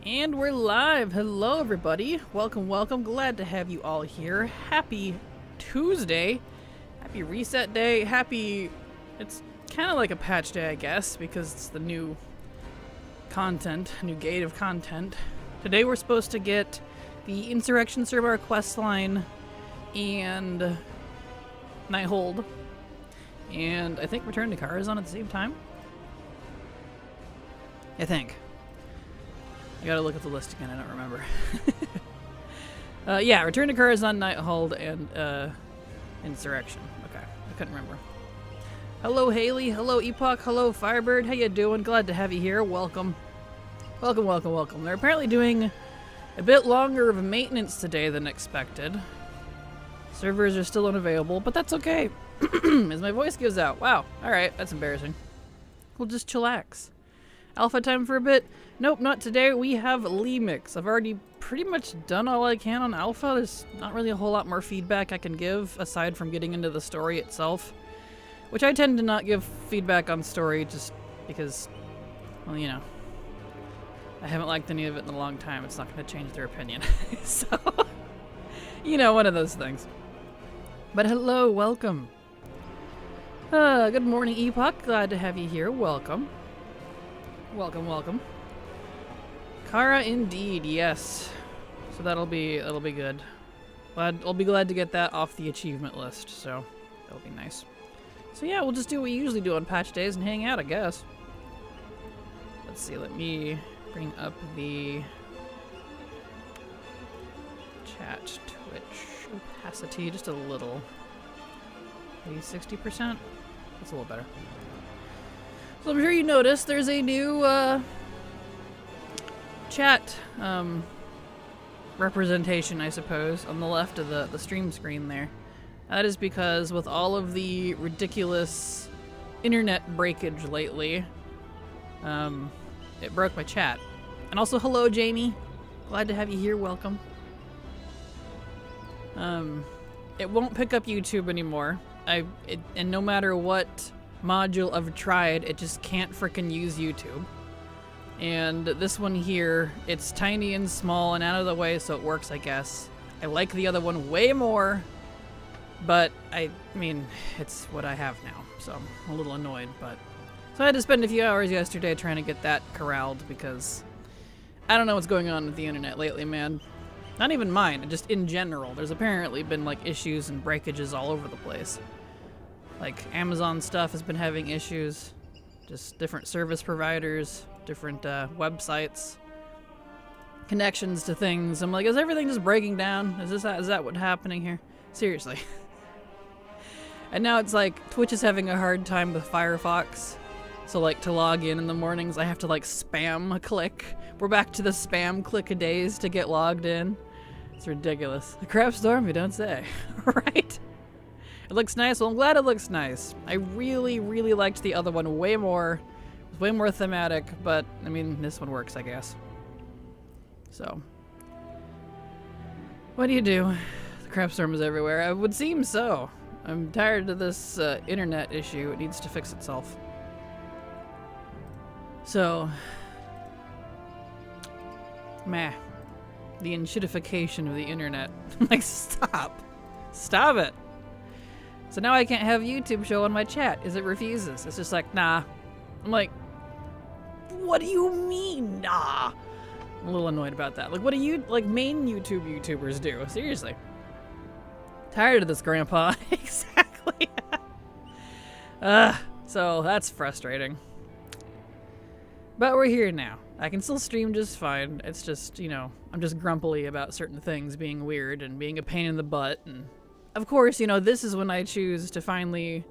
And we're live. Hello, everybody. Welcome, welcome. Glad to have you all here. Happy Tuesday. Happy reset day. Happy... It's kind of like a patch day, I guess, because it's the new content, new gate of content. Today we're supposed to get the Insurrection Server quest line and Nighthold. And I think Return to Karazhan at the same time. I think. I gotta look at the list again, I don't remember. Yeah, Return to Karazhan, Nighthold, and Insurrection. Okay, I couldn't remember. Hello Haley, hello Epoch, hello Firebird, how you doing? Glad to have you here, welcome. Welcome, welcome, welcome. They're apparently doing a bit longer of maintenance today than expected. Servers are still unavailable, but that's okay. As my voice gives out. Wow, alright, that's embarrassing. We'll just chillax. Alpha time for a bit? Nope, not today. We have Lemix. I've already pretty much done all I can on Alpha. There's not really a whole lot more feedback I can give, aside from getting into the story itself. Which I tend to not give feedback on story just because, well, you know, I haven't liked any of it in a long time. It's not going to change their opinion. So, you know, one of those things. But hello, welcome. Good morning, Epoch. Glad to have you here. Welcome. Welcome, welcome. Kara, indeed, yes. So that'll be good. I'll be glad to get that off the achievement list. So that'll be nice. So yeah, we'll just do what we usually do on patch days and hang out, I guess. Let's see. Let me bring up the chat Twitch opacity just a little. Maybe 60%. That's a little better. So I'm sure you noticed there's a new chat representation, I suppose, on the left of the stream screen there. That is because with all of the ridiculous internet breakage lately, it broke my chat. And also, hello, Jamie. Glad to have you here. Welcome. It won't pick up YouTube anymore. And no matter what module I've tried, it just can't frickin' use YouTube. And this one here, it's tiny and small and out of the way, so it works, I guess. I like the other one way more, but I mean, it's what I have now, so I'm a little annoyed, but... So I had to spend a few hours yesterday trying to get that corralled, because I don't know what's going on with the internet lately, man. Not even mine, just in general. There's apparently been, like, issues and breakages all over the place. Like, Amazon stuff has been having issues. Just different service providers, different websites, connections to things. I'm like, is everything just breaking down? Is that what's happening here? Seriously. And now it's like, Twitch is having a hard time with Firefox. So, like, to log in the mornings, I have to, like, spam click. We're back to the spam click a days to get logged in. It's ridiculous. The crap storm, you don't say. Right? It looks nice. Well, I'm glad it looks nice. I really, really liked the other one way more. It was way more thematic, but, I mean, this one works, I guess. So. What do you do? The crap storm is everywhere. It would seem so. I'm tired of this internet issue. It needs to fix itself. So. Meh. The enshittification of the internet. Like, stop. Stop it. So now I can't have YouTube show on my chat, as it refuses. It's just like, nah. I'm like, what do you mean, nah? I'm a little annoyed about that. Like, what do you, like, main YouTubers do? Seriously. Tired of this, Grandpa. Exactly. So that's frustrating. But we're here now. I can still stream just fine. It's just, you know, I'm just grumpily about certain things being weird and being a pain in the butt. And of course, you know, this is when I choose to finally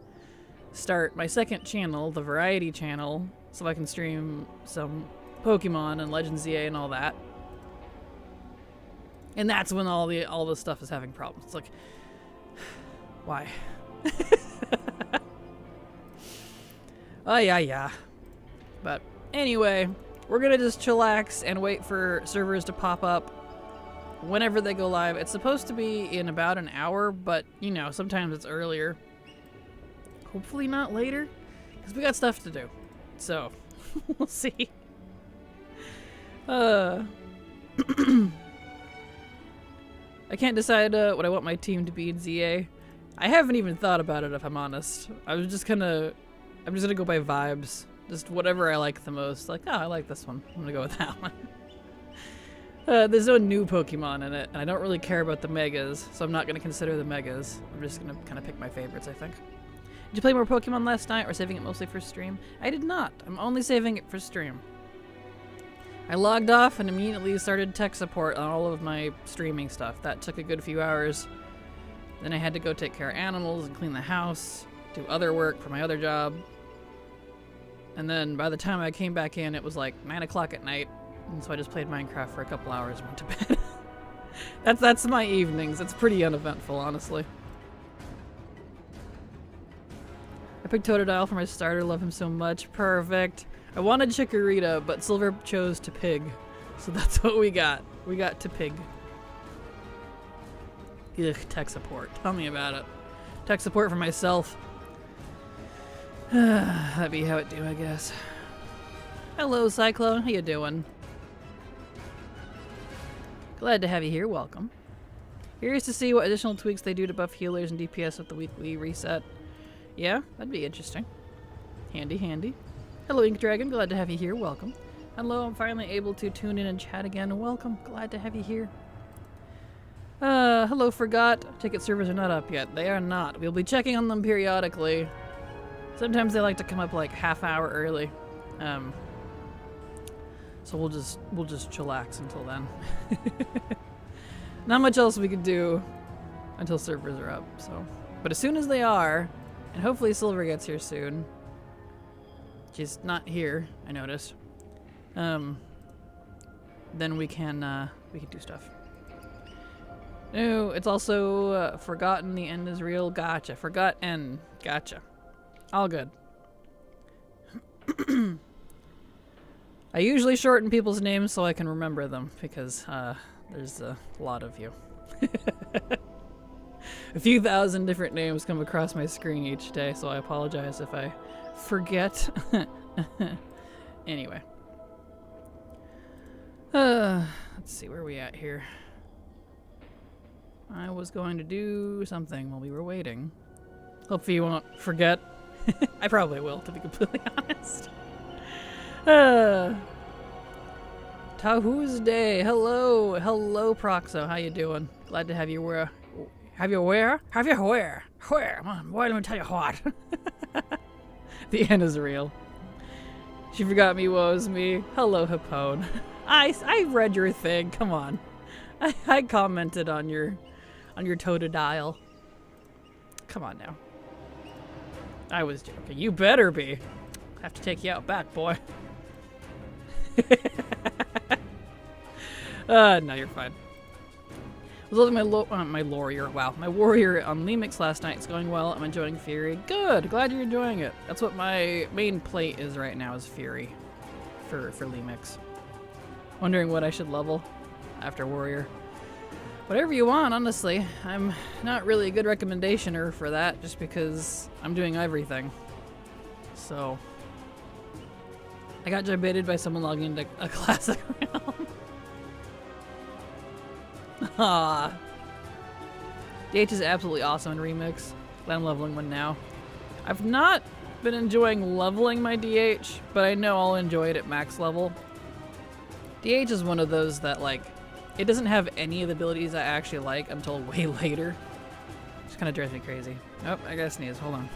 start my second channel, the variety channel, so I can stream some Pokemon and Legends EA and all that. And that's when all the stuff is having problems. It's like, why? Oh, yeah. But anyway, we're gonna just chillax and wait for servers to pop up whenever they go live. It's supposed to be in about an hour, but, you know, sometimes it's earlier. Hopefully not later, because we got stuff to do. So, we'll see. I can't decide what I want my team to be in ZA. I haven't even thought about it, if I'm honest. I'm just gonna go by vibes. Just whatever I like the most. Like, oh, I like this one. I'm gonna go with that one. There's no new Pokemon in it, and I don't really care about the Megas, so I'm not gonna consider the Megas. I'm just gonna kind of pick my favorites, I think. Did you play more Pokemon last night, or saving it mostly for stream? I did not. I'm only saving it for stream. I logged off and immediately started tech support on all of my streaming stuff. That took a good few hours. Then I had to go take care of animals and clean the house, do other work for my other job. And then by the time I came back in, it was like 9 o'clock at night. And so I just played Minecraft for a couple hours and went to bed. That's my evenings. It's pretty uneventful, honestly. I picked Totodile for my starter. Love him so much. Perfect. I wanted Chikorita, but Silver chose to Pig. So that's what we got. We got to Pig. Ugh, tech support. Tell me about it. Tech support for myself. That'd be how it do, I guess. Hello, Cyclone. How you doing? Glad to have you here. Welcome. Curious to see what additional tweaks they do to buff healers and DPS with the weekly reset. Yeah, that'd be interesting. Handy, handy. Hello, Ink Dragon. Glad to have you here. Welcome. Hello, I'm finally able to tune in and chat again. Welcome. Glad to have you here. Hello, Forgot. Ticket servers are not up yet. They are not. We'll be checking on them periodically. Sometimes they like to come up like half hour early. So we'll just chillax until then. Not much else we could do until servers are up, so. But as soon as they are, and hopefully Silver gets here soon. She's not here, I noticed. Then we can do stuff. No, it's also forgotten the end is real. Gotcha. Forgot N. Gotcha. All good. I usually shorten people's names so I can remember them because there's a lot of you. A few thousand different names come across my screen each day, so I apologize if I forget. Anyway. Let's see, where are we at here? I was going to do something while we were waiting. Hopefully you won't forget. I probably will, to be completely honest. Tahu's Day. Hello. Hello, Proxo. How you doing? Glad to have you where? Have you where? Have you where? Where? Why, let me tell you what. The end is real. She forgot me, woes me. Hello, Hapone. I read your thing. Come on. I commented on your Totodile. Come on now. I was joking. You better be. I have to take you out back, boy. No, you're fine. I was looking my warrior. Wow, my warrior on Lemix last night. It's going well. I'm enjoying Fury. Good. Glad you're enjoying it. That's what my main plate is right now, is Fury for Lemix. Wondering what I should level after warrior. Whatever you want, honestly. I'm not really a good recommendationer for that, just because I'm doing everything. So I got debated by someone logging into a classic realm. Ah. DH is absolutely awesome in Remix. Glad I'm leveling one now. I've not been enjoying leveling my DH, but I know I'll enjoy it at max level. DH is one of those that, like, it doesn't have any of the abilities I actually like until way later. Just kind of drives me crazy. Oh, I gotta sneeze. Hold on.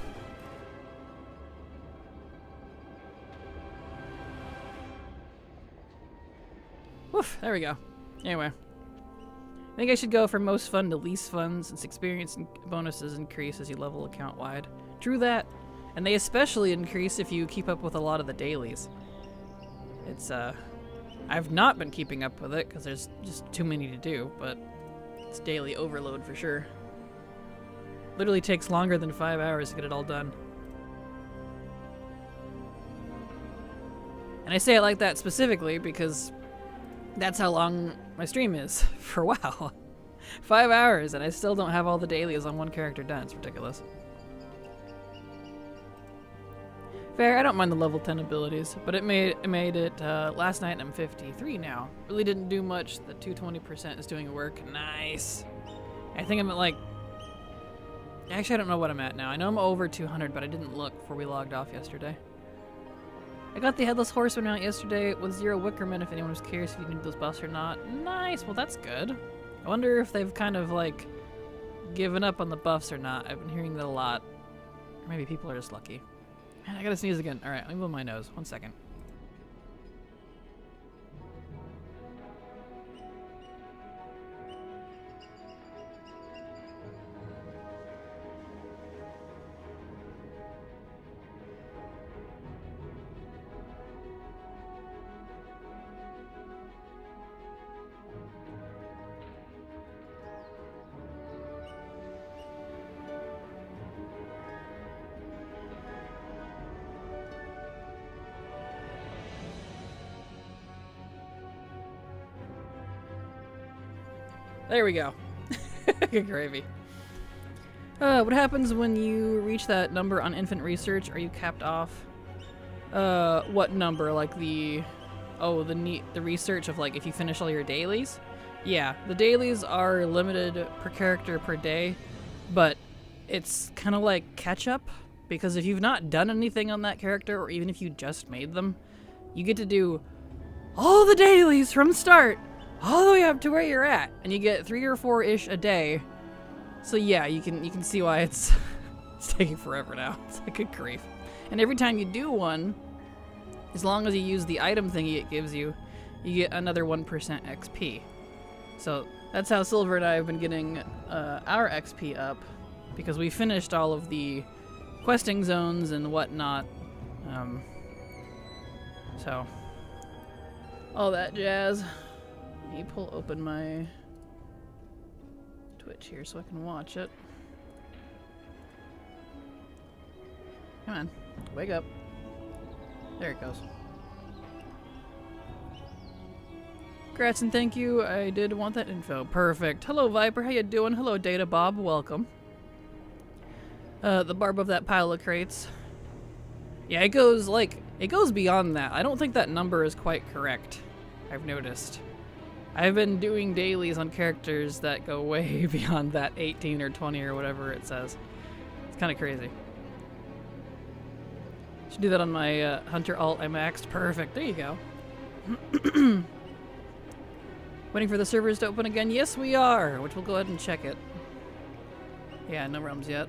Woof, there we go. Anyway. I think I should go from most fun to least fun, since experience and bonuses increase as you level account-wide. True that. And they especially increase if you keep up with a lot of the dailies. It's, I've not been keeping up with it, because there's just too many to do, but it's daily overload for sure. Literally takes longer than 5 hours to get it all done. And I say it like that specifically because that's how long my stream is for a while. 5 hours, and I still don't have all the dailies on one character done. It's ridiculous. Fair, I don't mind the level 10 abilities, but it made it last night and I'm 53 now. Really didn't do much. The 220% is doing work. Nice. I think I'm at like... Actually, I don't know what I'm at now. I know I'm over 200, but I didn't look before we logged off yesterday. I got the Headless Horseman out yesterday with 0 Wickerman, if anyone was curious if you need those buffs or not. Nice, well that's good. I wonder if they've kind of like given up on the buffs or not. I've been hearing that a lot. Or maybe people are just lucky. Man, I gotta sneeze again. Alright, let me blow my nose. 1 second. There we go. Good gravy. What happens when you reach that number on infant research? Are you capped off? What number? Like the research of like if you finish all your dailies? Yeah, the dailies are limited per character per day, but it's kind of like catch up because if you've not done anything on that character or even if you just made them, you get to do all the dailies from the start all the way up to where you're at, and you get 3 or 4-ish a day. So yeah, you can see why it's taking forever now. It's like a grief. And every time you do one, as long as you use the item thingy it gives you, you get another 1% XP. So that's how Silver and I have been getting our XP up, because we finished all of the questing zones and whatnot. So all that jazz. Let me pull open my Twitch here so I can watch it. Come on, wake up. There it goes. Congrats and thank you. I did want that info. Perfect. Hello Viper, how you doing? Hello Data Bob, welcome. The barb of that pile of crates. Yeah, it goes beyond that. I don't think that number is quite correct. I've noticed. I've been doing dailies on characters that go way beyond that 18 or 20 or whatever it says. It's kind of crazy. Should do that on my Hunter alt I maxed. Perfect. There you go. Waiting for the servers to open again? Yes, we are, which we'll go ahead and check it. Yeah, no realms yet.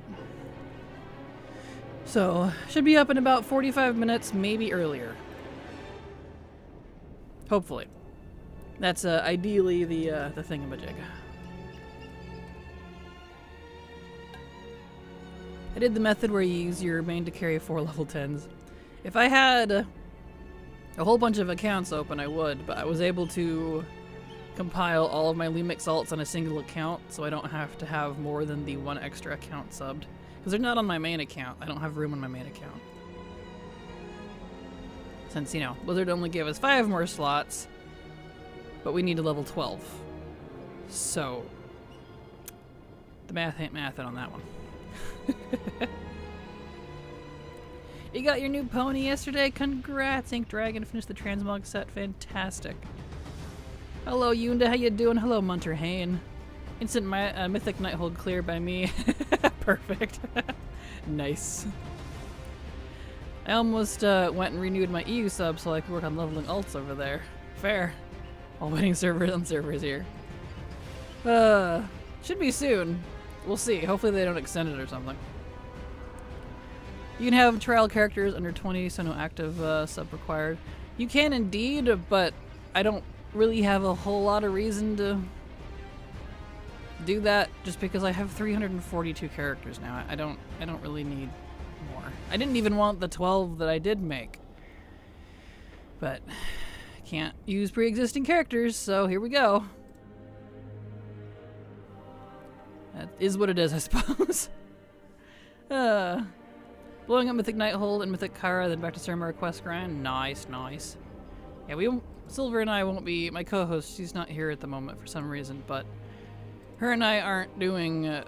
So, should be up in about 45 minutes, maybe earlier. Hopefully. That's ideally the thingamajig. I did the method where you use your main to carry 4 level 10s. If I had a whole bunch of accounts open, I would, but I was able to compile all of my Lumix alts on a single account, so I don't have to have more than the 1 extra account subbed. Because they're not on my main account. I don't have room on my main account. Since, you know, Blizzard only gave us 5 more slots, but we need a level 12. So, the math ain't mathin' on that one. You got your new pony yesterday? Congrats! Ink Dragon finished the transmog set. Fantastic. Hello Yunda, how you doing? Hello Munter Hain. Instant Mythic Nighthold clear by me. Perfect. Nice. I almost went and renewed my EU sub so I could work on leveling alts over there. Fair. While waiting servers here. Should be soon. We'll see. Hopefully they don't extend it or something. You can have trial characters under 20, so no active sub required. You can indeed, but I don't really have a whole lot of reason to do that just because I have 342 characters now. I don't really need more. I didn't even want the 12 that I did make. But I can't use pre-existing characters, so here we go. That is what it is, I suppose. Blowing up Mythic Nighthold and Mythic Kara, then back to Surmar quest grind. Nice, nice. Yeah, Silver and I won't be, my co-host, she's not here at the moment for some reason, but her and I aren't doing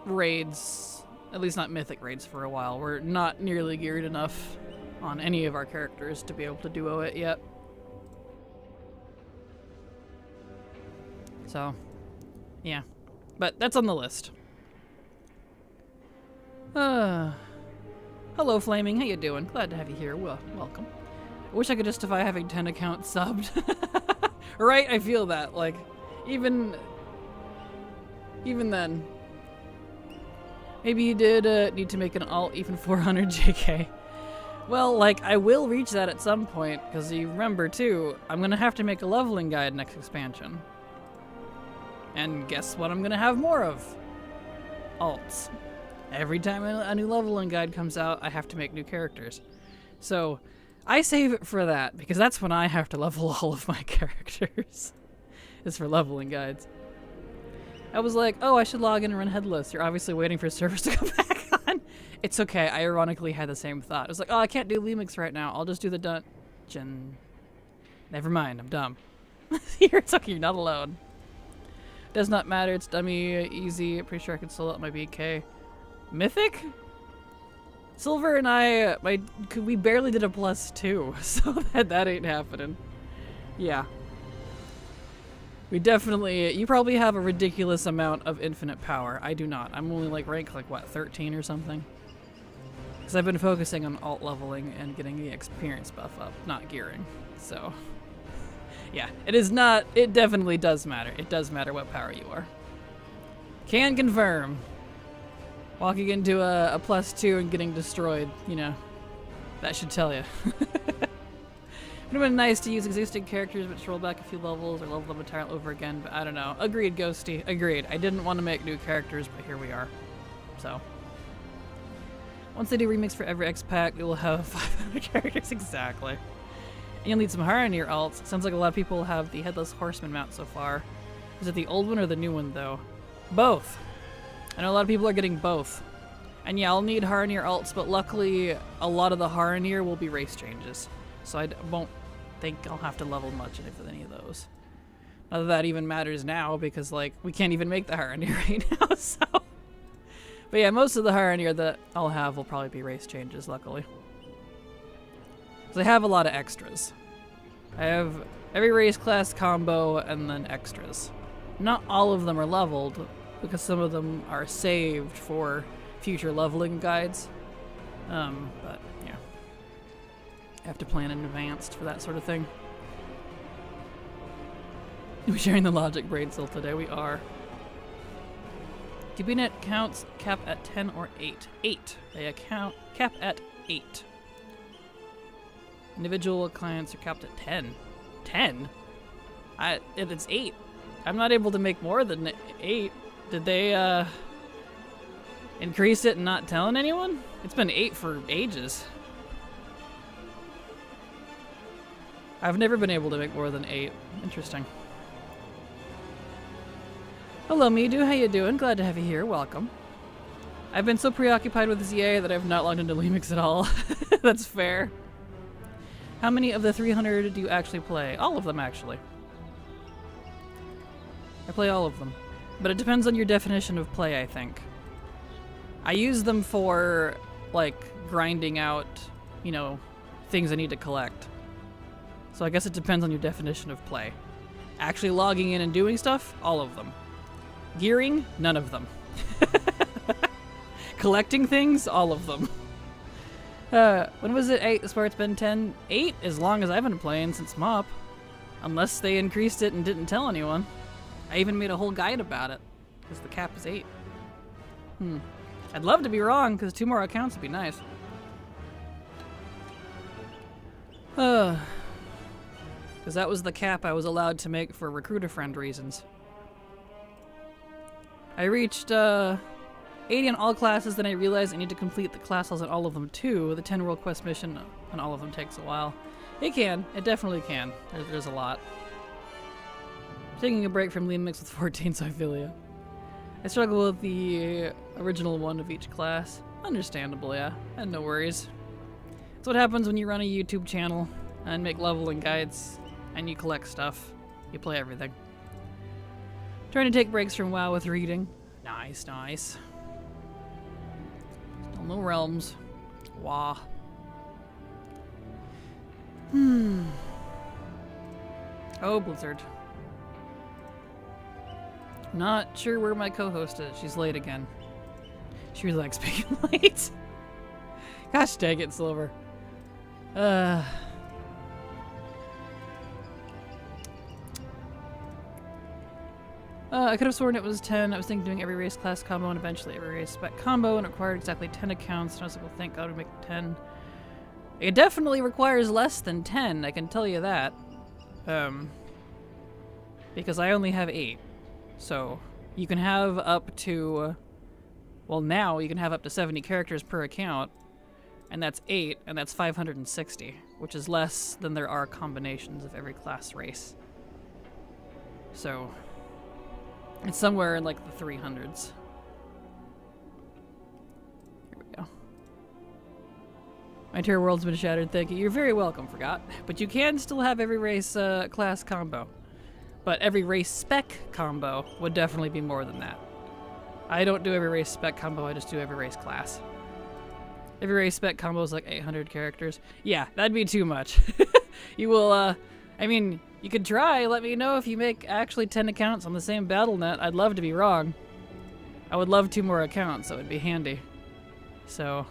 raids, at least not Mythic raids for a while. We're not nearly geared enough on any of our characters to be able to duo it yet. So, yeah. But that's on the list. Hello, Flaming. How you doing? Glad to have you here. Well, welcome. I wish I could justify having 10 accounts subbed. Right? I feel that. Like, even then. Maybe you did need to make an alt even 400 JK. Well, like, I will reach that at some point, because you remember, too, I'm gonna have to make a leveling guide next expansion. And guess what I'm gonna have more of? Alts. Every time a new leveling guide comes out, I have to make new characters. So, I save it for that, because that's when I have to level all of my characters. Is for leveling guides. I was like, oh, I should log in and run headless. You're obviously waiting for servers to come back on. It's okay, I ironically had the same thought. I was like, oh, I can't do Lemix right now. I'll just do the dungeon. Never mind, I'm dumb. It's okay, you're not alone. Does not matter, it's dummy, easy. Pretty sure I can solo out my BK. Mythic? Silver and I, we barely did a +2, so that ain't happening. Yeah. We definitely, you probably have a ridiculous amount of infinite power. I do not. I'm only like rank like what, 13 or something? Because I've been focusing on alt leveling and getting the experience buff up, not gearing. So, yeah, it definitely does matter. It does matter what power you are. Can confirm. Walking into a +2 and getting destroyed, you know, that should tell you. It would have been nice to use existing characters but just roll back a few levels or level them entirely over again, but I don't know. Agreed, Ghosty. Agreed. I didn't want to make new characters, but here we are. So. Once they do remix for every X pack, we will have 500 characters exactly. And you'll need some Haranier alts. Sounds like a lot of people have the Headless Horseman mount so far. Is it the old one or the new one, though? Both. I know a lot of people are getting both. And yeah, I'll need Haranier alts, but luckily a lot of the Haranier will be race changes. So I won't think I'll have to level much with any of those. Not that that even matters now, because like we can't even make the Haranier right now, so. But yeah, most of the Haranier that I'll have will probably be race changes, luckily. Because I have a lot of extras. I have every race class combo and then extras. Not all of them are leveled, because some of them are saved for future leveling guides. But yeah. I have to plan in advance for that sort of thing. We're sharing the logic brain cell today. We are. DBNet counts cap at 10 or 8. 8. They account cap at 8. Individual clients are capped at 10. 10? If it's 8. I'm not able to make more than 8. Did they increase it and not telling anyone? It's been 8 for ages. I've never been able to make more than 8. Interesting. Hello, Midu. How you doing? Glad to have you here. Welcome. I've been so preoccupied with ZA that I've not logged into Lemix at all. That's fair. How many of the 300 do you actually play? All of them, actually. I play all of them. But it depends on your definition of play, I think. I use them for, like, grinding out, you know, things I need to collect. So I guess it depends on your definition of play. Actually logging in and doing stuff? All of them. Gearing? None of them. Collecting things? All of them. When was it 8? As far as it's been 10? 8? As long as I've been playing since MOP. Unless they increased it and didn't tell anyone. I even made a whole guide about it. Because the cap is 8. I'd love to be wrong, because 2 more accounts would be nice. Because that was the cap I was allowed to make for recruiter friend reasons. I reached 80 on all classes, then I realized I need to complete the class on all of them too. The 10 world quest mission on all of them takes a while. It can. It definitely can. There's a lot. Taking a break from Lemix with 14, so I feel you. I struggle with the original one of each class. Understandable, yeah. And no worries. That's what happens when you run a YouTube channel and make leveling guides and you collect stuff. You play everything. Trying to take breaks from WoW with reading. Nice, nice. Still no realms. Wah. Oh, Blizzard. Not sure where my co-host is. She's late again. She really likes being late. Gosh dang it, Silver. I could have sworn it was 10. I was thinking doing every race class combo and eventually every race spec combo, and it required exactly 10 accounts. And I was like, well, thank God we make 10. It definitely requires less than 10, I can tell you that. Because I only have 8. So you can have up to, well, now you can have up to 70 characters per account, and that's 8, and that's 560, which is less than there are combinations of every class race. So it's somewhere in like the 300s. Here we go. My tier world's been shattered, thank you. You're very welcome, Forgot. But you can still have every race class combo. But every race spec combo would definitely be more than that. I don't do every race spec combo, I just do every race class. Every race spec combo is like 800 characters. Yeah, that'd be too much. You will, I mean, you could try. Let me know if you make actually 10 accounts on the same BattleNet. I'd love to be wrong. I would love 2 more accounts, so it'd be handy. So,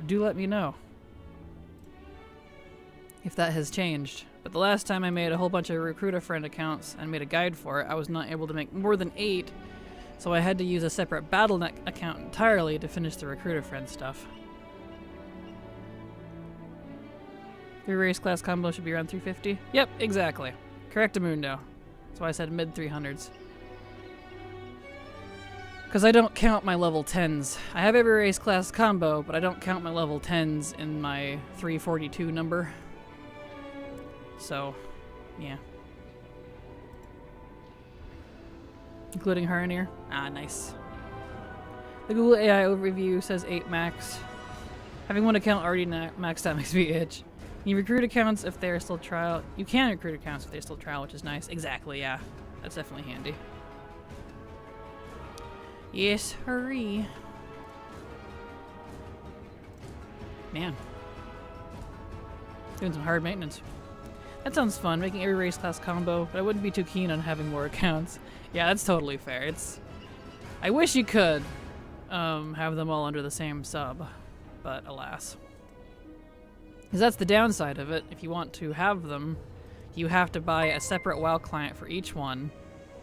do let me know if that has changed. But the last time I made a whole bunch of Recruit a Friend accounts and made a guide for it, I was not able to make more than 8, so I had to use a separate BattleNet account entirely to finish the Recruit a Friend stuff. Every race class combo should be around 350? Yep, exactly. Correctamundo. That's why I said mid 300s. Because I don't count my level 10s. I have every race class combo, but I don't count my level 10s in my 342 number. So, yeah. Including Harnier. Ah, nice. The Google AI overview says 8 max. Having one account already maxed out makes me itch. You recruit accounts if they're still trial. You can recruit accounts if they're still trial, which is nice. Exactly, yeah. That's definitely handy. Yes, hurry. Man. Doing some hard maintenance. That sounds fun, making every race class combo, but I wouldn't be too keen on having more accounts. Yeah, that's totally fair. I wish you could have them all under the same sub, but alas. Because that's the downside of it. If you want to have them, you have to buy a separate WoW client for each one,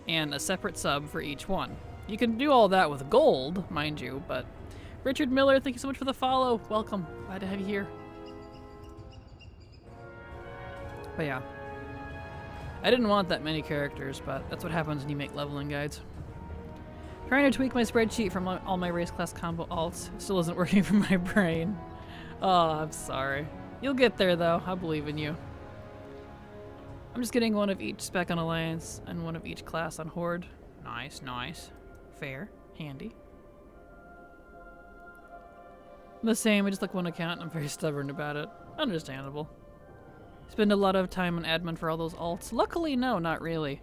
and a separate sub for each one. You can do all that with gold, mind you, but... Richard Miller, thank you so much for the follow. Welcome. Glad to have you here. But yeah. I didn't want that many characters, but that's what happens when you make leveling guides. Trying to tweak my spreadsheet from all my race class combo alts. Still isn't working for my brain. Oh, I'm sorry. You'll get there though, I believe in you. I'm just getting one of each spec on Alliance and one of each class on Horde. Nice, nice. Fair. Handy. I'm the same, I just like one account and I'm very stubborn about it. Understandable. Spend a lot of time on admin for all those alts. Luckily, no, not really.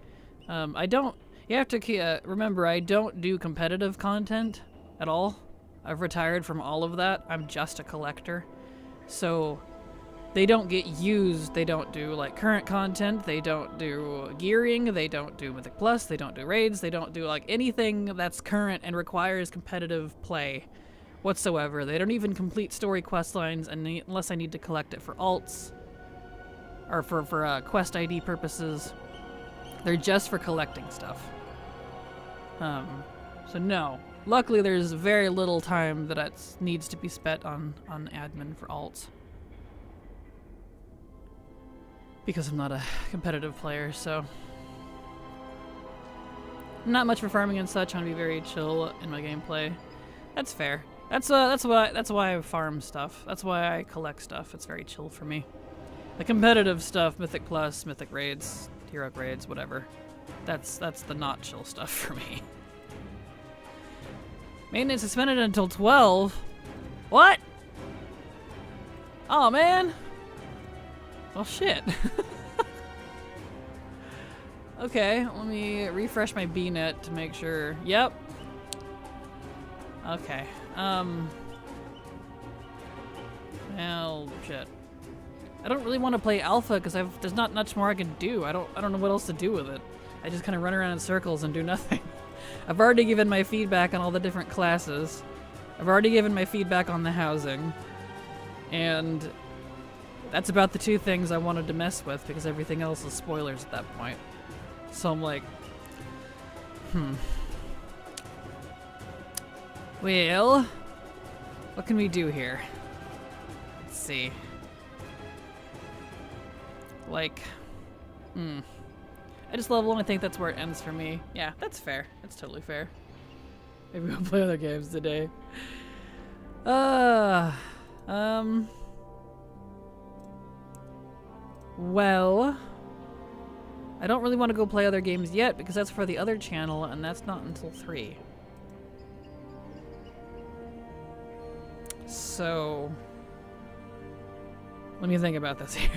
I don't... You have to remember, I don't do competitive content at all. I've retired from all of that. I'm just a collector. So... They don't get used, they don't do like current content, they don't do gearing, they don't do Mythic Plus, they don't do raids, they don't do like anything that's current and requires competitive play whatsoever. They don't even complete story quest lines unless I need to collect it for alts or for quest ID purposes. They're just for collecting stuff. So no. Luckily there's very little time that needs to be spent on admin for alts. Because I'm not a competitive player, so not much for farming and such. I want to be very chill in my gameplay. That's fair. That's why I farm stuff. That's why I collect stuff. It's very chill for me. The competitive stuff, Mythic Plus, Mythic Raids, Hero Raids, whatever. That's the not chill stuff for me. Maintenance suspended until 12. What? Oh man. Well, shit. Okay, let me refresh my BNet to make sure. Yep. Okay. Well, shit. I don't really want to play alpha because there's not much more I can do. I don't know what else to do with it. I just kind of run around in circles and do nothing. I've already given my feedback on all the different classes. I've already given my feedback on the housing. And that's about the two things I wanted to mess with because everything else is spoilers at that point. So I'm like, well, what can we do here? Let's see. Like, I just level and I think that's where it ends for me. Yeah, that's fair. That's totally fair. Maybe we'll play other games today. Well, I don't really want to go play other games yet because that's for the other channel and that's not until 3. So, let me think about this here.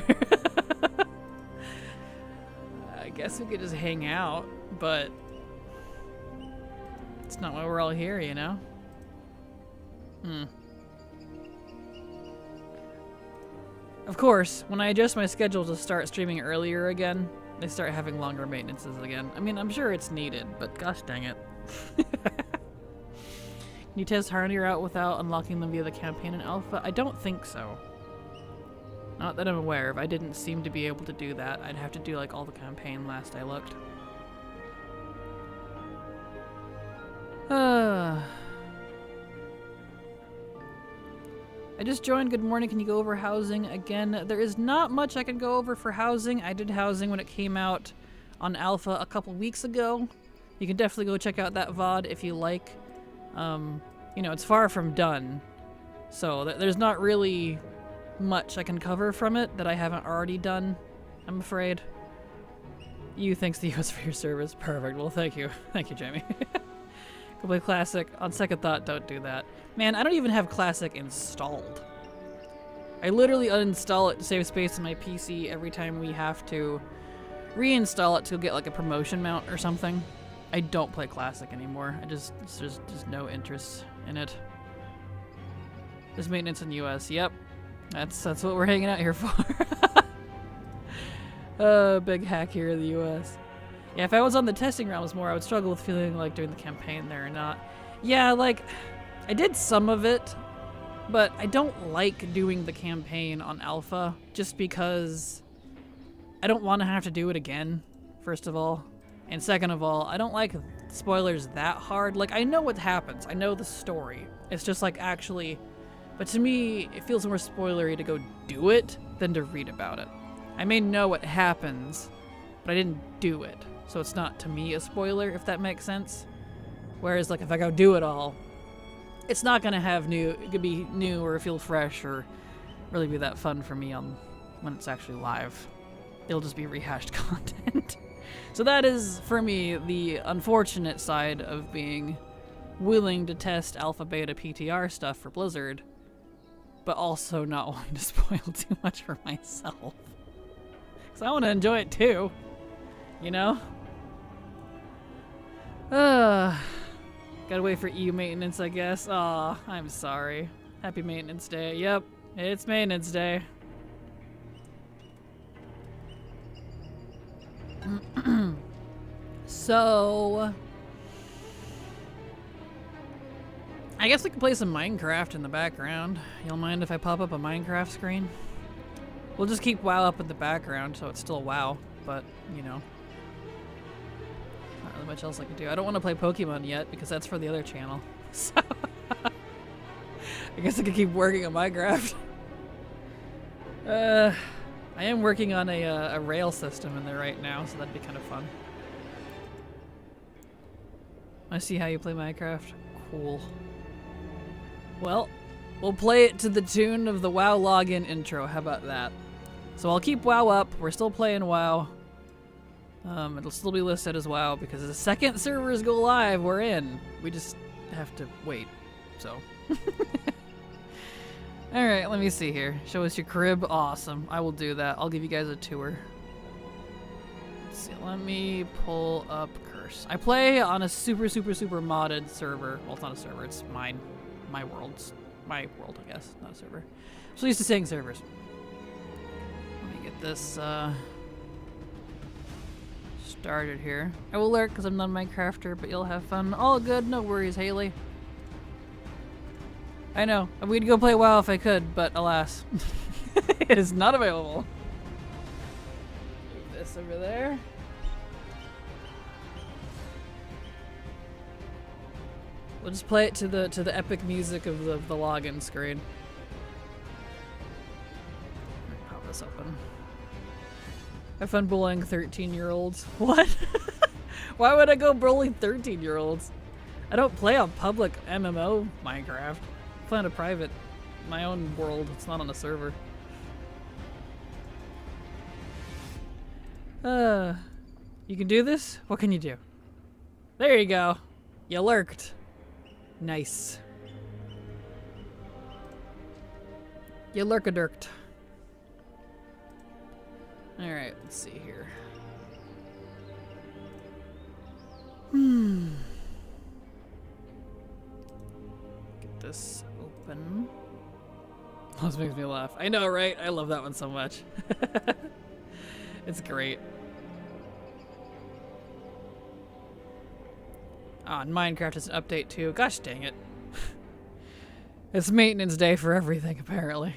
I guess we could just hang out, but it's not why we're all here, you know? Of course, when I adjust my schedule to start streaming earlier again, they start having longer maintenances again. I mean, I'm sure it's needed, but gosh dang it. Can you test Harnier out without unlocking them via the campaign in alpha? I don't think so. Not that I'm aware of. I didn't seem to be able to do that. I'd have to do like all the campaign last I looked. I just joined. Good morning. Can you go over housing again? There is not much I can go over for housing. I did housing when it came out on alpha a couple weeks ago. You can definitely go check out that VOD if you like. You know, it's far from done. So there's not really much I can cover from it that I haven't already done, I'm afraid. You, thanks to US for your service. Perfect. Well, thank you. Thank you, Jamie. Go play Classic. On second thought, don't do that. Man, I don't even have Classic installed. I literally uninstall it to save space in my PC every time we have to reinstall it to get like a promotion mount or something. I don't play Classic anymore. There's just no interest in it. There's maintenance in US. Yep. That's what we're hanging out here for. Big hack here in the US. Yeah, if I was on the testing realms more, I would struggle with feeling like doing the campaign there or not. Yeah, like, I did some of it, but I don't like doing the campaign on alpha just because I don't want to have to do it again, first of all. And second of all, I don't like spoilers that hard. Like, I know what happens. I know the story. It's just like actually... But to me, it feels more spoilery to go do it than to read about it. I may know what happens, but I didn't do it. So it's not, to me, a spoiler, if that makes sense. Whereas, like, if I go do it all, it's not going to have it could be new or feel fresh or really be that fun for me when it's actually live. It'll just be rehashed content. So that is, for me, the unfortunate side of being willing to test alpha, beta, PTR stuff for Blizzard, but also not wanting to spoil too much for myself. Because I want to enjoy it too, you know? Gotta wait for EU maintenance, I guess. Aw, I'm sorry. Happy maintenance day. Yep, it's maintenance day. So... I guess we can play some Minecraft in the background. You'll mind if I pop up a Minecraft screen? We'll just keep WoW up in the background so it's still WoW, but, you know. Not really much else I can do. I don't want to play Pokemon yet because that's for the other channel. So, I guess I could keep working on Minecraft. I am working on a rail system in there right now, so that'd be kind of fun. I see how you play Minecraft. Cool. Well, we'll play it to the tune of the WoW login intro. How about that? So I'll keep WoW up. We're still playing WoW. It'll still be listed as WoW because the second servers go live, we're in. We just have to wait. So. Alright, let me see here. Show us your crib. Awesome. I will do that. I'll give you guys a tour. Let's see. Let me pull up Curse. I play on a super modded server. Well, it's not a server. It's mine. My world, I guess. Not a server. I'm so used to saying servers. this started here. I will lurk because I'm not a Minecrafter, but you'll have fun. All good, no worries, Haley. I know. We'd go play WoW if I could, but alas. It is not available. Move this over there. We'll just play it to the epic music of the login screen. Pop this open. Have fun bullying 13-year-olds. What? Why would I go bullying 13-year-olds? I don't play on public MMO Minecraft. I play on a private, my own world. It's not on a server. You can do this? What can you do? There you go. You lurked. Nice. You lurk-a-dirked. Alright, let's see here. Get this open. Oh, this makes me laugh. I know, right? I love that one so much. It's great. Ah, and Minecraft is an update too. Gosh dang it. It's maintenance day for everything, apparently.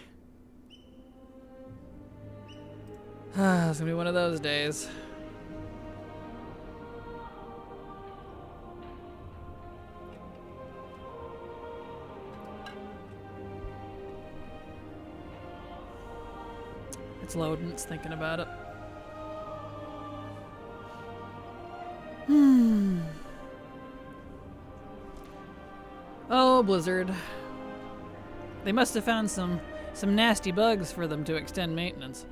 Ah, it's gonna be one of those days. It's loading, it's thinking about it. Oh, Blizzard. They must have found some nasty bugs for them to extend maintenance.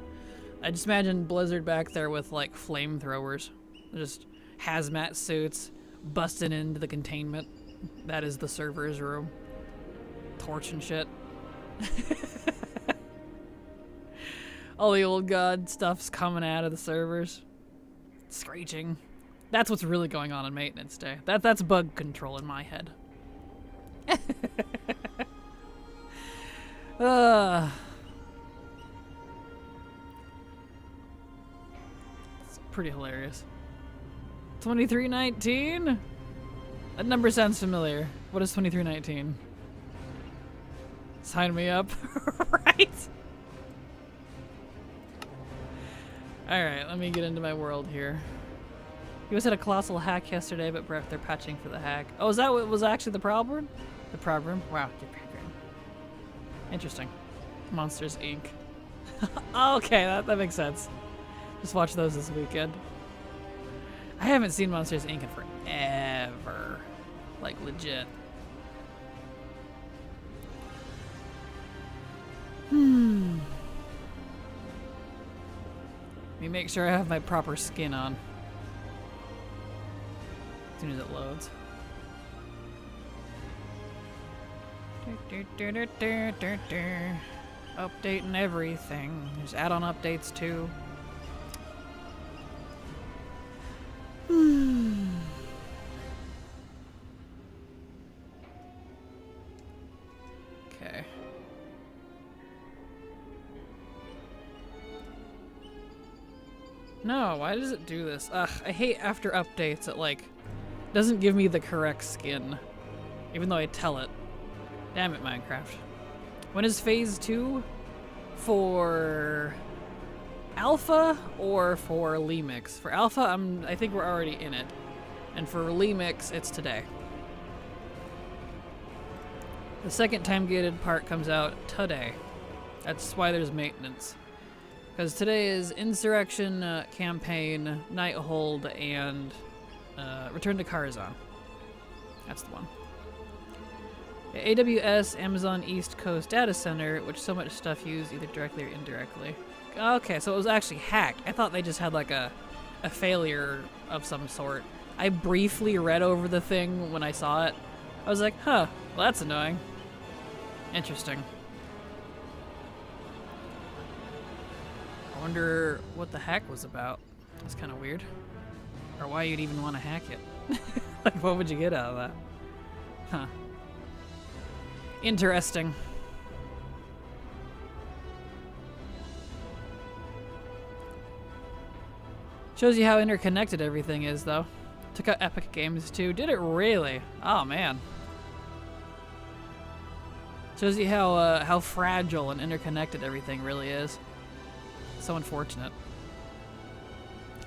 I just imagine Blizzard back there with like flamethrowers. Just hazmat suits busting into the containment. That is the server's room. Torch and shit. All the old god stuff's coming out of the servers. Screeching. That's what's really going on maintenance day. That's bug control in my head. It's pretty hilarious. 2319? That number sounds familiar. What is 2319? Sign me up. Right? Alright, let me get into my world here. He was at a colossal hack yesterday, but they're patching for the hack. Oh, is that what was actually the problem? The problem? Wow. Interesting. Monsters Inc. Okay, that makes sense. Just watch those this weekend. I haven't seen Monsters Inc. in forever. Like, legit. Let me make sure I have my proper skin on. As soon as it loads. Updating everything. There's add-on updates too. Okay. No, why does it do this? Ugh, I hate after updates it like doesn't give me the correct skin. Even though I tell it. Damn it, Minecraft. When is phase 2? For alpha or for Lemix? For alpha, I think we're already in it. And for Lemix, it's today. The second time-gated part comes out today. That's why there's maintenance. Because today is Insurrection, Campaign, Nighthold, and Return to Karazhan. That's the one. AWS, Amazon East Coast Data Center, which so much stuff used either directly or indirectly. Okay, so it was actually hacked. I thought they just had like a failure of some sort. I briefly read over the thing when I saw it. I was like, huh, well that's annoying. Interesting. I wonder what the hack was about. That's kind of weird. Or why you'd even want to hack it. Like, what would you get out of that? Huh. Interesting. Shows you how interconnected everything is, though. Took out Epic Games, too. Did it really? Oh, man. Shows you how fragile and interconnected everything really is. So unfortunate.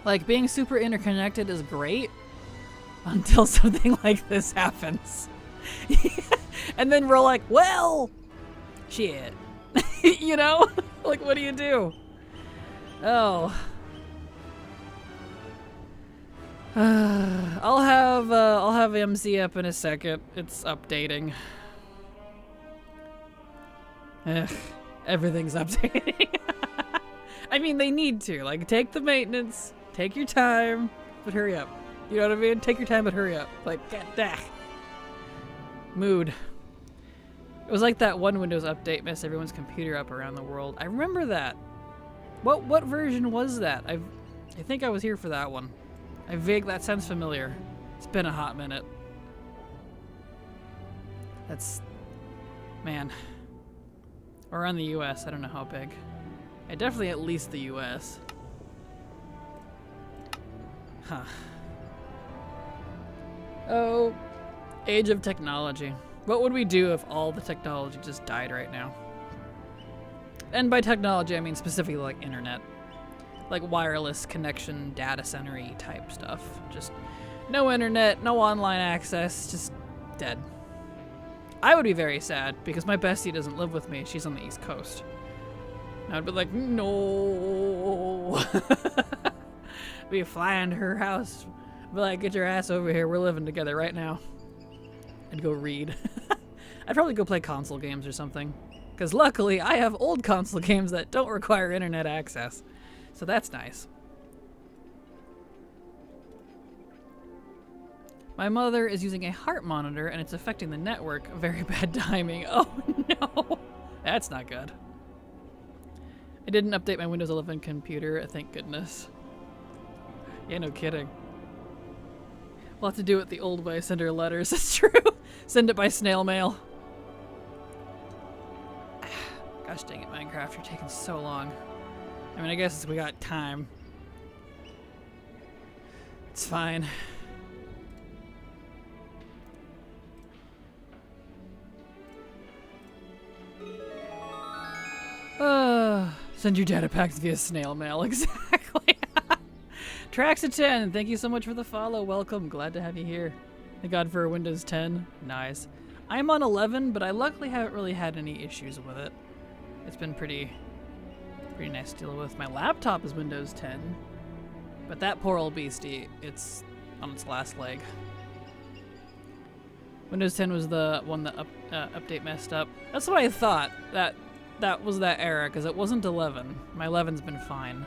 Like, being super interconnected is great until something like this happens. And then we're like, well, shit. You know? Like, what do you do? Oh. I'll have MC up in a second. It's updating. Ugh, everything's updating. I mean, they need to. Like, take the maintenance, take your time, but hurry up. You know what I mean? Take your time, but hurry up. Like, dah. Mood. It was like that one Windows update messed everyone's computer up around the world. I remember that. What version was that? I think I was here for that one. That sounds familiar. It's been a hot minute. That's... man. Or on the US, I don't know how big. Definitely at least the US. Huh. Oh, age of technology. What would we do if all the technology just died right now? And by technology, I mean specifically like internet. Like wireless connection, data center-y type stuff. Just no internet, no online access, just dead. I would be very sad because my bestie doesn't live with me. She's on the East Coast. And I'd be like, no. Be flying to her house. Be like, get your ass over here. We're living together right now. I'd go read. I'd probably go play console games or something. Because luckily, I have old console games that don't require internet access. So that's nice. My mother is using a heart monitor and it's affecting the network. Very bad timing. Oh no. That's not good. I didn't update my Windows 11 computer, thank goodness. Yeah, no kidding. We'll have to do it the old way, send her letters. That's true. Send it by snail mail. Gosh dang it, Minecraft, you're taking so long. I mean, I guess we got time. It's fine. Send your data packs via snail mail, exactly. Trax10, thank you so much for the follow. Welcome, glad to have you here. Thank God for Windows 10. Nice. I'm on 11, but I luckily haven't really had any issues with it. It's been pretty nice to deal with. My laptop is Windows 10, but that poor old beastie, it's on its last leg. Windows 10 was the one that update messed up. That's what I thought. That was that era, because it wasn't 11. My 11's been fine.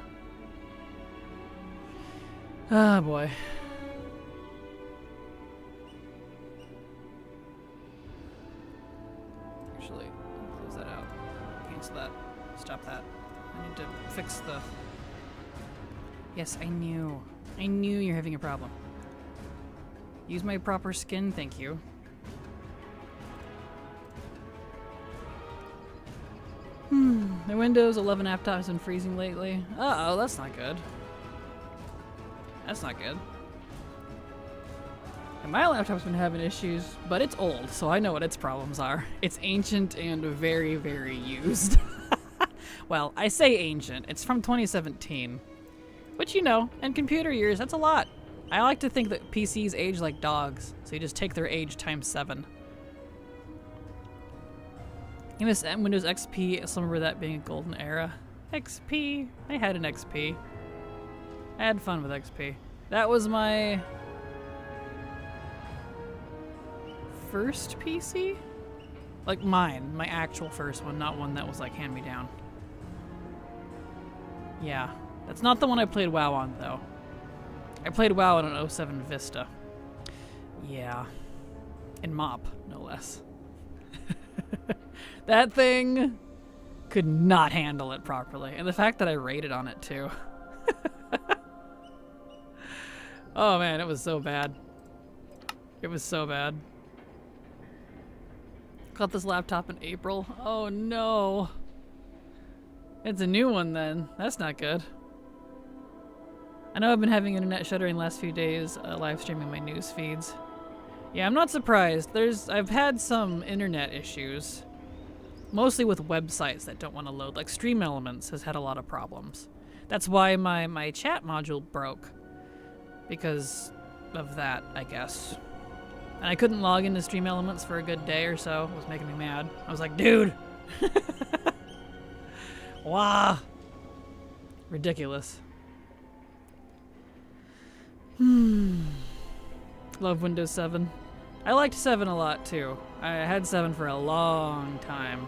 Ah, boy. Actually, close that out. Cancel that. Stop that. I need to fix the... Yes, I knew. I knew you're having a problem. Use my proper skin, thank you. My Windows 11 laptop has been freezing lately. Uh-oh, that's not good. That's not good. And my laptop's been having issues, but it's old, so I know what its problems are. It's ancient and very, very used. Well, I say ancient. It's from 2017. Which, you know, in computer years, that's a lot. I like to think that PCs age like dogs, so you just take their age times 7. MSN Windows XP, I still remember that being a golden era. XP, I had an XP. I had fun with XP. That was my first PC? Like mine, my actual first one, not one that was like hand-me-down. Yeah, that's not the one I played WoW on though. I played WoW on an 07 Vista. Yeah, in MOP, no less. That thing could not handle it properly. And the fact that I rated on it too. Oh man, it was so bad. It was so bad. Got this laptop in April. Oh no. It's a new one then. That's not good. I know I've been having internet shuttering the last few days, live streaming my news feeds. Yeah, I'm not surprised. I've had some internet issues. Mostly with websites that don't want to load. Like Stream Elements has had a lot of problems. That's why my chat module broke. Because of that, I guess. And I couldn't log into Stream Elements for a good day or so. It was making me mad. I was like, dude! Wow! Ridiculous. Love Windows 7. I liked 7 a lot too. I had 7 for a long time.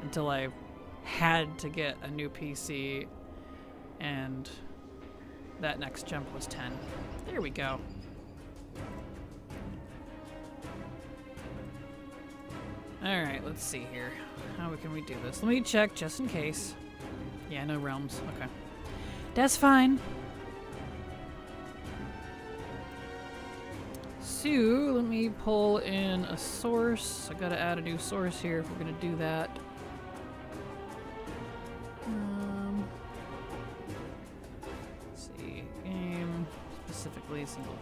Until I had to get a new PC. And that next jump was 10. There we go. Alright, let's see here. How can we do this? Let me check just in case. Yeah, no realms. Okay. That's fine. So, let me pull in a source. I gotta add a new source here if we're gonna do that. Let's see. Game. Specifically single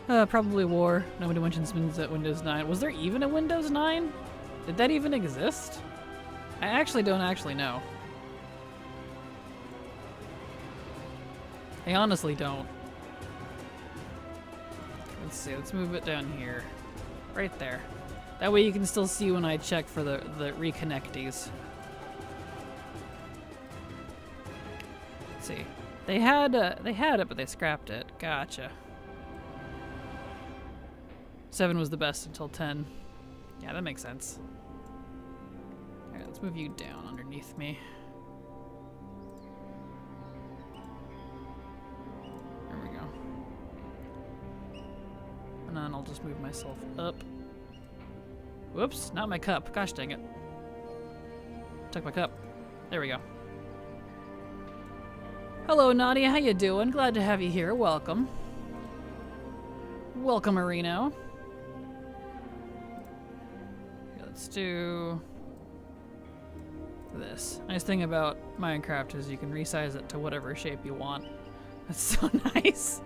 player. Probably War. Nobody mentions Windows 9. Was there even a Windows 9? Did that even exist? I actually don't know. I honestly don't. Let's see, let's move it down here. Right there. That way you can still see when I check for the reconnectees. Let's see. They had it, but they scrapped it. Gotcha. 7 was the best until 10. Yeah, that makes sense. Alright, let's move you down underneath me. There we go. And then I'll just move myself up. Whoops, not my cup. Gosh dang it. Took my cup. There we go. Hello, Nadia. How you doing? Glad to have you here. Welcome. Welcome, Marino. Let's do this. Nice thing about Minecraft is you can resize it to whatever shape you want. That's so nice.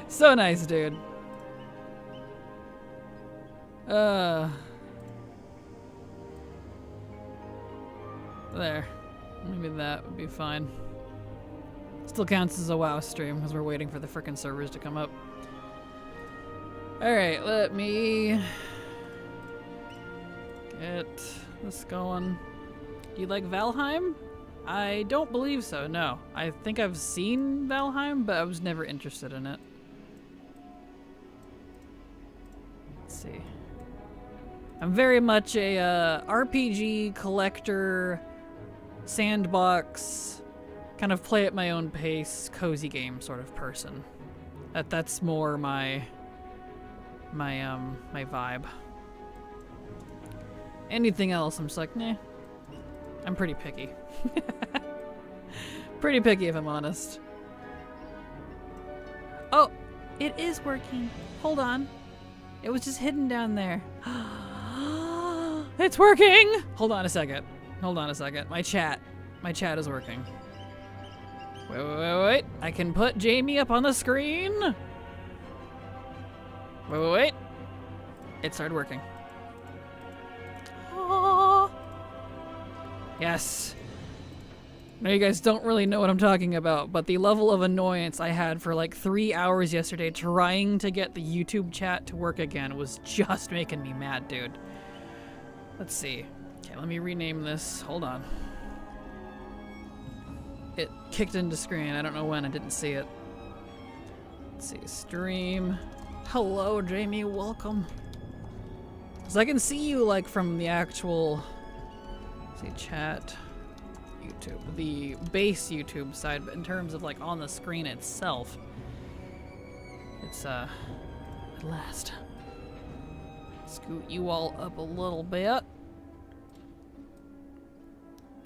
So nice, dude. There. Maybe that would be fine. Still counts as a WoW stream because we're waiting for the frickin' servers to come up. Alright, let me get this going. Do you like Valheim? I don't believe so, no. I think I've seen Valheim, but I was never interested in it. Let's see. I'm very much a RPG collector, sandbox, kind of play at my own pace, cozy game sort of person. That's more my vibe. Anything else, I'm just like, nah. I'm pretty picky. Pretty picky, if I'm honest. Oh, it is working. Hold on. It was just hidden down there. It's working! Hold on a second. Hold on a second. My chat is working. Wait. I can put Jamie up on the screen. Wait. It started working. Oh. Yes. Now you guys don't really know what I'm talking about, but the level of annoyance I had for like 3 hours yesterday trying to get the YouTube chat to work again was just making me mad, dude. Let's see. Okay, let me rename this. Hold on. It kicked into screen. I don't know when. I didn't see it. Let's see. Stream. Hello, Jamie. Welcome. Because I can see you, like, from the actual... Let's see, chat. YouTube. The base YouTube side, but in terms of, like, on the screen itself, it's, at last. Scoot you all up a little bit.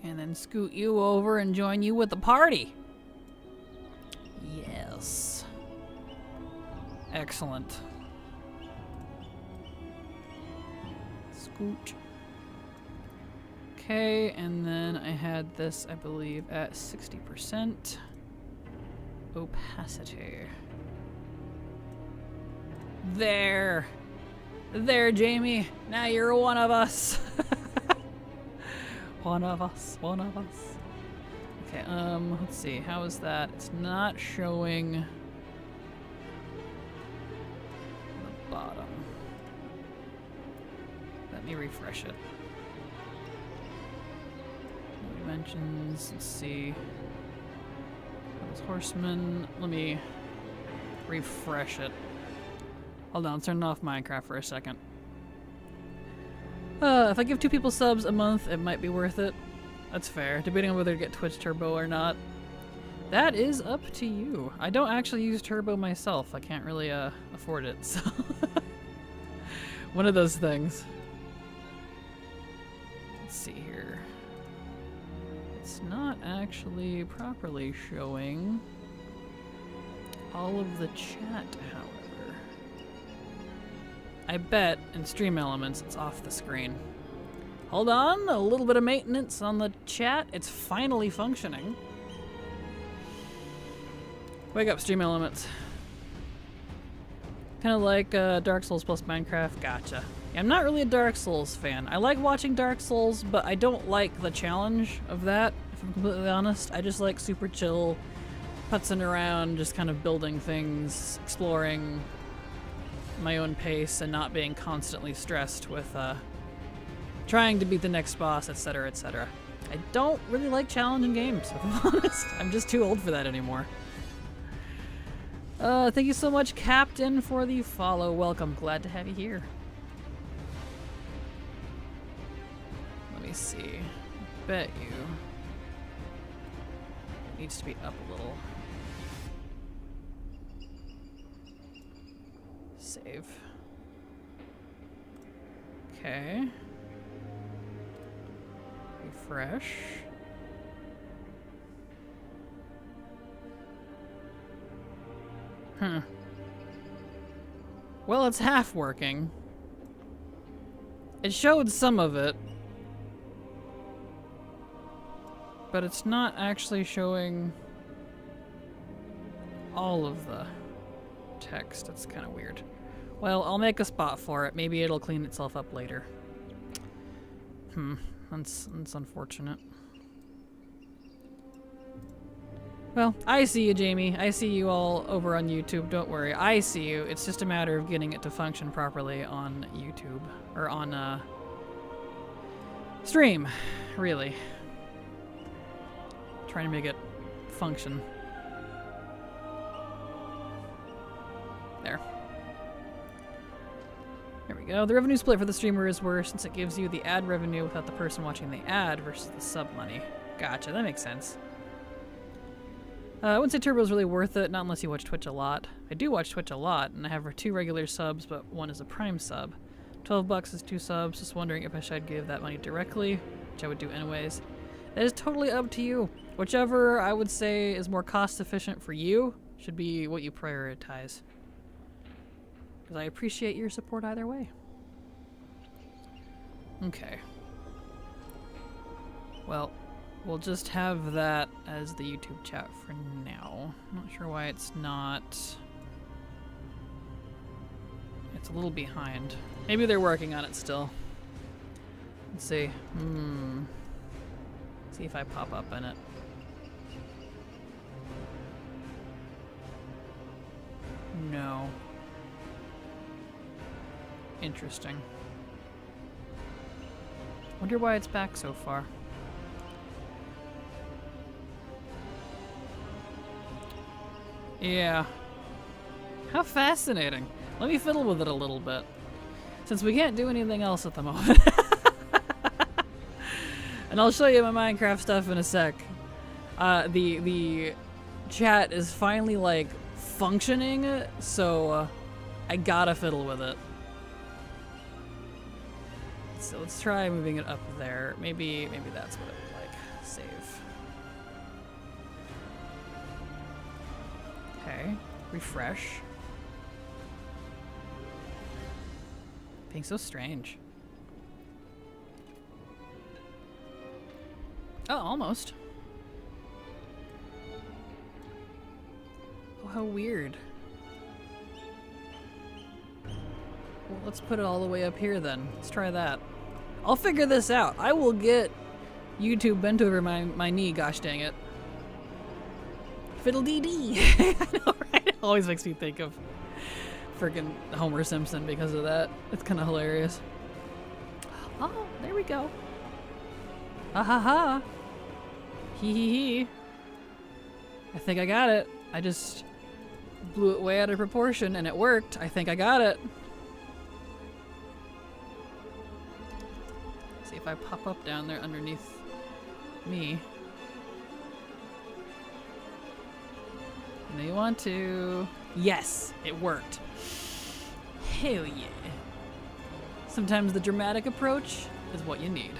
And then scoot you over and join you with the party. Yes. Excellent. Scoot. Okay, and then I had this, I believe, at 60% opacity. There! There, Jamie! Now you're one of us! One of us, one of us. Okay, let's see, how is that? It's not showing the bottom. Let me refresh it. Dimensions, let's see. Those horsemen, let me refresh it. Hold on, turn off Minecraft for a second. If I give 2 people subs a month, it might be worth it. That's fair, debating on whether to get Twitch Turbo or not. That is up to you. I don't actually use Turbo myself. I can't really afford it, so one of those things. Let's see here. It's not actually properly showing all of the chat, however. I bet in Stream Elements it's off the screen. Hold on, a little bit of maintenance on the chat. It's finally functioning. Wake up, Stream Elements. Kind of like Dark Souls plus Minecraft. Gotcha. Yeah, I'm not really a Dark Souls fan. I like watching Dark Souls, but I don't like the challenge of that, if I'm completely honest. I just like super chill, putzing around, just kind of building things, exploring my own pace, and not being constantly stressed with trying to beat the next boss, etc., etc. I don't really like challenging games, if I'm honest. I'm just too old for that anymore. Thank you so much, Captain, for the follow. Welcome. Glad to have you here. Let me see. Bet you it needs to be up a little. Save. Okay. Refresh. Well, it's half working. It showed some of it, but it's not actually showing all of the text. That's kind of weird. Well, I'll make a spot for it. Maybe it'll clean itself up later. That's unfortunate. Well, I see you, Jamie. I see you all over on YouTube. Don't worry. I see you. It's just a matter of getting it to function properly on YouTube. Or on, stream, really. Trying to make it function. There. There we go. The revenue split for the streamer is worse since it gives you the ad revenue without the person watching the ad versus the sub money. Gotcha. That makes sense. I wouldn't say Turbo is really worth it, not unless you watch Twitch a lot. I do watch Twitch a lot, and I have 2 regular subs, but 1 is a Prime sub. $12 is 2 subs. Just wondering if I should give that money directly, which I would do anyways. That is totally up to you. Whichever I would say is more cost efficient for you should be what you prioritize. Because I appreciate your support either way. Okay. Well, we'll just have that as the YouTube chat for now. I'm not sure why it's not. It's a little behind. Maybe they're working on it still. Let's see. See if I pop up in it. No. Interesting. Wonder why it's back so far. Yeah. How fascinating. Let me fiddle with it a little bit. Since we can't do anything else at the moment. And I'll show you my Minecraft stuff in a sec. The chat is finally, like, functioning, so I gotta fiddle with it. So let's try moving it up there. Maybe that's what it would like. Save. Okay, refresh. Being so strange. Oh, almost. Oh, how weird. Well, let's put it all the way up here then. Let's try that. I'll figure this out. I will get YouTube bent over my knee, gosh dang it. Fiddle-dee-dee. I know, right? It always makes me think of freaking Homer Simpson because of that. It's kind of hilarious. Oh, there we go. Ha ha ha. Hee hee hee. I think I got it. I just blew it way out of proportion and it worked. I think I got it. See if I pop up down there underneath me. You know you want to. Yes, it worked. Hell yeah. Sometimes the dramatic approach is what you need.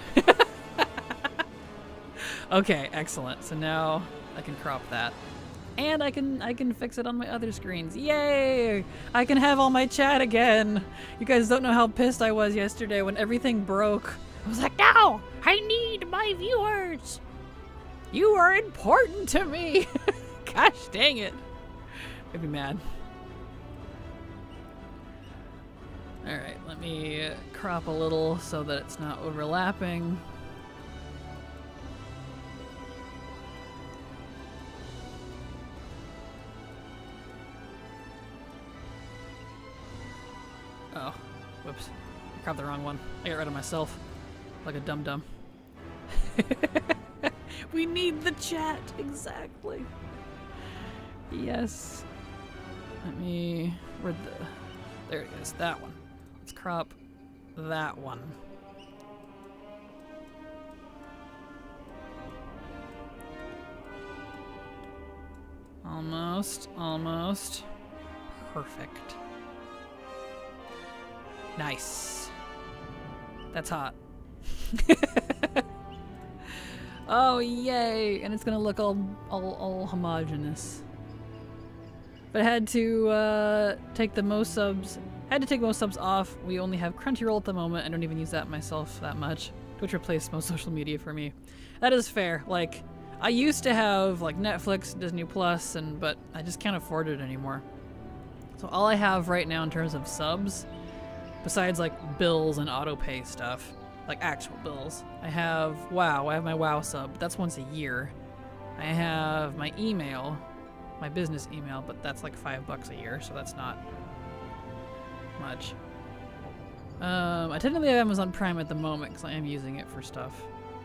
Okay, excellent. So now I can crop that. And I can fix it on my other screens. Yay! I can have all my chat again. You guys don't know how pissed I was yesterday when everything broke. I was like, no! I need my viewers! You are important to me! Gosh dang it. I'd be mad. Alright, let me crop a little so that it's not overlapping. Oh, whoops. I cropped the wrong one. I got rid of myself. Like a dum-dum. We need the chat, exactly. Yes. Let me... There it is, that one. Let's crop that one. Almost, almost. Perfect. Nice. That's hot. Oh, yay! And it's gonna look all homogeneous. But I had to take the most subs. I had to take most subs off. We only have Crunchyroll at the moment. I don't even use that myself that much. Twitch replaced most social media for me. That is fair. Like, I used to have like Netflix, Disney Plus, but I just can't afford it anymore. So all I have right now in terms of subs, besides like bills and auto pay stuff, like actual bills, I have WoW. I have my WoW sub. That's once a year. I have my email, my business email, but that's like $5 a year, so that's not much. I technically have Amazon Prime at the moment because I am using it for stuff.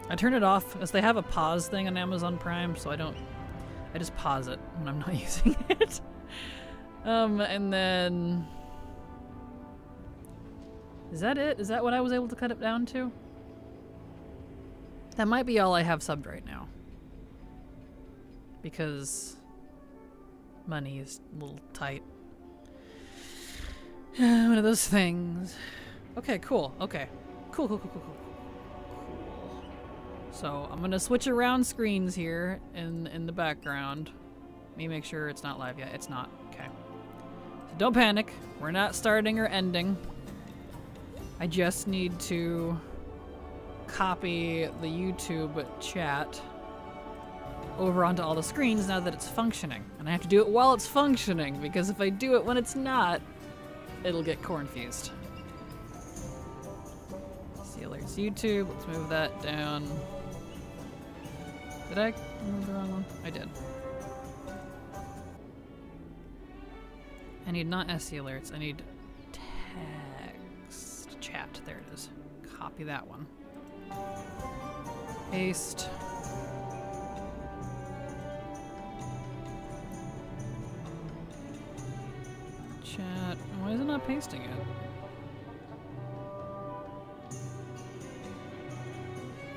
I turn it off because they have a pause thing on Amazon Prime, so I just pause it when I'm not using it. And then... Is that it? Is that what I was able to cut it down to? That might be all I have subbed right now. Because money is a little tight. One of those things. Okay, cool. Okay. Cool. So I'm gonna switch around screens here in the background. Let me make sure it's not live yet. It's not. Okay. So don't panic. We're not starting or ending. I just need to copy the YouTube chat over onto all the screens now that it's functioning. And I have to do it while it's functioning, because if I do it when it's not, it'll get confused. See alerts YouTube. Let's move that down. Did I move the wrong one? I did. I need not SC alerts. I need text chat. There it is. Copy that one. Paste. Chat. Why is it not pasting it?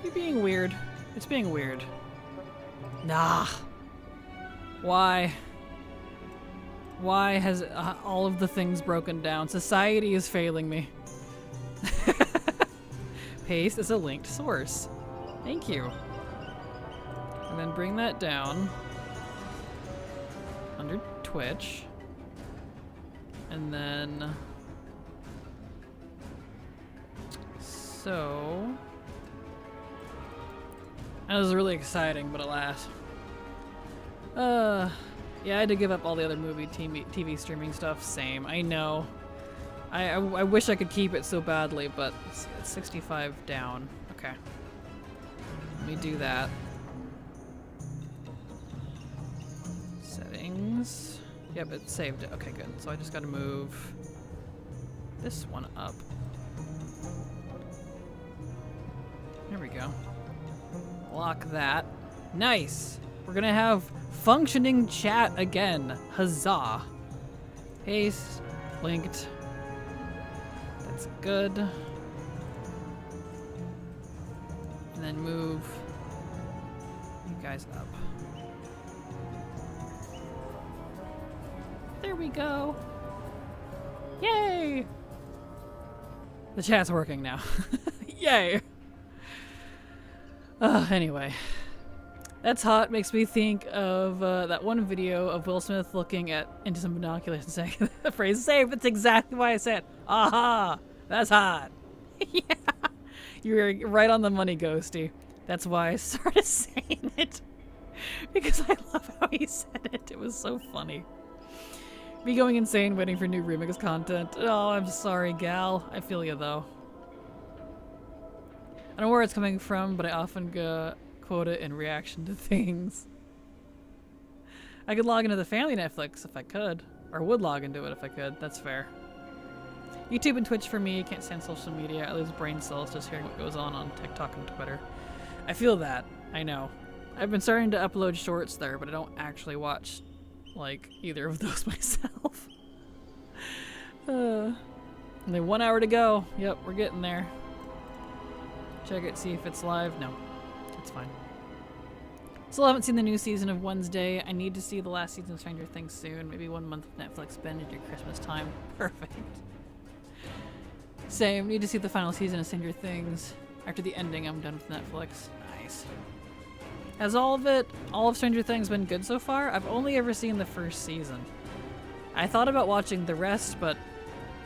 You're being weird. It's being weird. Nah. Why? Why has all of the things broken down? Society is failing me. Paste as a linked source. Thank you. And then bring that down under Twitch. And then... So... That was really exciting, but alas. Yeah, I had to give up all the other movie, TV streaming stuff. Same, I know. I wish I could keep it so badly, but let's see, it's 65 down. Okay. Let me do that. Settings. Yep, it saved it. Okay, good. So I just gotta move this one up. There we go. Lock that. Nice! We're gonna have functioning chat again. Huzzah. Paste. Linked. That's good. And then move you guys up. There we go. Yay! The chat's working now. Yay! Anyway. That's hot. Makes me think of that one video of Will Smith looking into some binoculars and saying the phrase "safe." That's exactly why I said, "Aha! That's hot." Yeah, you were right on the money, Ghosty. That's why I started saying it because I love how he said it. It was so funny. Me going insane waiting for new remix content. Oh, I'm sorry, gal. I feel you though. I don't know where it's coming from, but I often quote it in reaction to things. I could log into the family Netflix if I could, or would log into it if I could. That's fair. YouTube and Twitch for me. Can't stand social media. I lose brain cells just hearing what goes on TikTok and Twitter. I feel that. I know. I've been starting to upload shorts there, but I don't actually watch like either of those myself. Only 1 hour to go. Yep, we're getting there. Check it, see if it's live. No, it's fine. Still haven't seen the new season of Wednesday. I need to see the last season of Stranger Things soon. Maybe 1 month of Netflix binge at your Christmas time. Perfect. Same. Need to see the final season of Stranger Things. After the ending, I'm done with Netflix. Nice. Has all of Stranger Things been good so far? I've only ever seen the first season. I thought about watching the rest, but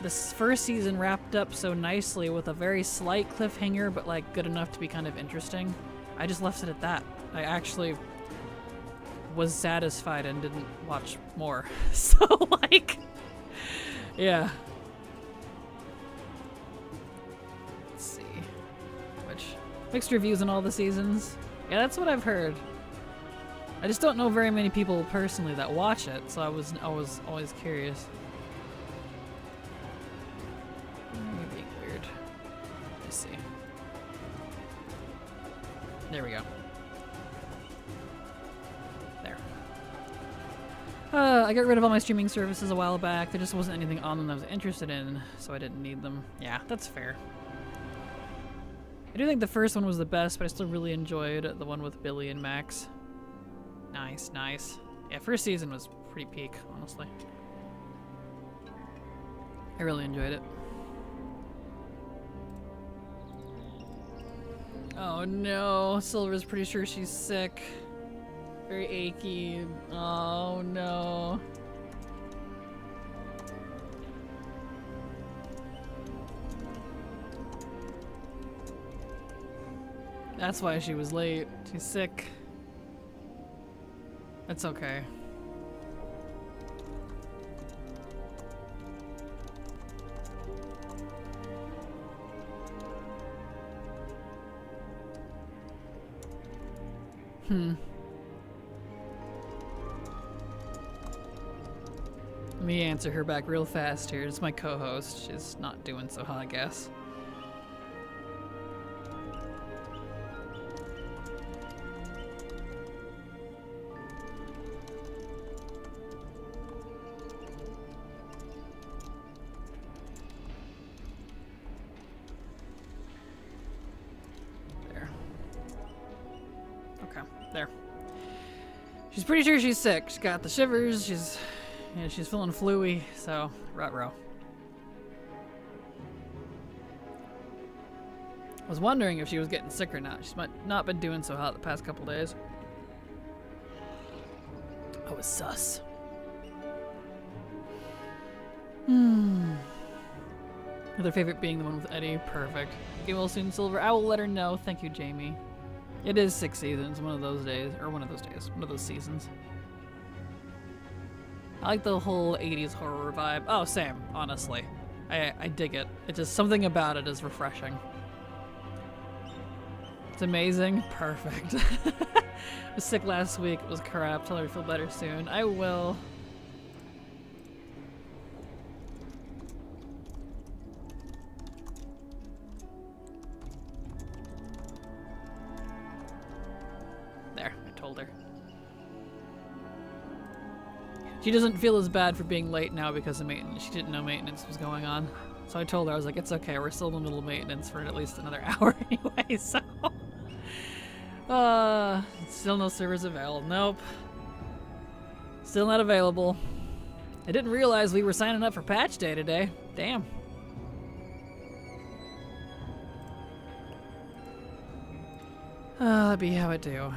this first season wrapped up so nicely with a very slight cliffhanger, but like good enough to be kind of interesting. I just left it at that. I actually was satisfied and didn't watch more. So like, yeah. Let's see. Which mixed reviews on all the seasons. Yeah, that's what I've heard. I just don't know very many people personally that watch it, so I was always curious. Being weird. Let's see. There we go. There. I got rid of all my streaming services a while back. There just wasn't anything on them I was interested in, so I didn't need them. Yeah, that's fair. I do think the first one was the best, but I still really enjoyed the one with Billy and Max. Nice, nice. Yeah, first season was pretty peak, honestly. I really enjoyed it. Oh no, Silver's pretty sure she's sick. Very achy. Oh no. That's why she was late. She's sick. It's okay. Let me answer her back real fast here. It's my co-host. She's not doing so hot, I guess. She's pretty sure she's sick. She's got the shivers. She's feeling flu-y, so ruh-roh. I was wondering if she was getting sick or not. She's not been doing so hot the past couple days. I was sus. Other favorite being the one with Eddie. Perfect. Okay, well soon, Silver. I will let her know. Thank you, Jamie. It is 6 seasons, one of those days, or one of those seasons. I like the whole 80s horror vibe. Oh, same, honestly. I dig it. It's just something about it is refreshing. It's amazing. Perfect. I was sick last week. It was crap. Tell her to feel better soon. I will. There, I told her. She doesn't feel as bad for being late now because of maintenance. She didn't know maintenance was going on. So I told her, I was like, it's okay, we're still in the middle of maintenance for at least another hour anyway, so... still no servers available. Nope. Still not available. I didn't realize we were signing up for patch day today. Damn. That'd be how I do.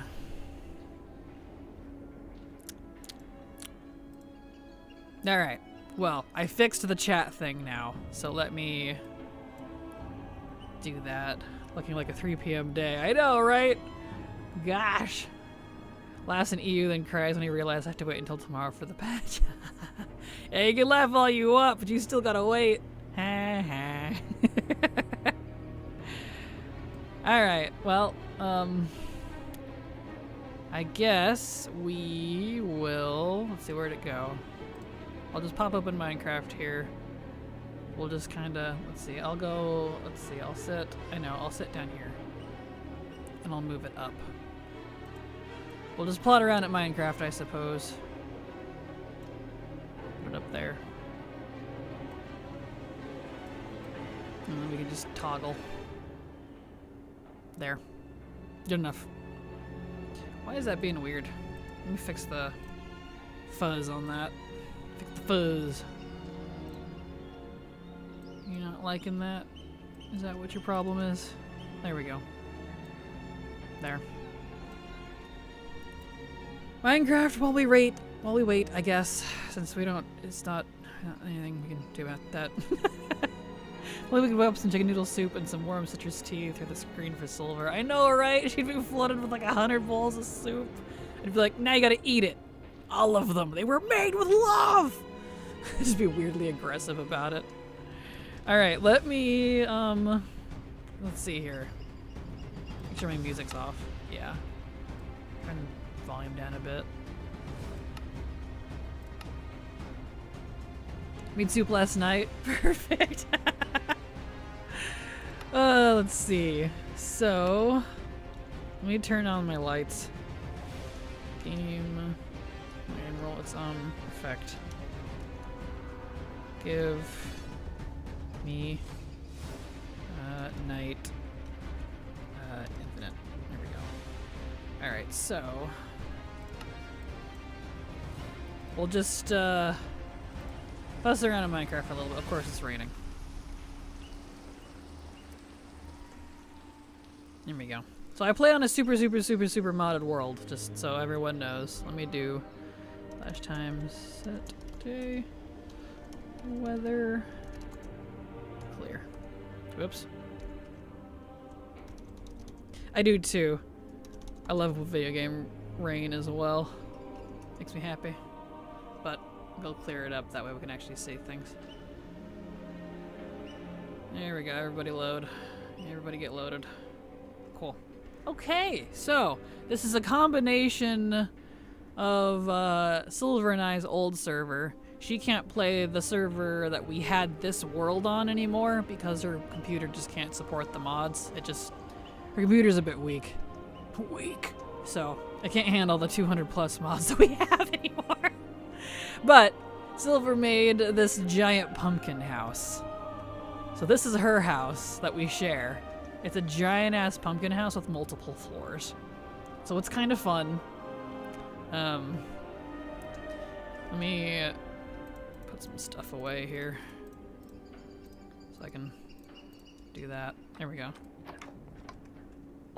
Alright, well, I fixed the chat thing now, so let me do that. Looking like a 3 p.m. day. I know, right? Gosh. Laughs in EU, then cries when he realizes I have to wait until tomorrow for the patch. Yeah, you can laugh all you want, but you still gotta wait. Alright, well, I guess we will... Let's see, where'd it go? I'll just pop open Minecraft here. We'll just kinda, let's see, I'll go, let's see, I'll sit down here. And I'll move it up. We'll just plot around at Minecraft, I suppose. Put it up there. And then we can just toggle. There. Good enough. Why is that being weird? Let me fix the fuzz on that. Fix the fuzz. You not liking that? Is that what your problem is? There we go. There. Minecraft while we wait, I guess. Since we don't, it's not anything we can do about that. Well, we can whip up some chicken noodle soup and some warm citrus tea through the screen for Silver. I know, right? She'd be flooded with like 100 bowls of soup. I'd be like, now you gotta eat it. All of them. They were made with love! Just be weirdly aggressive about it. Alright, let me, let's see here. Make sure my music's off. Yeah. Turn the volume down a bit. Made soup last night. Perfect. Let's see. So, let me turn on my lights. Game. Roll its effect. Give me night infinite. There we go. Alright, so we'll just fuss around in Minecraft a little bit. Of course it's raining. There we go. So I play on a super modded world, just so everyone knows. Let me do flash time set day weather clear. Whoops. I do too. I love video game rain as well. Makes me happy. But we'll clear it up, that way we can actually see things. There we go, everybody load. Everybody get loaded. Cool. Okay, so this is a combination of Silver and I's old server. She can't play the server that we had this world on anymore because her computer just can't support the mods. Her computer's a bit weak. So I can't handle the 200 plus mods that we have anymore. But Silver made this giant pumpkin house. So this is her house that we share. It's a giant ass pumpkin house with multiple floors. So it's kind of fun. Let me put some stuff away here so I can do that. There we go.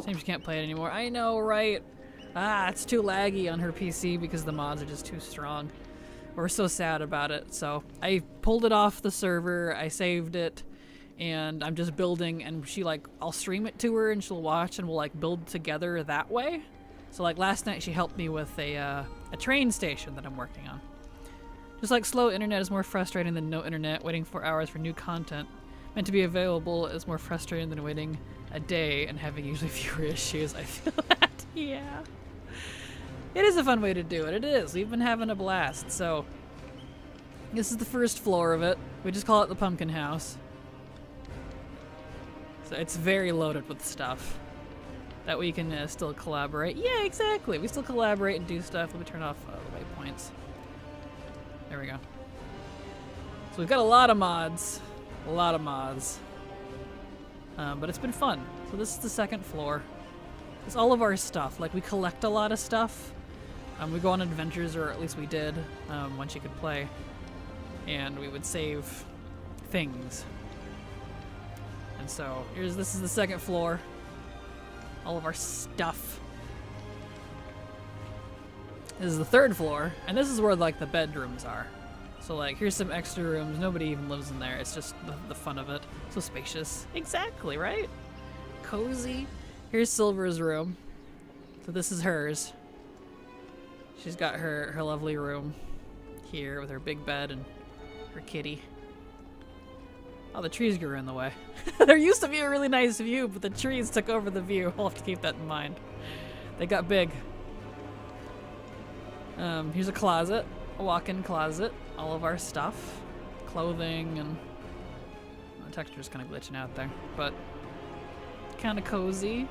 Seems you can't play it anymore. I know, right? It's too laggy on her PC because the mods are just too strong. We're so sad about it. So I pulled it off the server, I saved it, and I'm just building, and she like, I'll stream it to her and she'll watch and we'll like build together that way. So like last night she helped me with a train station that I'm working on. Just like slow internet is more frustrating than no internet, waiting 4 hours for new content meant to be available is more frustrating than waiting a day and having usually fewer issues. I feel that. Yeah. It is a fun way to do it. It is. We've been having a blast. So this is the first floor of it. We just call it the pumpkin house. So it's very loaded with stuff that we can still collaborate. Yeah, exactly. We still collaborate and do stuff. Let me turn off the waypoints. There we go. So we've got a lot of mods. A lot of mods. But it's been fun. So this is the second floor. It's all of our stuff. Like, we collect a lot of stuff. We go on adventures, or at least we did, when she could play. And we would save things. And so, this is the second floor. All of our stuff. This is the third floor, and this is where, like, the bedrooms are. So, like, here's some extra rooms. Nobody even lives in there. It's just the fun of it. So spacious. Exactly, right? Cozy. Here's Silver's room. So this is hers. She's got her lovely room here with her big bed and her kitty. Oh, the trees grew in the way. There used to be a really nice view, but the trees took over the view. I'll have to keep that in mind. They got big. Here's a closet. A walk-in closet. All of our stuff. Clothing and... The texture's kind of glitching out there, but kind of cozy.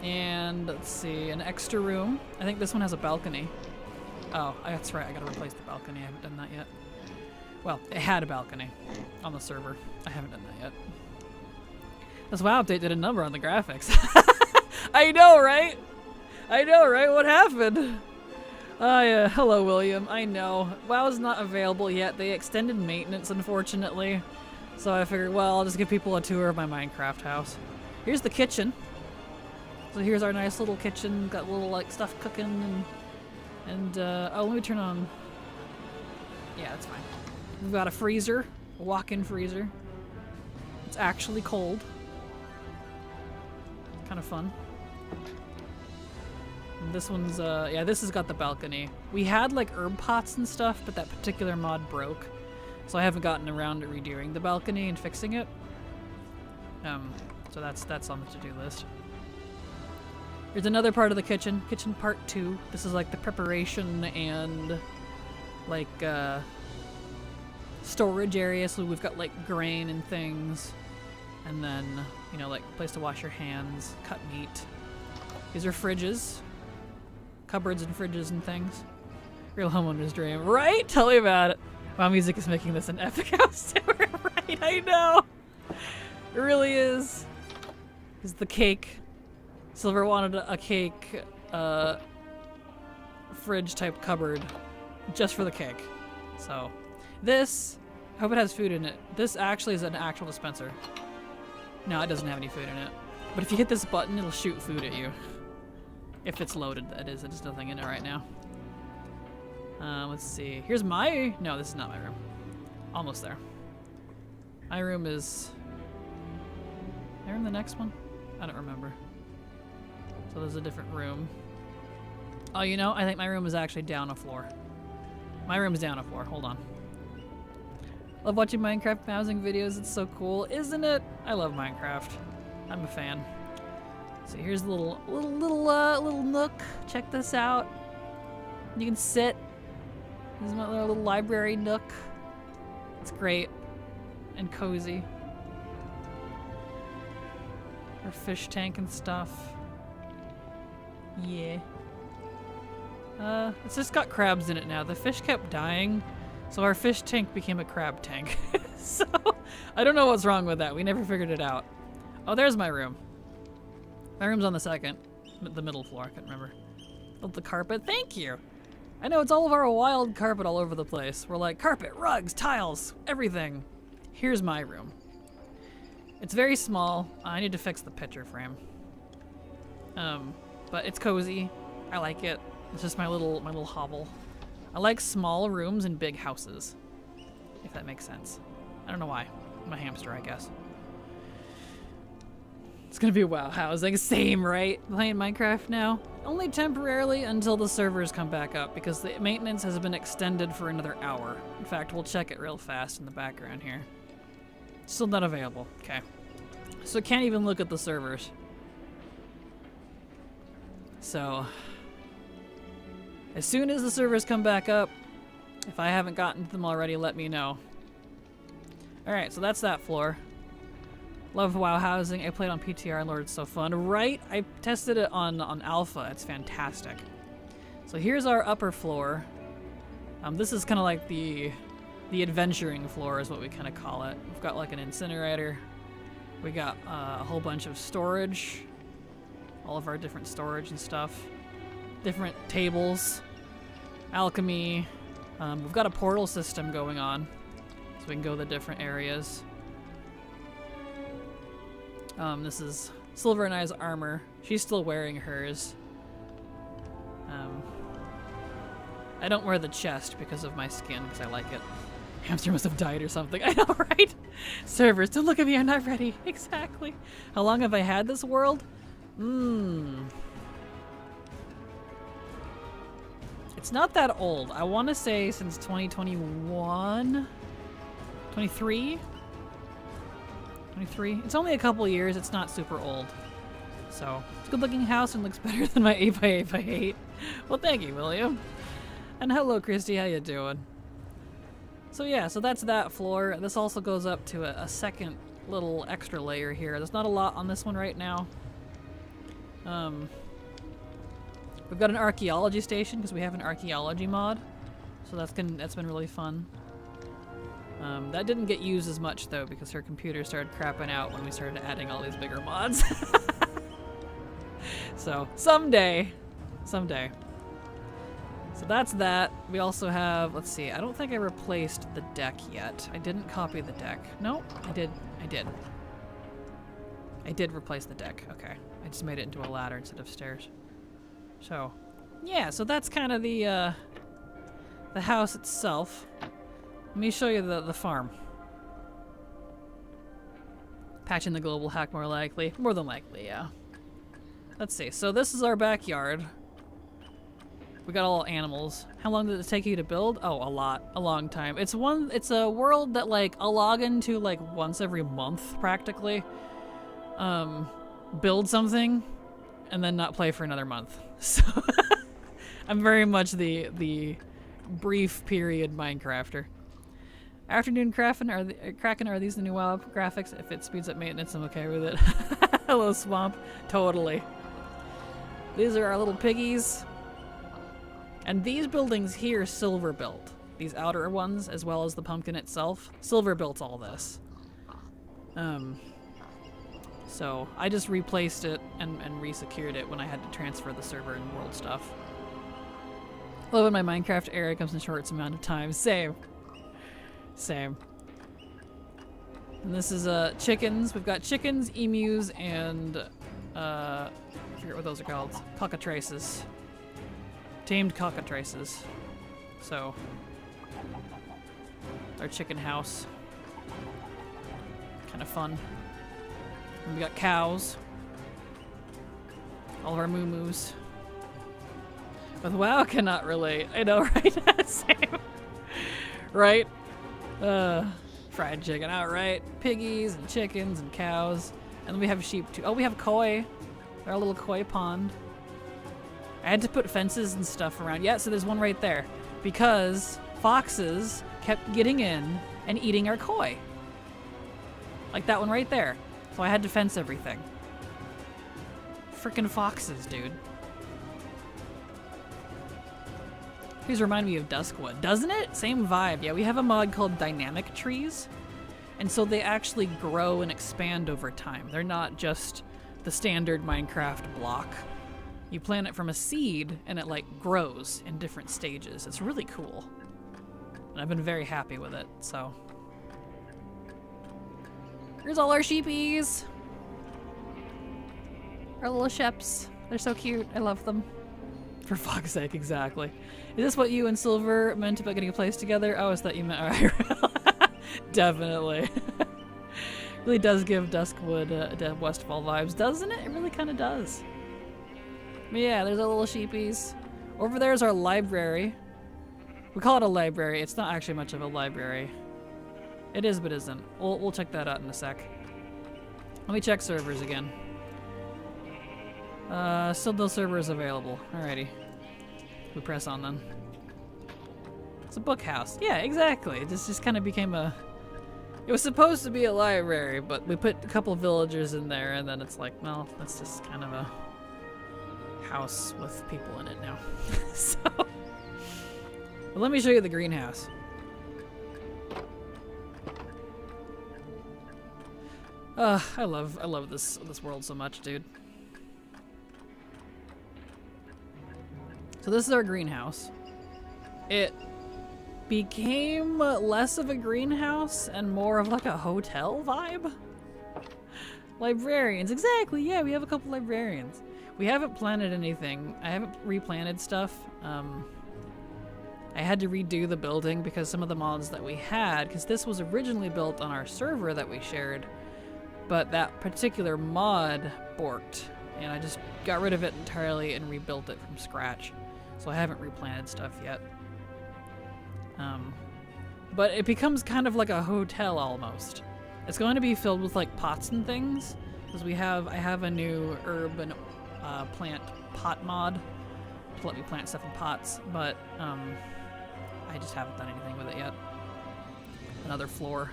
And let's see, an extra room. I think this one has a balcony. Oh, that's right, I gotta replace the balcony. I haven't done that yet. Well, it had a balcony on the server. I haven't done that yet. This WoW update did a number on the graphics. I know, right? I know, right? What happened? Oh yeah, hello William. I know. WoW's not available yet. They extended maintenance, unfortunately. So I figured, well, I'll just give people a tour of my Minecraft house. Here's the kitchen. So here's our nice little kitchen. Got little like stuff cooking and oh, let me turn on. Yeah, that's fine. We've got a freezer, a walk-in freezer. It's actually cold. Kind of fun. And this one's yeah, this has got the balcony. We had like herb pots and stuff, but that particular mod broke. So I haven't gotten around to redoing the balcony and fixing it. So that's on the to-do list. Here's another part of the kitchen. Kitchen part 2. This is like the preparation and like storage area. So we've got like grain and things. And then, you know, like place to wash your hands, cut meat. These are fridges. Cupboards and fridges and things. Real homeowner's dream. Right? Tell me about it. Wow, music is making this an epic house tour. Right, I know. It really is. Here's the cake. Silver wanted a cake, fridge type cupboard just for the cake. So this, I hope it has food in it. This actually is an actual dispenser. No, it doesn't have any food in it. But if you hit this button, it'll shoot food at you. If it's loaded, that is. There's nothing in it right now. Let's see. Here's my... No, this is not my room. Almost there. My room is... Am I in the next one? I don't remember. So there's a different room. Oh, you know, I think my room is actually down a floor. My room's down a floor. Hold on. Love watching Minecraft housing videos. It's so cool, isn't it? I love Minecraft. I'm a fan. So here's the little nook. Check this out. You can sit. This is my little library nook. It's great and cozy. Our fish tank and stuff. Yeah. It's just got crabs in it now. The fish kept dying, so our fish tank became a crab tank. So, I don't know what's wrong with that. We never figured it out. Oh, there's my room. My room's on the middle floor. I couldn't remember. Oh, the carpet. Thank you. I know, it's all of our wild carpet all over the place. We're like, carpet, rugs, tiles, everything. Here's my room. It's very small. I need to fix the picture frame. But it's cozy. I like it. It's just my little hovel. I like small rooms in big houses, if that makes sense. I don't know why. my hamster, I guess. It's gonna be WoW housing. Same, right? Playing Minecraft now. Only temporarily until the servers come back up because the maintenance has been extended for another hour. In fact, we'll check it real fast in the background here. Still not available. Okay. So can't even look at the servers. So as soon as the servers come back up, if I haven't gotten to them already, let me know. Alright, so that's that floor. Love WoW housing. I played on PTR Lord, it's so fun. Right? I tested it on alpha. It's fantastic. So here's our upper floor. This is kind of like the adventuring floor is what we kind of call it. We've got like an incinerator. We got a whole bunch of storage. All of our different storage and stuff. Different tables. Alchemy. We've got a portal system going on. So we can go to the different areas. This is Silver and I's armor. She's still wearing hers. I don't wear the chest because of my skin, because I like it. Hamster must have died or something. I know, right? Servers, don't look at me, I'm not ready. Exactly. How long have I had this world? It's not that old. I want to say since 2021? 23? 23? It's only a couple years. It's not super old. So, it's a good looking house and looks better than my 8x8x8. Well, thank you, William. And hello, Christy. How you doing? So yeah, so that's that floor. This also goes up to a second little extra layer here. There's not a lot on this one right now. We've got an archaeology station because we have an archaeology mod. So that's been really fun. That didn't get used as much though because her computer started crapping out when we started adding all these bigger mods. So someday. So that's that. We also have, let's see, I don't think I replaced the deck yet. I didn't copy the deck. No, I did. I did replace the deck. Okay. I just made it into a ladder instead of stairs. So, yeah, so that's kind of the house itself. Let me show you the farm. Patching the global hack more likely. More than likely, yeah. Let's see. So this is our backyard. We got all animals. How long did it take you to build? Oh, a lot. A long time. It's a world that like I'll log into like once every month practically. Build something and then not play for another month. So I'm very much the brief period Minecrafter. Afternoon Kraken, are these the new WoW graphics? If it speeds up maintenance, I'm okay with it. Hello, Swamp. Totally. These are our little piggies. And these buildings here, Silver built. These outer ones, as well as the pumpkin itself. Silver built all this. So I just replaced it and resecured it when I had to transfer the server and world stuff. Love when my Minecraft area comes in short amount of time. Same. And this is chickens. We've got chickens, emus, and I forget what those are called. Cockatrices. Tamed cockatrices. So our chicken house. Kind of fun. And we got cows. All of our moo-moos. With WoW cannot relate. I know, right? Same. Right? Fried chicken outright. Piggies and chickens and cows. And then we have sheep too. Oh, we have koi. Our little koi pond. I had to put fences and stuff around. Yeah, so there's one right there. Because foxes kept getting in and eating our koi. Like that one right there. So I had to fence everything. Frickin' foxes, dude. These remind me of Duskwood, doesn't it? Same vibe. Yeah, we have a mod called Dynamic Trees. And so they actually grow and expand over time. They're not just the standard Minecraft block. You plant it from a seed and it like grows in different stages. It's really cool. And I've been very happy with it, so. Here's all our sheepies. Our little sheps. They're so cute. I love them. For fuck's sake, exactly. Is this what you and Silver meant about getting a place together? Oh, is that you meant IRL? Definitely. Really does give Duskwood Westfall vibes, doesn't it? It really kind of does. But yeah, there's our little sheepies. Over there's our library. We call it a library. It's not actually much of a library. It is, but isn't. We'll check that out in a sec. Let me check servers again. Still no servers available. Alrighty. We press on then. It's a book house. Yeah, exactly. This just kind of became a... It was supposed to be a library, but we put a couple villagers in there, and then it's like, well, that's just kind of a house with people in it now. So, but let me show you the greenhouse. I love this world so much, dude. So this is our greenhouse. It became less of a greenhouse and more of like a hotel vibe. Librarians, exactly. Yeah, we have a couple librarians. We haven't planted anything. I haven't replanted stuff. I had to redo the building because some of the mods that we had, because this was originally built on our server that we shared, but that particular mod borked, and I just got rid of it entirely and rebuilt it from scratch. So I haven't replanted stuff yet. But it becomes kind of like a hotel almost. It's going to be filled with like pots and things, because I have a new herb and plant pot mod to let me plant stuff in pots, but I just haven't done anything with it yet. Another floor.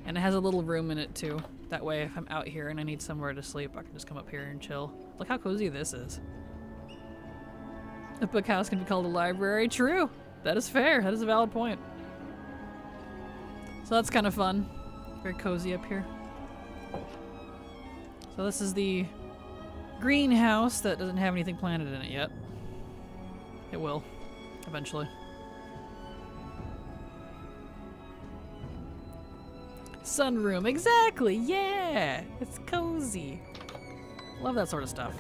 And it has a little room in it too. That way if I'm out here and I need somewhere to sleep, I can just come up here and chill. Look how cozy this is. A book house can be called a library. True. That is fair. That is a valid point. So that's kind of fun. Very cozy up here. So this is the greenhouse that doesn't have anything planted in it yet. It will, eventually. Sunroom, exactly, yeah! It's cozy. Love that sort of stuff.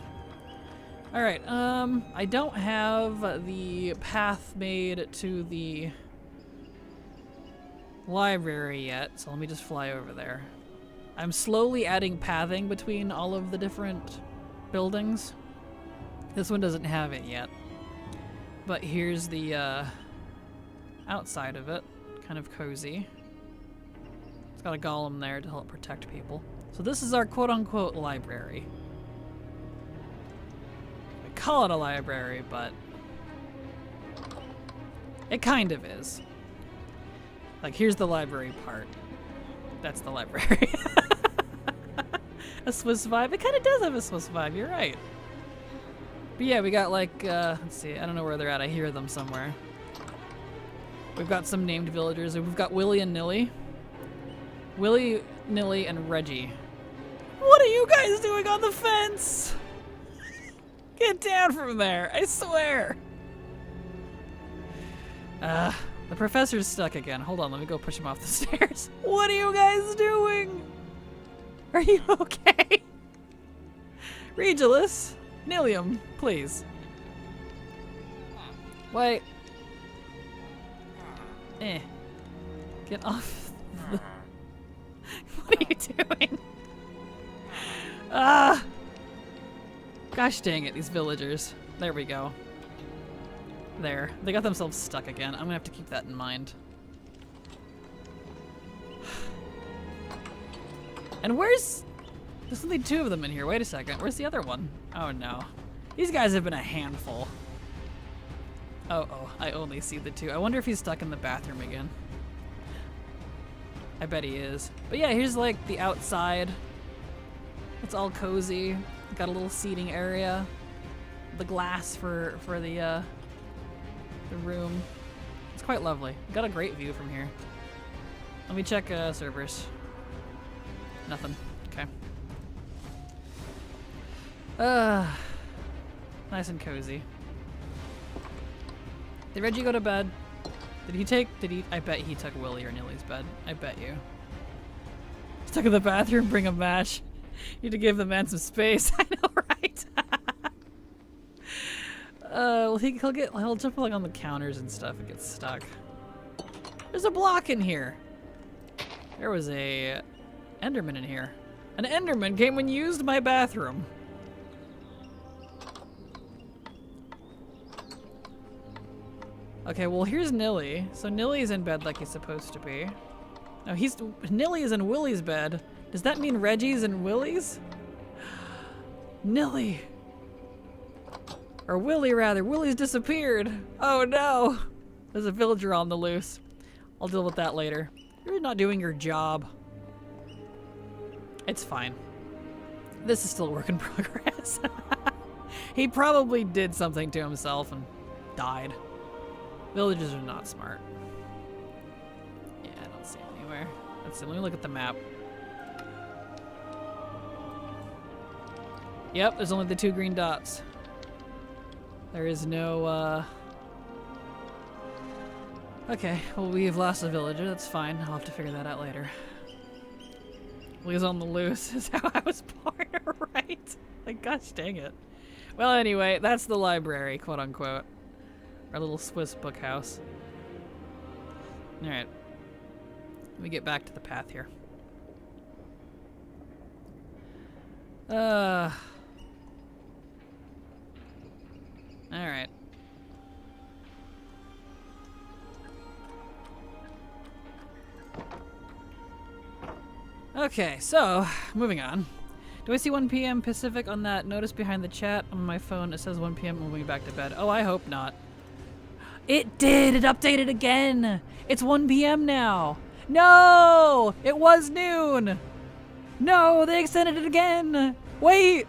Alright, I don't have the path made to the library yet, so let me just fly over there. I'm slowly adding pathing between all of the different buildings. This one doesn't have it yet. But here's the outside of it, kind of cozy. It's got a golem there to help protect people. So this is our quote-unquote library. We call it a library, but it kind of is. Like, here's the library part. That's the library. A Swiss vibe. It kind of does have a Swiss vibe, you're right. But yeah, we got like, let's see, I don't know where they're at. I hear them somewhere. We've got some named villagers. We've got Willie and Nilly. Willie, Nilly, and Reggie. What are you guys doing on the fence? Get down from there, I swear. The professor's stuck again. Hold on, let me go push him off the stairs. What are you guys doing? Are you okay? Regulus, Nilium, please. Wait. Get off the... What are you doing? Gosh dang it, these villagers. There we go. There. They got themselves stuck again. I'm gonna have to keep that in mind. And where's... There's only two of them in here. Wait a second. Where's the other one? Oh no. These guys have been a handful. Oh, I only see the two. I wonder if he's stuck in the bathroom again. I bet he is. But yeah, here's like the outside. It's all cozy. Got a little seating area. The glass for the room. It's quite lovely. Got a great view from here. Let me check servers. Nothing. Okay. Nice and cozy. Did Reggie go to bed? I bet he took Willie or Nilly's bed. I bet you. Stuck in the bathroom, bring a match. You need to give the man some space. I know, right? Well, he'll jump like on the counters and stuff and get stuck. There's a block in here. There was a Enderman in here. An Enderman came and used my bathroom. Okay, well here's Nilly. So Nilly's in bed like he's supposed to be. No, Nilly is in Willie's bed. Does that mean Reggie's in Willie's? Nilly! Or Willie, rather. Willie's disappeared. Oh no! There's a villager on the loose. I'll deal with that later. You're not doing your job. It's fine. This is still a work in progress. He probably did something to himself and died. Villagers are not smart. Yeah, I don't see him anywhere. Let's see, let me look at the map. Yep, there's only the 2 green dots. There is no, Okay, well we've lost a villager, that's fine. I'll have to figure that out later. Willie's on the loose is how I was born, right? Like, gosh dang it. Well, anyway, that's the library, quote unquote. Our little Swiss book house. Alright. Let me get back to the path here. Alright. Okay, so, moving on. Do I see 1 p.m. Pacific on that notice behind the chat? On my phone, it says 1 p.m. moving back to bed. Oh, I hope not. It did! It updated again! It's 1 p.m. now! No! It was noon! No, they extended it again! Wait!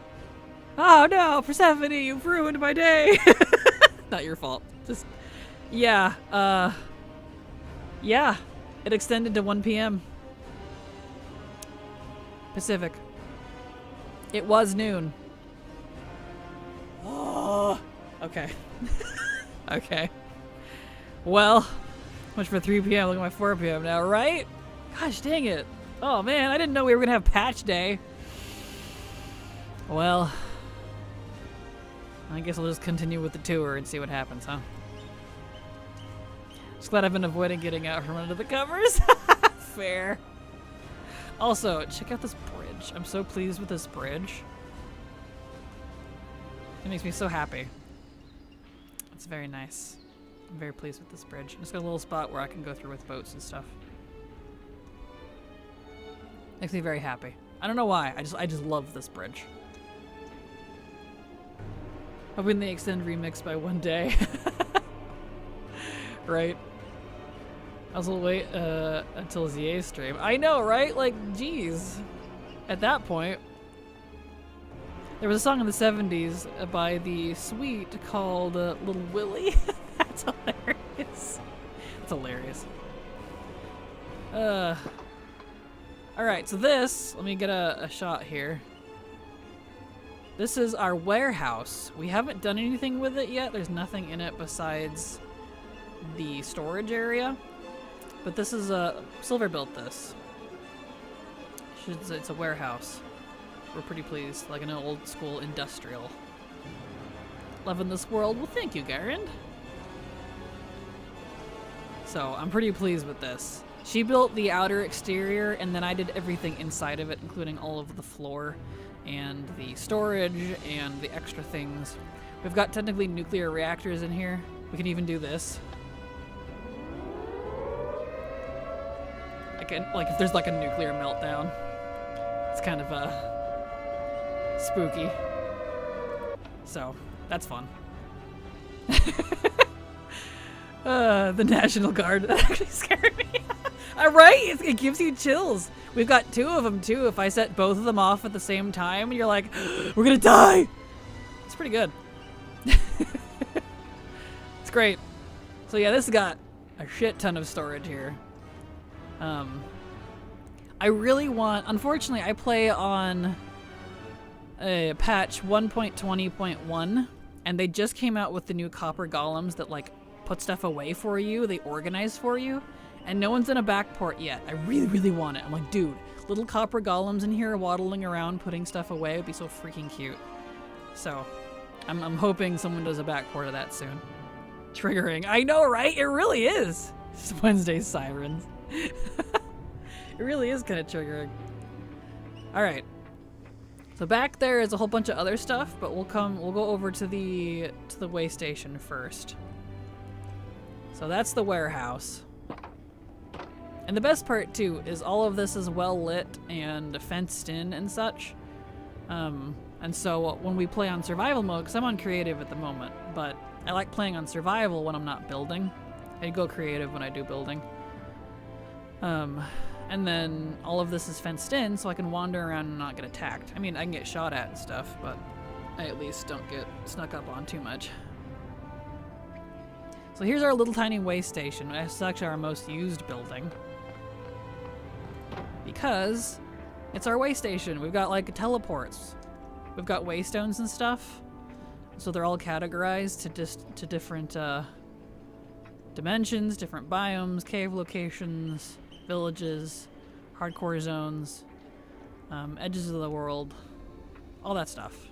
Oh no, Persephone, you've ruined my day! Not your fault. Just, yeah, yeah. It extended to 1 p.m. Pacific. It was noon. Oh, okay. Okay. Well, much for 3 p.m. Look at my 4 p.m. now, right? Gosh dang it. Oh man, I didn't know we were gonna have patch day. Well, I guess I'll just continue with the tour and see what happens, huh? Just glad I've been avoiding getting out from under the covers. Fair. Also, check out this bridge. I'm so pleased with this bridge. It makes me so happy. It's very nice. I'm very pleased with this bridge. It's got a little spot where I can go through with boats and stuff. Makes me very happy. I don't know why. I just love this bridge. Hoping they extend remix by 1 day. Right? I was gonna wait until ZA stream. I know, right? Like, geez. At that point, there was a song in the 70s by The Sweet called Little Willie. That's hilarious. That's hilarious. Alright, so this, let me get a shot here. This is our warehouse. We haven't done anything with it yet. There's nothing in it besides the storage area. But this is Silver built this. It's a warehouse. We're pretty pleased, like an old school industrial. Loving this world. Well, thank you, Garand. So I'm pretty pleased with this. She built the outer exterior, and then I did everything inside of it, including all of the floor and the storage and the extra things. We've got technically nuclear reactors in here. We can even do this. Like if there's like a nuclear meltdown. It's kind of spooky. So, that's fun. The National Guard. That actually scared me. Right? It gives you chills. We've got 2 of them too. If I set both of them off at the same time, you're like, we're gonna die! It's pretty good. It's great. So yeah, this has got a shit ton of storage here. I really want, unfortunately I play on a patch 1.20.1 and they just came out with the new copper golems that like put stuff away for you, they organize for you, and no one's in a backport yet. I really, really want it. I'm like, dude, little copper golems in here waddling around putting stuff away would be so freaking cute. So, I'm hoping someone does a backport of that soon. Triggering. I know, right? It really is. It's Wednesday's sirens. It really is kind of triggering. All right. So back there is a whole bunch of other stuff, but we'll go over to the way station first. So that's the warehouse. And the best part too is all of this is well lit and fenced in and such. And so when we play on survival mode, because I'm on creative at the moment, but I like playing on survival when I'm not building. I go creative when I do building. And then all of this is fenced in so I can wander around and not get attacked. I mean, I can get shot at and stuff, but I at least don't get snuck up on too much. So here's our little tiny way station. It's actually our most used building. Because it's our way station. We've got like teleports. We've got waystones and stuff. So they're all categorized to different dimensions, different biomes, cave locations, villages, hardcore zones, edges of the world, all that stuff.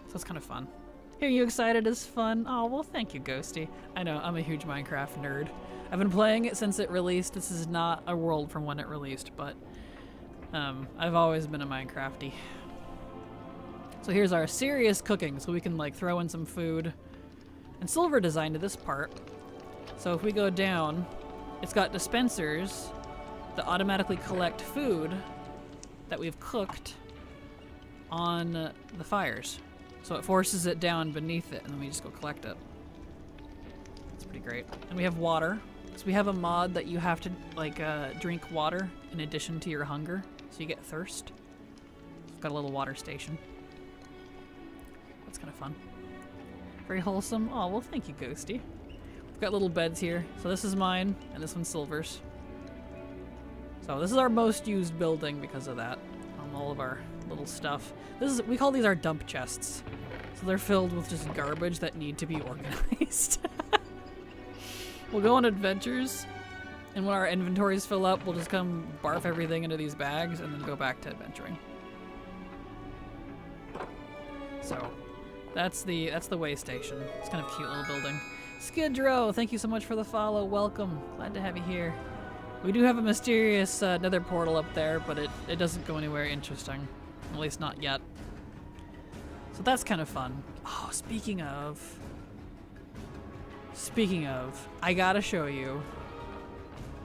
So it's kind of fun. Are you excited? It's fun. Oh, well, thank you, Ghosty. I know, I'm a huge Minecraft nerd. I've been playing it since it released. This is not a world from when it released, but I've always been a Minecrafty. So here's our serious cooking, so we can like throw in some food. And Silver designed this part. So if we go down, it's got dispensers that automatically collect food that we've cooked on the fires. So it forces it down beneath it, and then we just go collect it. It's pretty great. And we have water. So we have a mod that you have to like drink water in addition to your hunger, so you get thirst. We've got a little water station. That's kind of fun. Very wholesome. Oh, well, thank you, Ghosty. We've got little beds here. So this is mine, and this one's Silver's. So this is our most used building because of that. All of our little stuff. We call these our dump chests. So they're filled with just garbage that need to be organized. We'll go on adventures, and when our inventories fill up, we'll just come barf everything into these bags and then go back to adventuring. So that's the way station. It's kind of a cute little building. Skidrow, thank you so much for the follow. Welcome. Glad to have you here. We do have a mysterious nether portal up there, but it doesn't go anywhere interesting. At least not yet. So that's kind of fun. Oh, speaking of, I gotta show you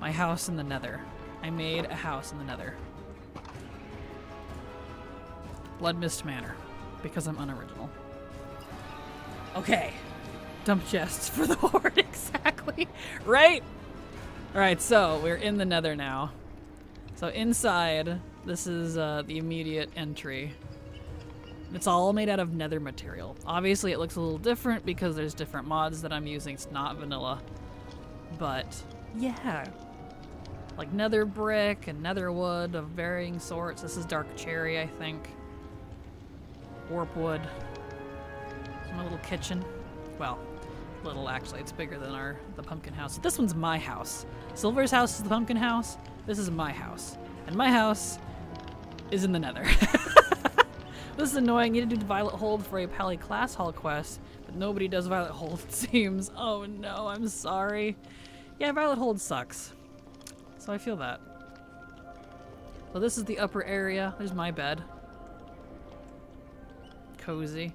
my house in the nether. I made a house in the nether. Blood Mist Manor, because I'm unoriginal. Okay. Dump chests for the horde, exactly. Right? Alright, so we're in the nether now. So inside, this is the immediate entry. It's all made out of nether material. Obviously it looks a little different because there's different mods that I'm using. It's not vanilla. But yeah. Like nether brick and nether wood of varying sorts. This is dark cherry, I think. Warp wood. My little kitchen. Well, little actually. It's bigger than the pumpkin house. This one's my house. Silver's house is the pumpkin house. This is my house. And my house is in the nether. This is annoying. You need to do Violet Hold for a Pally class hall quest, but nobody does Violet Hold, it seems. Oh no, I'm sorry. Yeah, Violet Hold sucks. So I feel that. So this is the upper area. There's my bed. Cozy.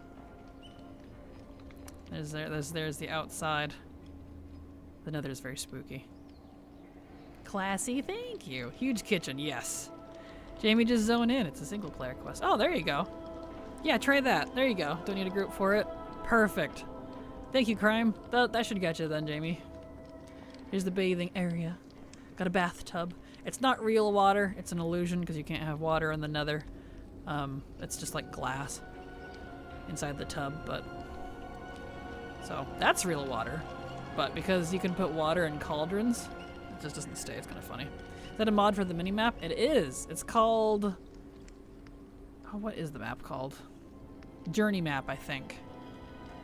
There's the outside. The nether is very spooky. Classy, thank you. Huge kitchen, yes. Jamie, just zone in. It's a single player quest. Oh, there you go. Yeah, try that. There you go. Don't need a group for it. Perfect. Thank you, Crime. That should get you then, Jamie. Here's the bathing area. Got a bathtub. It's not real water. It's an illusion because you can't have water in the nether. It's just like glass inside the tub, but... So, that's real water. But because you can put water in cauldrons, it just doesn't stay. It's kind of funny. Is that a mod for the minimap? It is. It's called... Oh, what is the map called? Journey map, I think.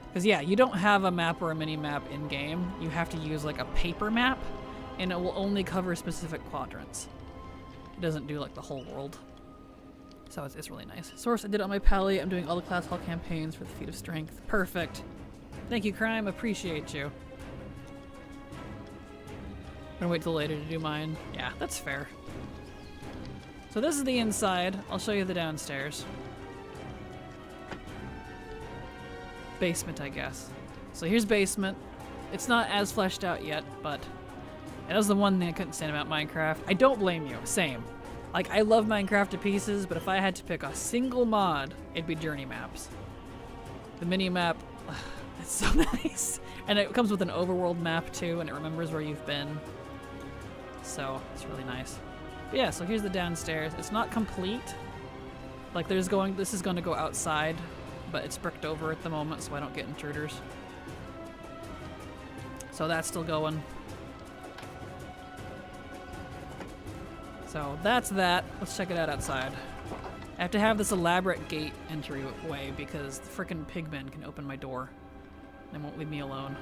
Because, yeah, you don't have a map or a mini-map in-game. You have to use, like, a paper map, and it will only cover specific quadrants. It doesn't do, like, the whole world. So it's really nice. Source, I did it on my Pally. I'm doing all the class hall campaigns for the Feat of Strength. Perfect. Thank you, Crime. Appreciate you. I'm gonna wait till later to do mine. Yeah, that's fair. So this is the inside. I'll show you the downstairs. Basement, I guess. So here's basement. It's not as fleshed out yet, but that was the one thing I couldn't stand about Minecraft. I don't blame you. Same. Like, I love Minecraft to pieces, but if I had to pick a single mod, it'd be journey maps. The mini-map, it's so nice. And it comes with an overworld map, too, and it remembers where you've been. So, it's really nice. But yeah, so here's the downstairs. It's not complete. Like, this is going to go outside, but it's bricked over at the moment, so I don't get intruders. So that's still going. So that's that. Let's check it out outside. I have to have this elaborate gate entryway because the frickin' pigmen can open my door. They won't leave me alone.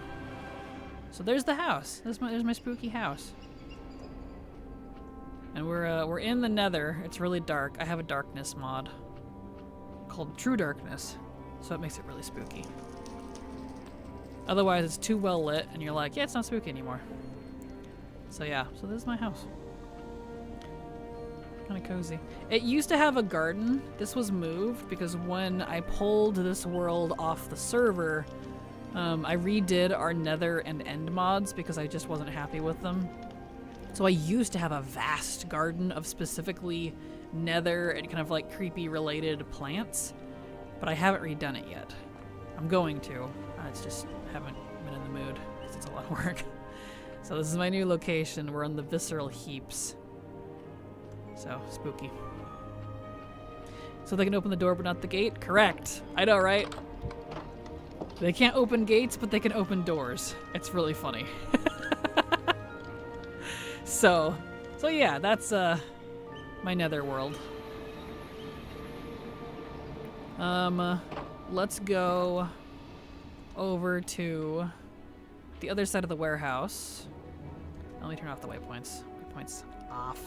So there's the house. There's my spooky house. And we're in the Nether. It's really dark. I have a darkness mod called True Darkness, so it makes it really spooky. Otherwise, it's too well lit, and you're like, yeah, it's not spooky anymore. So yeah, so this is my house. Kind of cozy. It used to have a garden. This was moved because when I pulled this world off the server, I redid our Nether and End mods because I just wasn't happy with them. So I used to have a vast garden of specifically Nether and kind of like creepy related plants, but I haven't redone it yet. I'm going to. It's just haven't been in the mood because it's a lot of work. So this is my new location. We're on the Visceral Heaps. So, spooky. So they can open the door but not the gate? Correct. I know, right? They can't open gates, but they can open doors. It's really funny. So yeah, that's my Nether world. Let's go over to the other side of the warehouse. Let me turn off the waypoints. Waypoints off.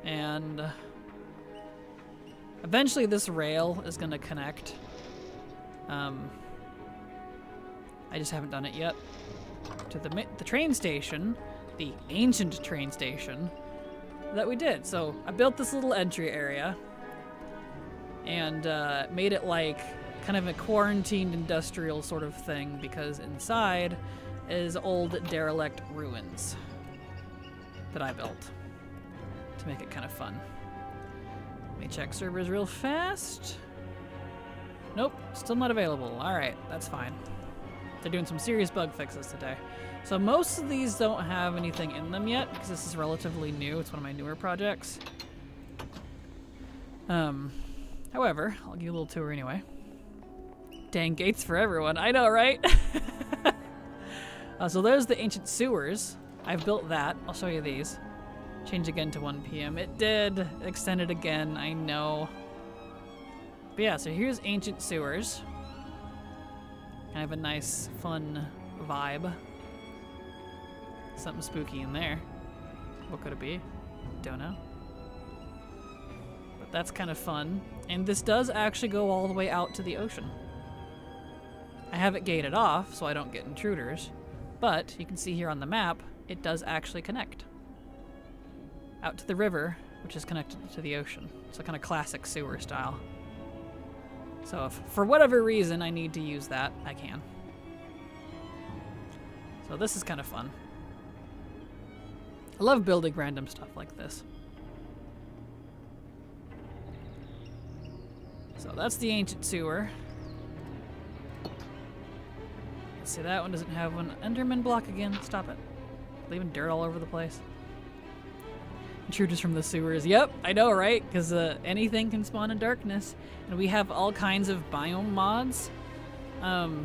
And eventually this rail is going to connect. I just haven't done it yet. To the train station, the ancient train station that we did. So I built this little entry area and made it like kind of a quarantined industrial sort of thing because inside is old derelict ruins that I built to make it kind of fun. Let me check servers real fast. Nope, still not available. Alright, that's fine. They're doing some serious bug fixes today. So most of these don't have anything in them yet because this is relatively new. It's one of my newer projects. However, I'll give you a little tour anyway. Dang gates for everyone. I know, right? So there's the ancient sewers. I've built that. I'll show you these. Change again to 1 p.m. It did. Extend it again. I know. But yeah, so here's ancient sewers. Kind of a nice, fun vibe. Something spooky in there. What could it be? Don't know. But that's kind of fun. And this does actually go all the way out to the ocean. I have it gated off so I don't get intruders. But you can see here on the map, it does actually connect. Out to the river, which is connected to the ocean. So kind of classic sewer style. So if for whatever reason I need to use that, I can. So this is kind of fun. I love building random stuff like this. So that's the ancient sewer. See, that one doesn't have one. Enderman block again. Stop it. Leaving dirt all over the place. Intruders from the sewers. Yep, I know, right? Because anything can spawn in darkness. And we have all kinds of biome mods.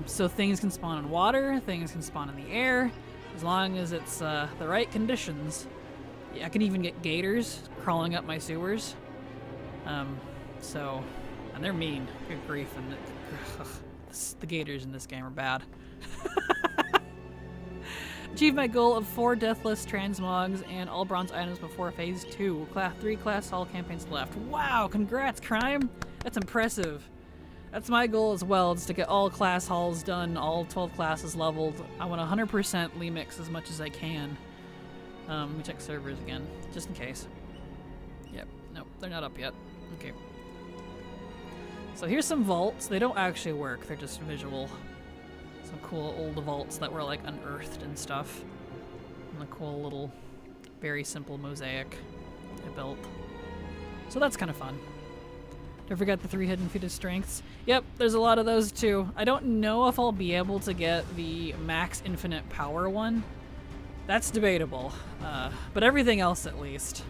So things can spawn in water, things can spawn in the air, as long as it's the right conditions. Yeah, I can even get gators crawling up my sewers. And they're mean. Good grief. And the gators in this game are bad. Achieve my goal of 4 deathless transmogs and all bronze items before phase 2. 3 class hall campaigns left. Wow, congrats, Crime! That's impressive. That's my goal as well, is to get all class halls done, all 12 classes leveled. I want 100% Lemix as much as I can. Let me check servers again, just in case. Yep, nope, they're not up yet. Okay. So here's some vaults. They don't actually work, they're just visual. Some cool old vaults that were like unearthed and stuff. And a cool little, very simple mosaic I built. So that's kind of fun. Don't forget the 3 hidden feat of strengths. Yep, there's a lot of those too. I don't know if I'll be able to get the max infinite power one. That's debatable, but everything else at least.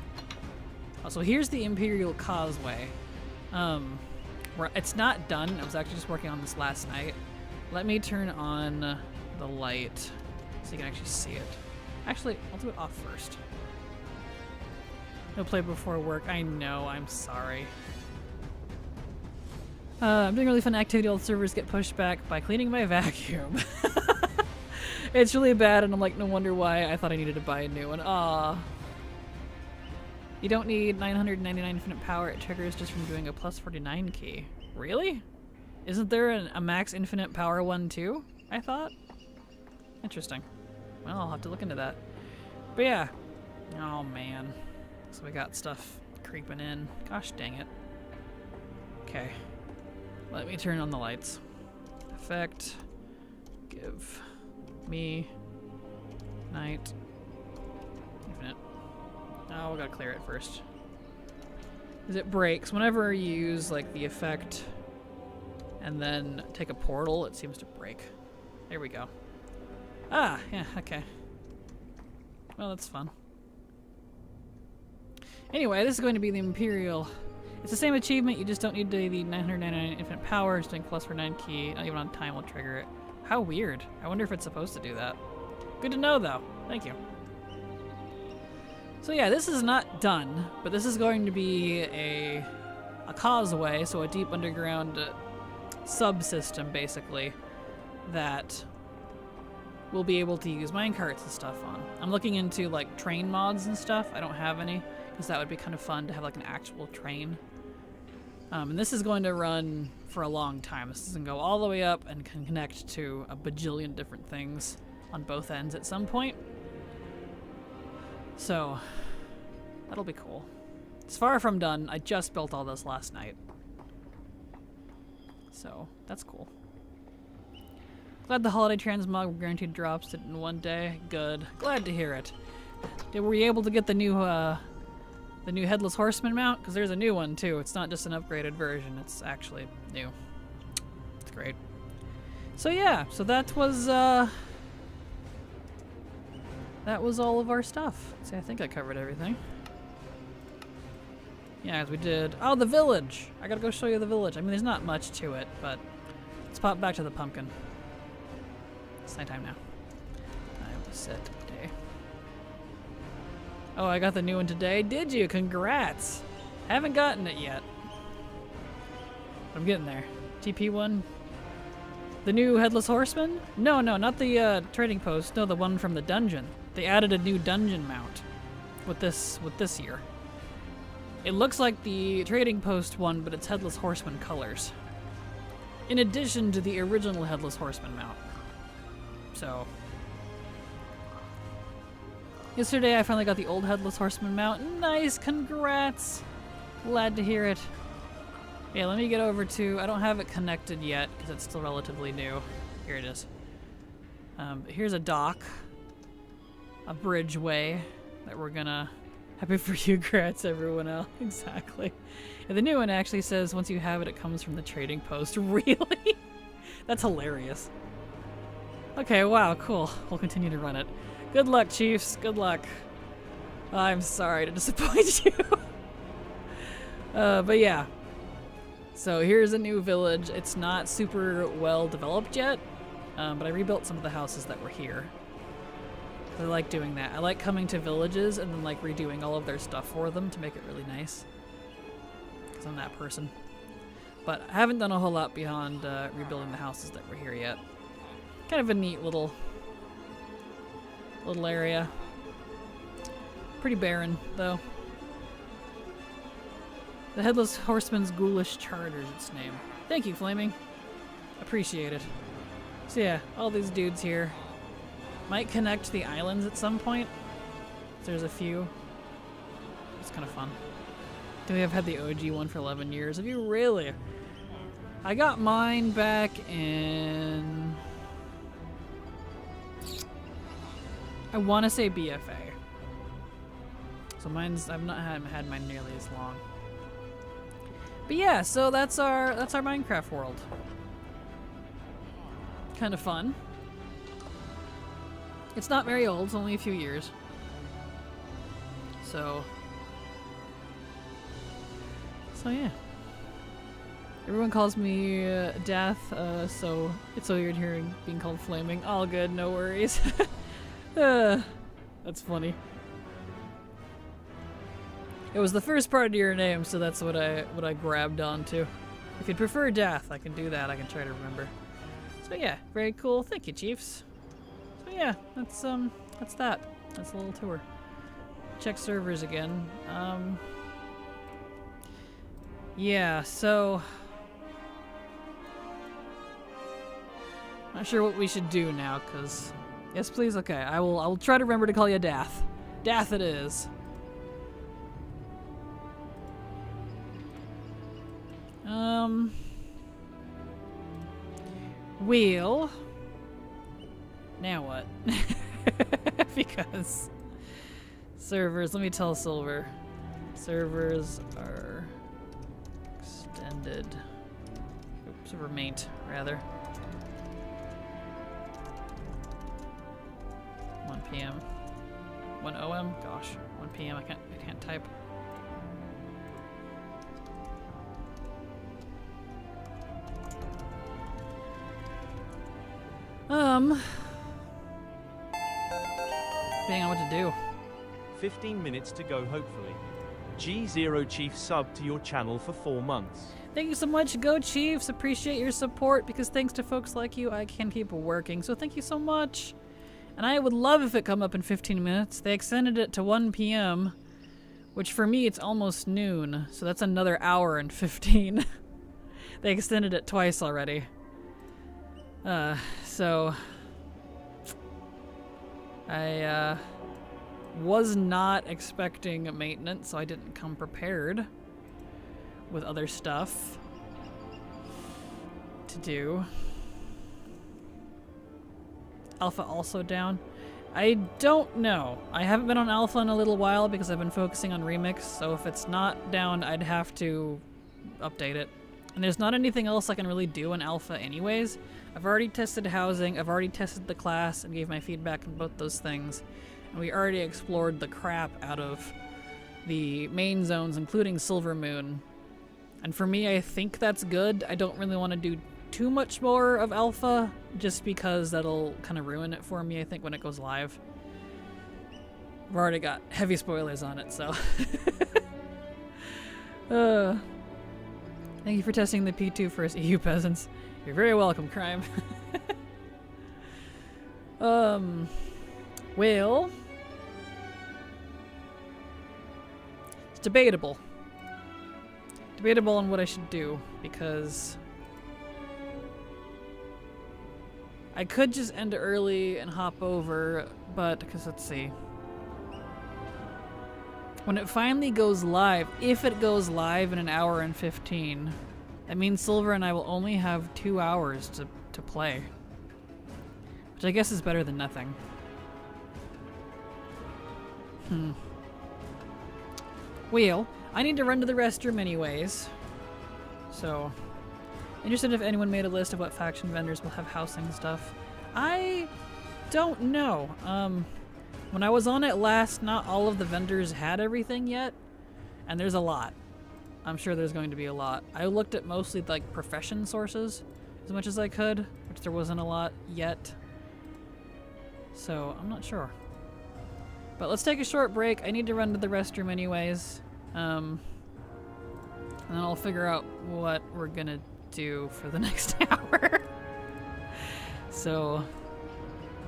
Oh, so here's the Imperial Causeway. It's not done. I was actually just working on this last night. Let me turn on the light so you can actually see it. Actually, I'll do it off first. No play before work. I know, I'm sorry. I'm doing a really fun activity. All the servers get pushed back by cleaning my vacuum. It's really bad, and I'm like, no wonder why I thought I needed to buy a new one. Aww. You don't need 999 infinite power. It triggers just from doing a plus 49 key. Really? Isn't there a max infinite power one too? I thought? Interesting. Well, I'll have to look into that. But yeah. Oh man. So we got stuff creeping in. Gosh dang it. Okay. Let me turn on the lights. Effect. Give me night. Infinite. Oh, we gotta clear it first. Because it breaks. Whenever you use like the effect and then take a portal, it seems to break. There we go. Ah, yeah, okay. Well, that's fun. Anyway, this is going to be the Imperial. It's the same achievement, you just don't need the 999 infinite power. It's doing plus for 9 key. Not even on time will trigger it. How weird. I wonder if it's supposed to do that. Good to know, though. Thank you. So yeah, this is not done, but this is going to be a causeway, so a deep underground subsystem, basically, that we'll be able to use minecarts and stuff on. I'm looking into, like, train mods and stuff. I don't have any, because that would be kind of fun to have, like, an actual train. And this is going to run for a long time. This doesn't go all the way up and can connect to a bajillion different things on both ends at some point. So, that'll be cool. It's far from done. I just built all this last night. So, that's cool. Glad the holiday transmog guaranteed drops it in one day. Good. Glad to hear it. Were you able to get the new Headless Horseman mount? Because there's a new one too. It's not just an upgraded version. It's actually new. It's great. So yeah, so that was all of our stuff. See, I think I covered everything. Yeah, as we did. Oh, the village! I gotta go show you the village. I mean, there's not much to it, but let's pop back to the pumpkin. It's nighttime now. Time to set day. Oh, I got the new one today. Did you? Congrats! Haven't gotten it yet. I'm getting there. TP one. The new Headless Horseman? No, not the trading post. No, the one from the dungeon. They added a new dungeon mount with this year. It looks like the trading post one, but it's Headless Horseman colors. In addition to the original Headless Horseman mount. So, yesterday I finally got the old Headless Horseman mount. Nice, congrats! Glad to hear it. Yeah, let me get over to, I don't have it connected yet because it's still relatively new. Here it is. Here's a dock, a bridgeway that we're gonna, happy for you, congrats everyone else. Exactly. And the new one actually says once you have it, it comes from the trading post. Really? That's hilarious. Okay, wow, cool. We'll continue to run it. Good luck, Chiefs. Good luck. I'm sorry to disappoint you. But yeah. So here's a new village. It's not super well developed yet, but I rebuilt some of the houses that were here. I like doing that. I like coming to villages and then like redoing all of their stuff for them to make it really nice. Because I'm that person. But I haven't done a whole lot beyond rebuilding the houses that were here yet. Kind of a neat little area. Pretty barren, though. The Headless Horseman's Ghoulish Charter's its name. Thank you, Flaming. Appreciate it. So yeah, all these dudes here. Might connect to the islands at some point. There's a few. It's kind of fun. I think I've had the OG one for 11 years. Have you really? I got mine back in... I want to say BFA. So mine's... I've not had mine nearly as long. But yeah, so that's our Minecraft world. Kind of fun. It's not very old, it's only a few years. So yeah. Everyone calls me Death, so it's so weird hearing being called Flaming. All good, no worries. That's funny. It was the first part of your name, so that's what I grabbed onto. If you'd prefer Death, I can do that. I can try to remember. So yeah, very cool. Thank you, Chiefs. So yeah, that's that. That's a little tour. Check servers again. Yeah, so not sure what we should do now, cause yes, please. Okay, I will try to remember to call you Dath. Dath it is. Wheel. Now what? Because servers, let me tell Silver. Servers are extended. Oops, server maint, rather. 1 p.m. 1 OM? Gosh, 1 p.m. I can't type. Depending on what to do. 15 minutes to go, hopefully. G0 Chief sub to your channel for 4 months. Thank you so much, Go Chiefs. Appreciate your support, because thanks to folks like you, I can keep working. So thank you so much. And I would love if it come up in 15 minutes. They extended it to 1 p.m., which for me, it's almost noon. So that's another hour and 15. They extended it twice already. So I was not expecting maintenance, so I didn't come prepared with other stuff to do. Alpha also down? I don't know. I haven't been on Alpha in a little while because I've been focusing on Remix, so if it's not down, I'd have to update it. And there's not anything else I can really do in Alpha anyways. I've already tested housing, I've already tested the class and gave my feedback on both those things. And we already explored the crap out of the main zones, including Silver Moon. And for me, I think that's good. I don't really want to do too much more of Alpha, just because that'll kind of ruin it for me, I think, when it goes live. I've already got heavy spoilers on it, so... Thank you for testing the P2 for us EU peasants. You're very welcome, Crime. Well... It's debatable. Debatable on what I should do, because... I could just end early and hop over, but, because let's see. When it finally goes live, if it goes live in 1 hour and 15, that means Silver and I will only have 2 hours to play. Which I guess is better than nothing. Well, I need to run to the restroom anyways. So, interested if anyone made a list of what faction vendors will have housing stuff. I don't know. When I was on it last, not all of the vendors had everything yet, and there's a lot. I'm sure there's going to be a lot. I looked at mostly like profession sources as much as I could, which there wasn't a lot yet. So I'm not sure. But let's take a short break. I need to run to the restroom anyways. And then I'll figure out what we're gonna do for the next hour. So,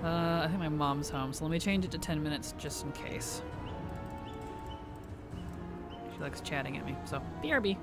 I think my mom's home, so let me change it to 10 minutes just in case. She likes chatting at me, so BRB.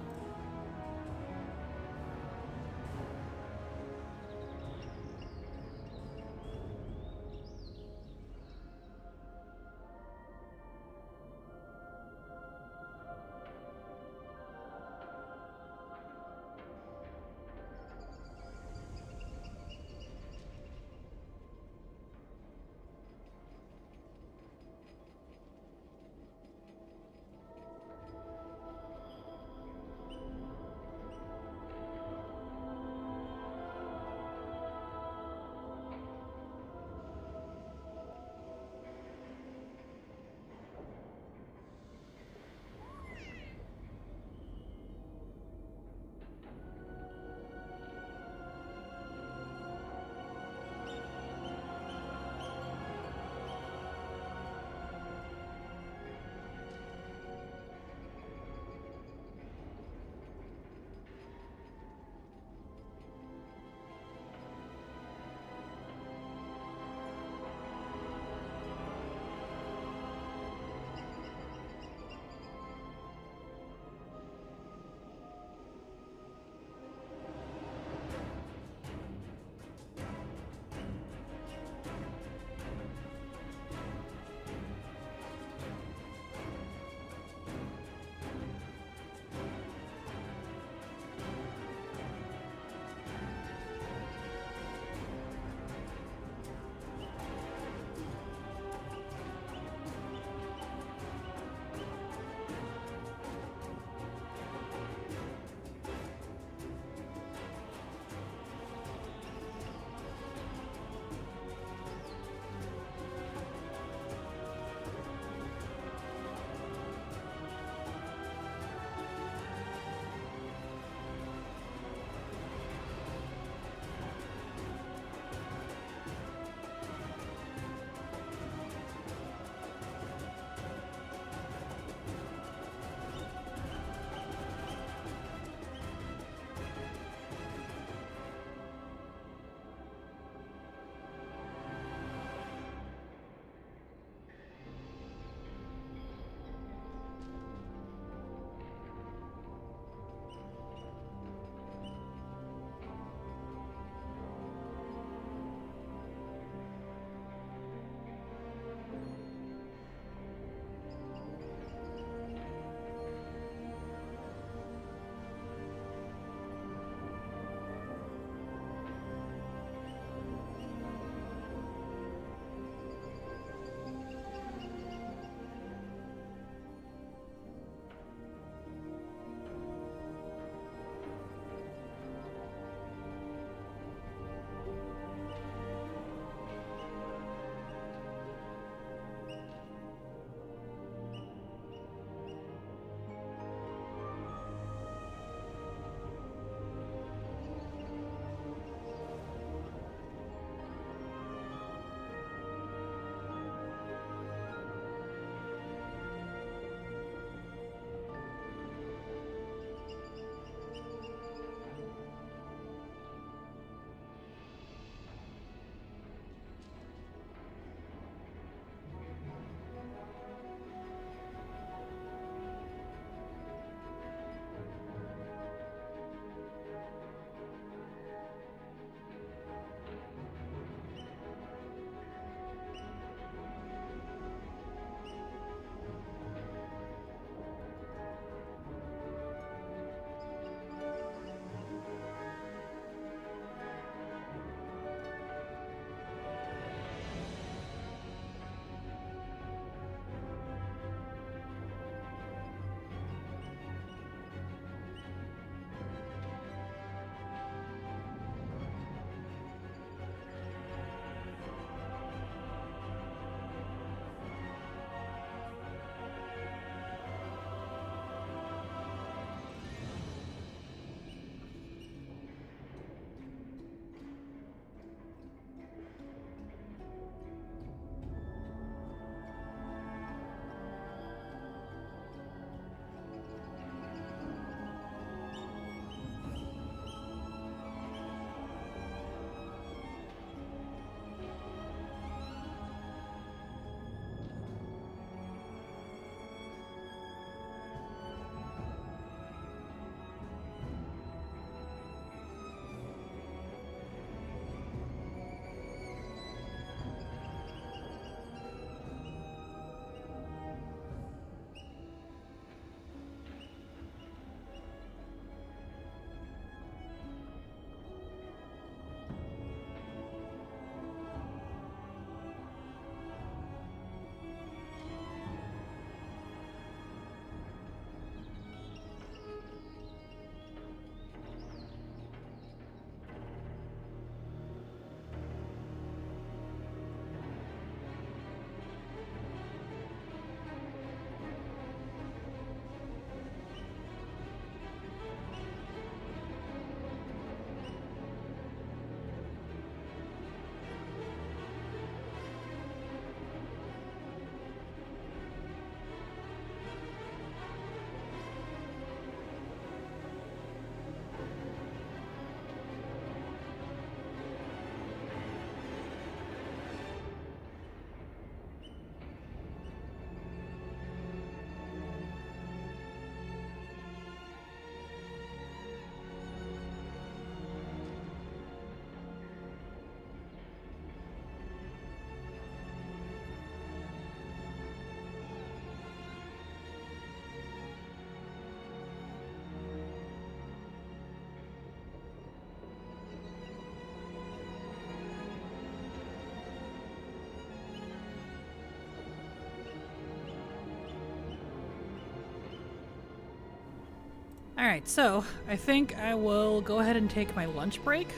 Alright, so I think I will go ahead and take my lunch break.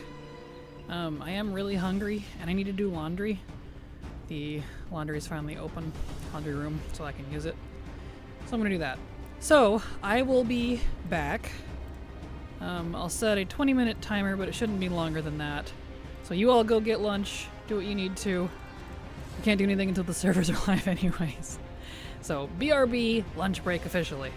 I am really hungry and I need to do laundry. The laundry is finally open, laundry room, so I can use it. So I'm gonna do that. So I will be back. I'll set a 20-minute timer, but it shouldn't be longer than that. So you all go get lunch, do what you need to. You can't do anything until the servers are live anyways. So BRB, lunch break officially.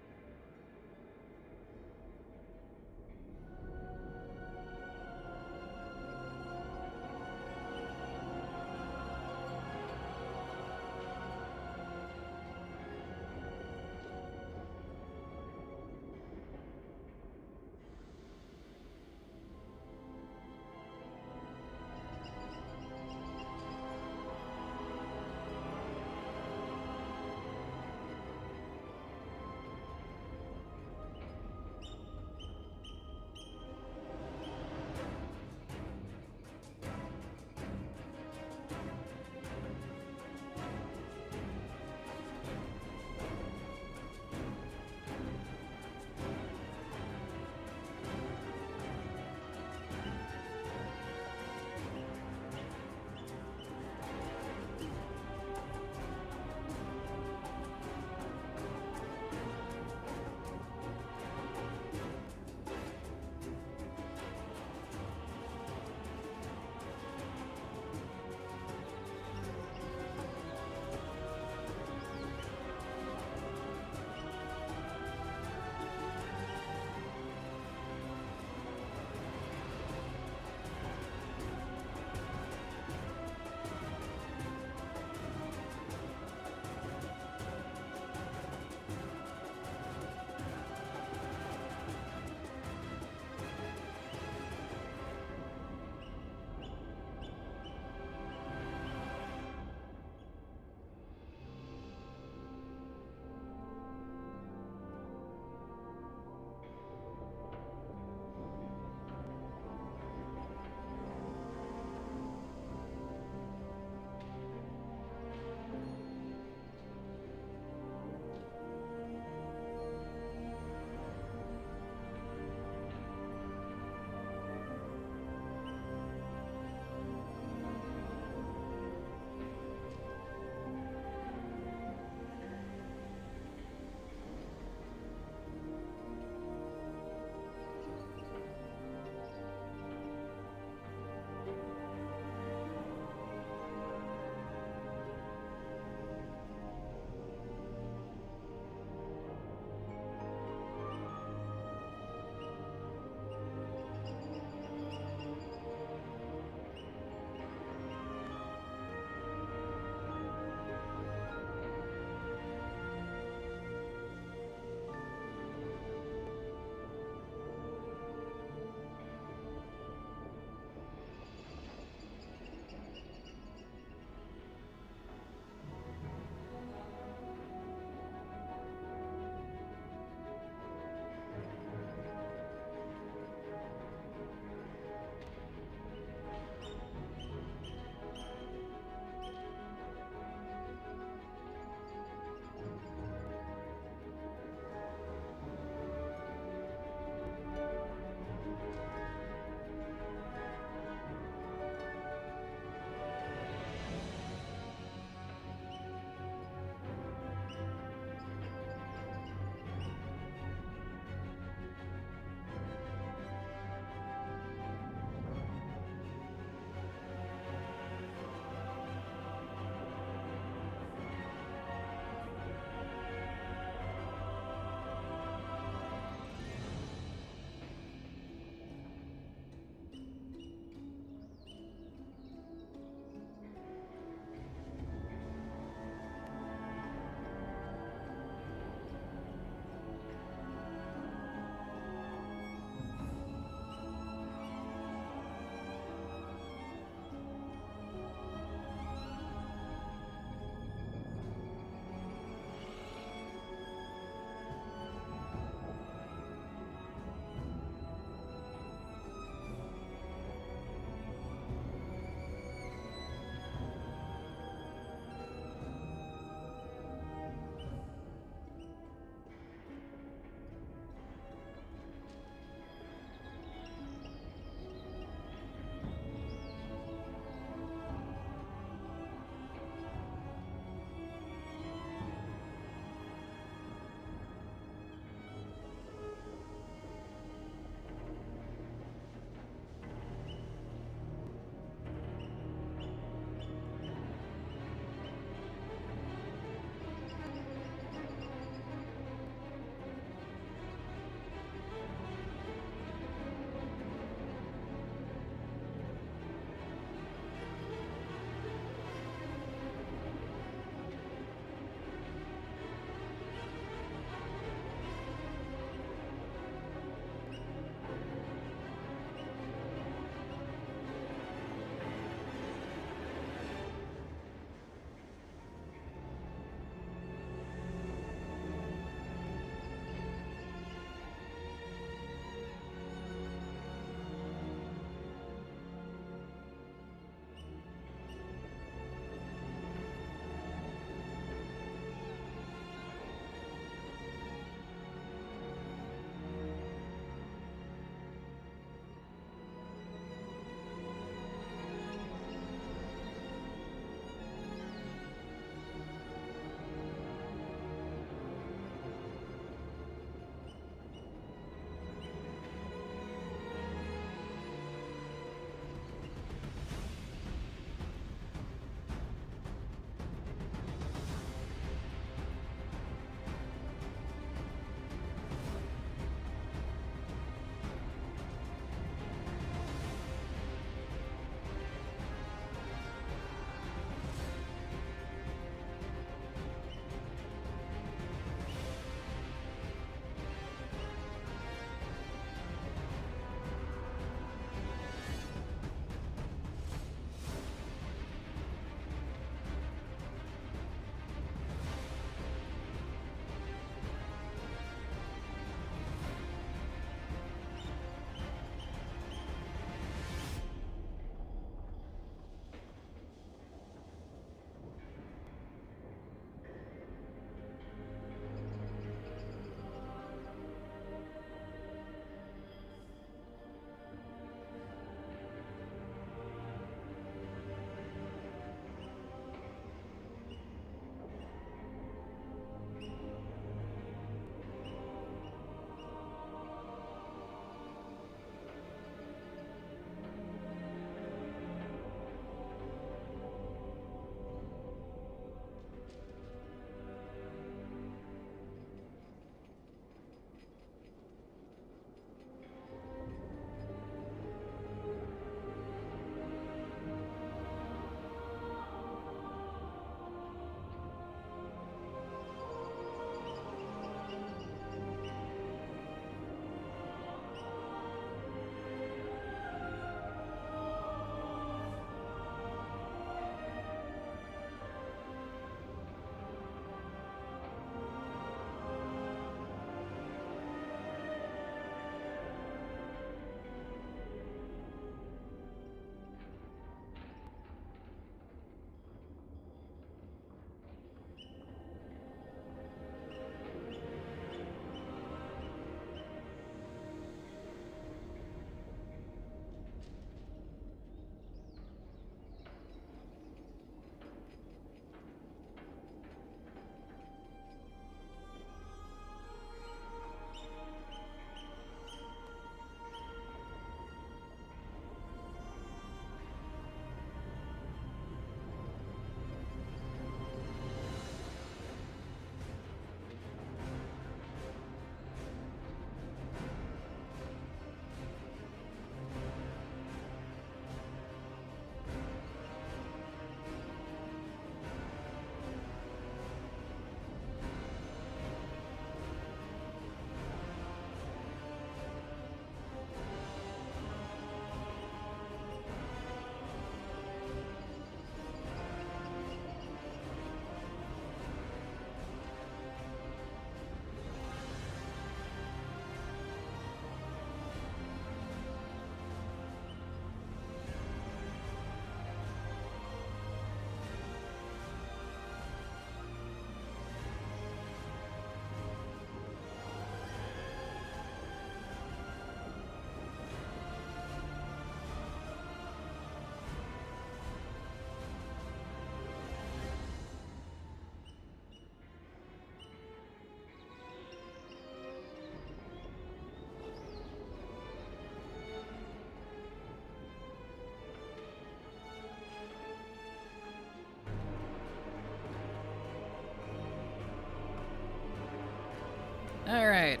Alright.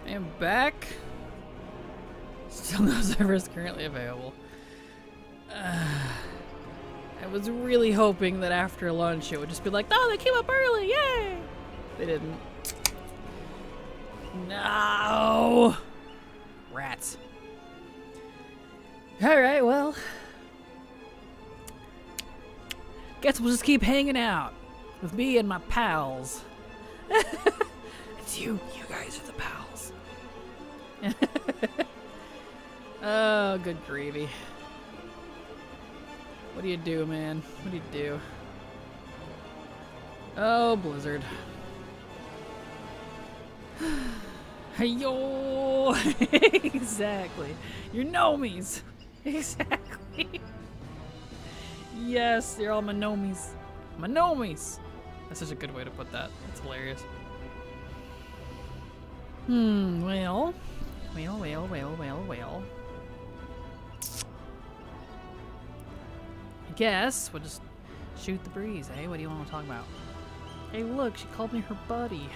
I am back. Still no servers currently available. I was really hoping that after lunch it would just be like, oh, they came up early, yay! They didn't. No! Rats. Alright, well. Guess we'll just keep hanging out with me and my pals. It's you. You guys are the pals. Oh, good gravy. What do you do, man? What do you do? Oh, Blizzard. Yo! Exactly. Your nomies. Exactly. Yes, you're all my nomies. My nomies. That's such a good way to put that. That's hilarious. Well. I guess we'll just shoot the breeze, eh? What do you want to talk about? Hey, look, she called me her buddy.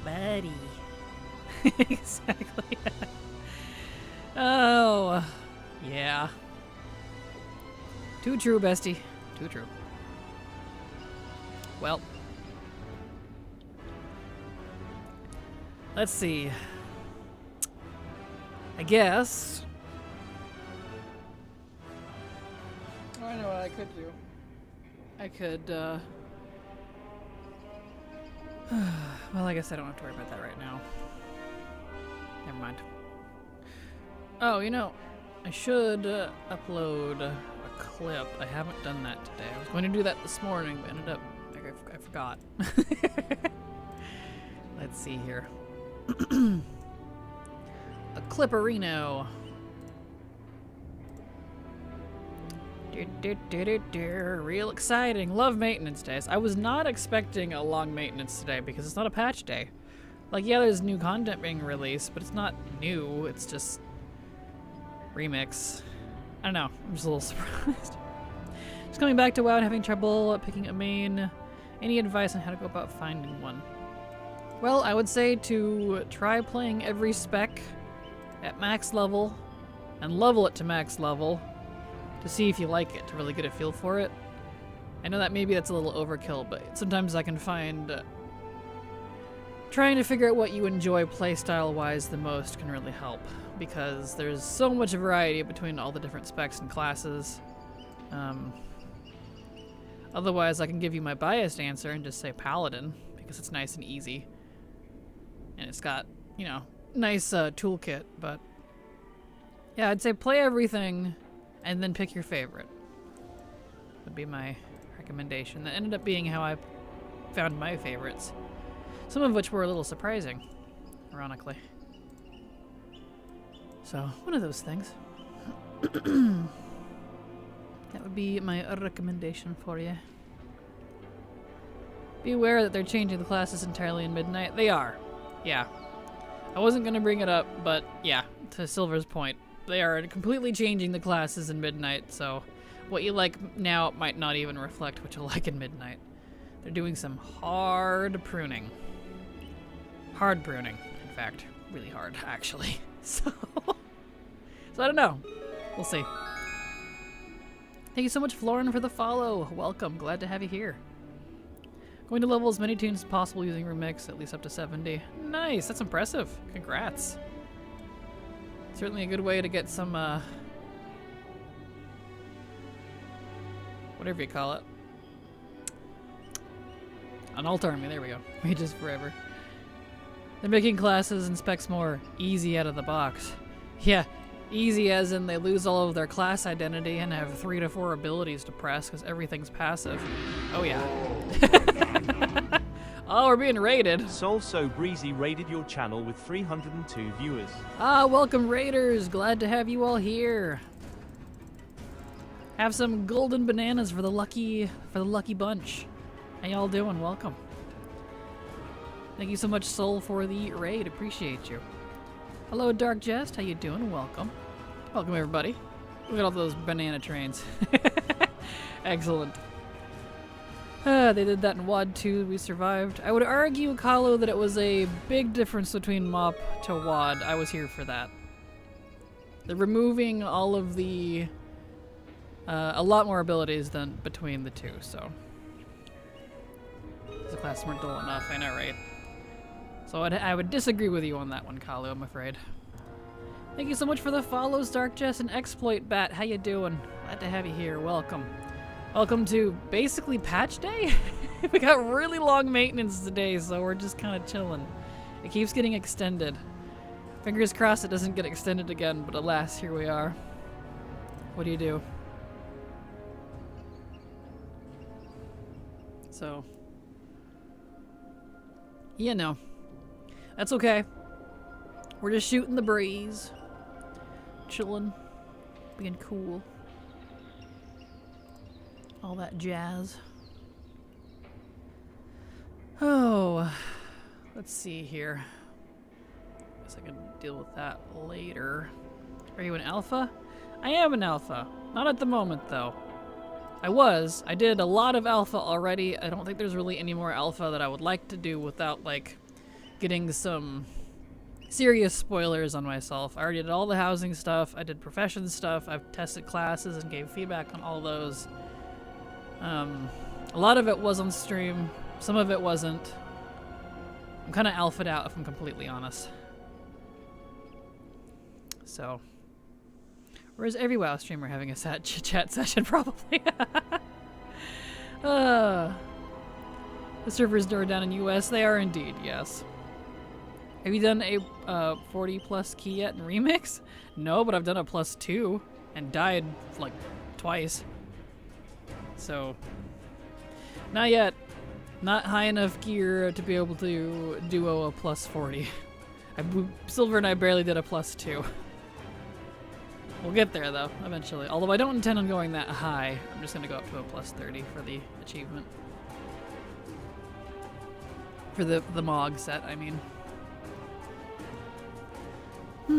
Buddy. Exactly. Oh, yeah. Too true, bestie. Too true. Well. Let's see. I guess. Oh, I know what I could do. I could, well, I guess I don't have to worry about that right now. Never mind. Oh, you know, I should upload a clip. I haven't done that today. I was going to do that this morning, but ended up, I forgot. Let's see here. A Clipperino. Real exciting. Love maintenance days. I was not expecting a long maintenance today because it's not a patch day. Like, yeah, there's new content being released, but it's not new. It's just remix. I don't know. I'm just a little surprised. Just coming back to WoW and having trouble picking a main. Any advice on how to go about finding one? Well, I would say to try playing every spec at max level and level it to max level to see if you like it, to really get a feel for it. I know that maybe that's a little overkill, but sometimes I can find trying to figure out what you enjoy playstyle-wise the most can really help, because there's so much variety between all the different specs and classes. Otherwise, I can give you my biased answer and just say Paladin, because it's nice and easy. And it's got, you know, nice toolkit, but yeah, I'd say play everything and then pick your favorite. Would be my recommendation. That ended up being how I found my favorites. Some of which were a little surprising, ironically. So, one of those things. That would be my recommendation for you. Be aware that they're changing the classes entirely in Midnight. They are. Yeah. I wasn't going to bring it up, but yeah, to Silver's point, they are completely changing the classes in Midnight, so what you like now might not even reflect what you'll like in Midnight. They're doing some hard pruning. Hard pruning, in fact. Really hard, actually. So I don't know. We'll see. Thank you so much, Florin, for the follow. Welcome. Glad to have you here. Going to level as many tunes as possible using Remix, at least up to 70. Nice. That's impressive. Congrats. Certainly a good way to get some, whatever you call it. An alt army. There we go. Mages forever. They're making classes and specs more easy out of the box. Yeah. Easy as in they lose all of their class identity and have 3 to 4 abilities to press because everything's passive. Oh yeah. Oh, we're being raided. Soul So Breezy raided your channel with 302 viewers. Ah, welcome raiders. Glad to have you all here. Have some golden bananas for the lucky bunch. How y'all doing? Welcome. Thank you so much, Soul, for the raid. Appreciate you. Hello, Dark Jest. How you doing? Welcome. Welcome, everybody. Look at all those banana trains. Excellent. They did that in WoD 2, we survived. I would argue, Kahlo, that it was a big difference between MoP to WoD. I was here for that. They're removing all of the... a lot more abilities than between the two, so... The classes weren't dull enough, I know, right? So I would disagree with you on that one, Kahlo, I'm afraid. Thank you so much for the follows, Dark Jess and Exploit Bat. How you doing? Glad to have you here. Welcome. Welcome to basically patch day? We got really long maintenance today, so we're just kind of chilling. It keeps getting extended. Fingers crossed it doesn't get extended again, but alas, here we are. What do you do? So... you know. That's okay. We're just shooting the breeze. Chilling. Being cool. All that jazz. Oh. Let's see here. Guess I can deal with that later. Are you an alpha? I am an alpha. Not at the moment, though. I did a lot of alpha already. I don't think there's really any more alpha that I would like to do without, like, getting some serious spoilers on myself. I already did all the housing stuff. I did profession stuff. I've tested classes and gave feedback on all those. A lot of it was on stream. Some of it wasn't. I'm kind of alpha'd out, if I'm completely honest. So... whereas every WoW streamer having a sad chat session, probably. The servers are down in US. They are indeed, yes. Have you done a 40 plus key yet in Remix? No, but I've done a +2 and died like twice. So, not yet. Not high enough gear to be able to duo a +40. Silver and I barely did a +2. We'll get there, though, eventually. Although I don't intend on going that high. I'm just going to go up to a +30 for the achievement. For the MOG set, I mean. Here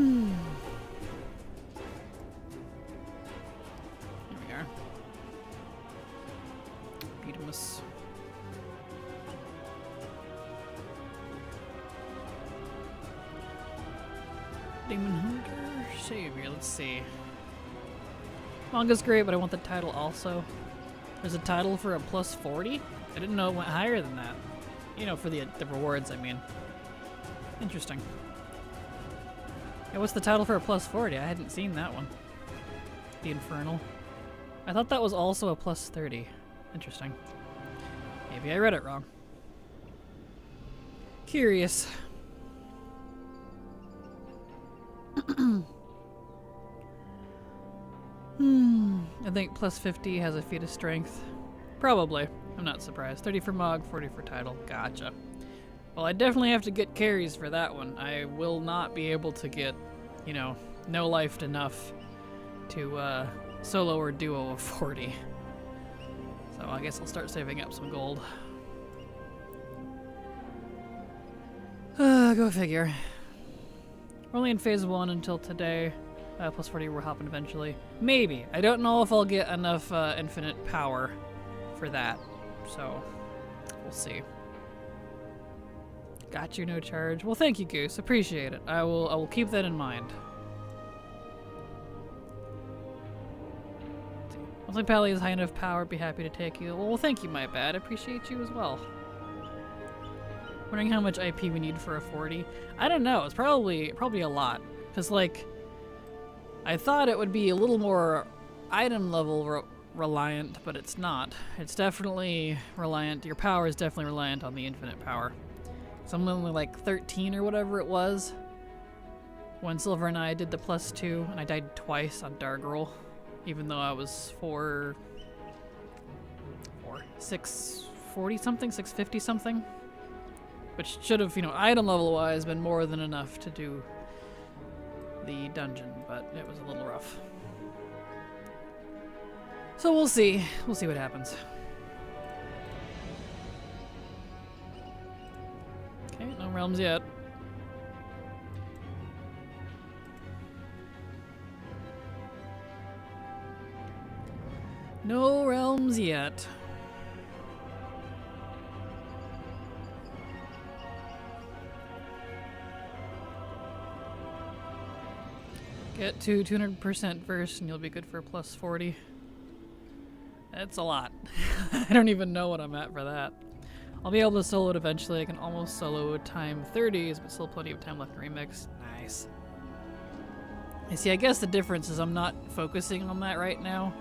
we are. Beatimus. Demon Hunter Savior, let's see. Manga's great, but I want the title also. There's a title for a +40? I didn't know it went higher than that. You know, for the rewards, I mean. Interesting. Yeah, what's the title for a +40? I hadn't seen that one. The Infernal. I thought that was also a +30. Interesting. Maybe I read it wrong. Curious. I think +50 has a feat of strength. Probably. I'm not surprised. 30 for Mog, 40 for title. Gotcha. Well, I definitely have to get carries for that one. I will not be able to get, you know, no lifed enough to solo or duo of 40. So I guess I'll start saving up some gold. Go figure. We're only in phase 1 until today. +40 we're hopping eventually. Maybe. I don't know if I'll get enough infinite power for that. So, we'll see. Got you, no charge. Well, thank you, Goose. Appreciate it. I will keep that in mind. Once my pally has high enough power, be happy to take you. Well, thank you, my bad. I appreciate you as well. Wondering how much IP we need for a 40. I don't know. It's probably a lot. Because, like, I thought it would be a little more item level reliant, but it's not. It's definitely reliant. Your power is definitely reliant on the infinite power. So I'm only like 13 or whatever it was when Silver and I did the +2, and I died twice on Dargirl, even though I was 640 something, 650 something. Which should have, you know, item level wise been more than enough to do the dungeon, but it was a little rough. So we'll see. We'll see what happens. Okay, no realms yet. No realms yet. Get to 200% first and you'll be good for plus 40. That's a lot. I don't even know what I'm at for that. I'll be able to solo it eventually. I can almost solo time 30s, but still plenty of time left to remix. Nice. You see, I guess the difference is I'm not focusing on that right now.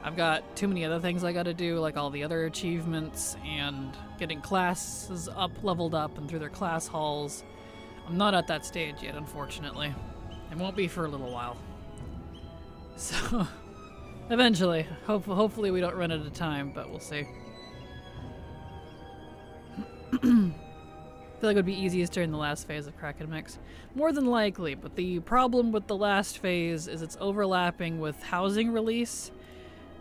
I've got too many other things I gotta do, like all the other achievements and getting classes up, leveled up, and through their class halls. I'm not at that stage yet, unfortunately. It won't be for a little while. So, eventually. Hopefully we don't run out of time, but we'll see. I feel like it would be easiest during the last phase of Kraken Mix. More than likely, but the problem with the last phase is it's overlapping with housing release,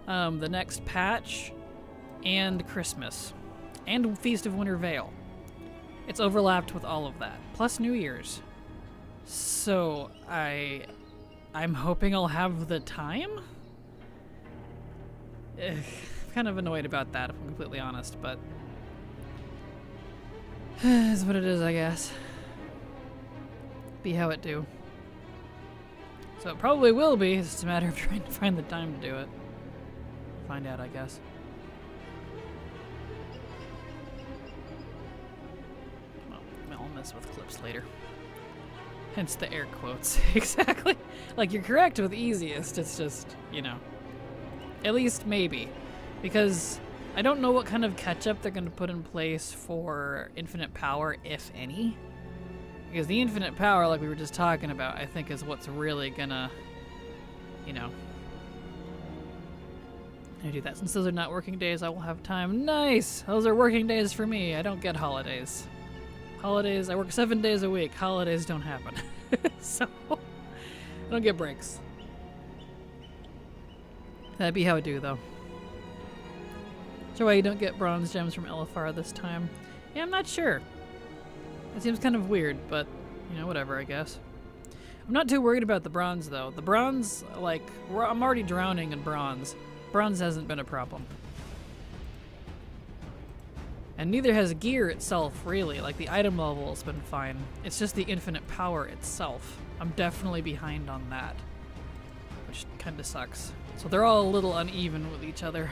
the next patch, and Christmas, and Feast of Winter Veil. It's overlapped with all of that, plus New Year's. So I'm hoping I'll have the time? I'm kind of annoyed about that, if I'm completely honest, but it's what it is, I guess. Be how it do. So it probably will be, it's just a matter of trying to find the time to do it. Find out, I guess. Well, I'll mess with clips later. Hence the air quotes. Exactly. Like, you're correct with easiest, it's just, you know. At least maybe. Because I don't know what kind of catch-up they're going to put in place for infinite power, if any. Because the infinite power, like we were just talking about, I think is what's really gonna, you know, I do that. Since those are not working days, I will have time. Nice! Those are working days for me. I don't get holidays. Holidays, I work 7 days a week. Holidays don't happen. So, I don't get breaks. That'd be how I do, though. So why you don't get bronze gems from LFR this time? Yeah, I'm not sure. It seems kind of weird, but, you know, whatever, I guess. I'm not too worried about the bronze, though. The bronze, like, I'm already drowning in bronze. Bronze hasn't been a problem. And neither has gear itself, really. Like, the item level has been fine. It's just the infinite power itself. I'm definitely behind on that. Which kind of sucks. So they're all a little uneven with each other.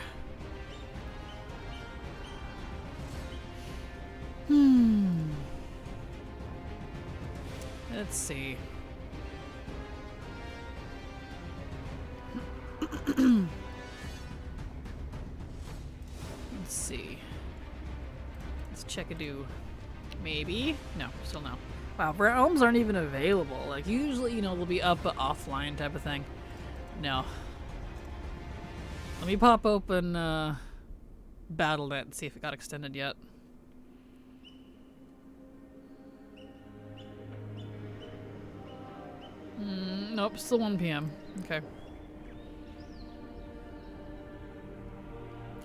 Let's see. Let's see. Let's check a do. Maybe? No, still no. Wow, realms aren't even available. Like, usually, you know, they'll be up but offline type of thing. No. Let me pop open BattleNet and see if it got extended yet. Nope, still 1 p.m. Okay.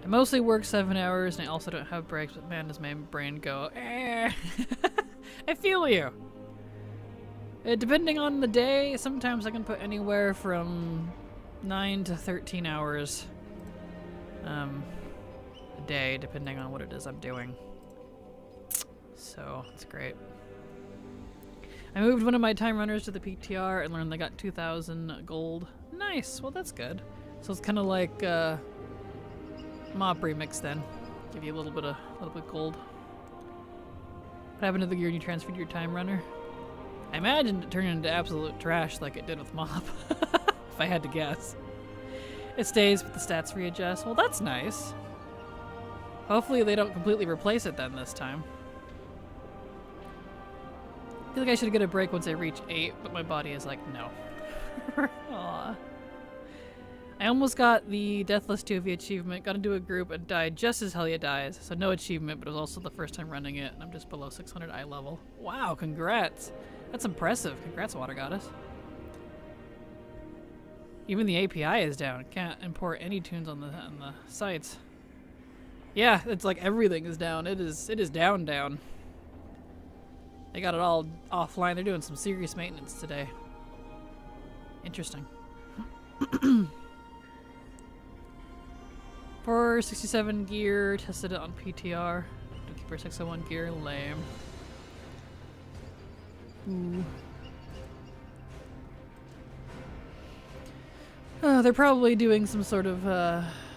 I mostly work 7 hours and I also don't have breaks, but man, does my brain go, eh. I feel you. Depending on the day, sometimes I can put anywhere from 9 to 13 hours a day, depending on what it is I'm doing. So, that's great. I moved one of my time runners to the PTR and learned they got 2,000 gold. Nice, well that's good. So it's kind of like mop remix then. Give you a little bit gold. What happened to the gear you transferred your time runner? I imagined it turned into absolute trash like it did with mop. If I had to guess. It stays, but the stats readjust. Well, that's nice. Hopefully they don't completely replace it then this time. I feel like I should get a break once I reach 8, but my body is like, no. Aww. I almost got the Deathless 2v achievement, got into a group, and died just as Helia dies. So no achievement, but it was also the first time running it, and I'm just below 600 eye level. Wow, congrats. That's impressive. Congrats, Water Goddess. Even the API is down. Can't import any tunes on the sites. Yeah, it's like everything is down. It is down. They got it all offline. They're doing some serious maintenance today. Interesting. 467 gear. Tested it on PTR. Keeper 601 gear. Lame. Ooh. They're probably doing some sort of,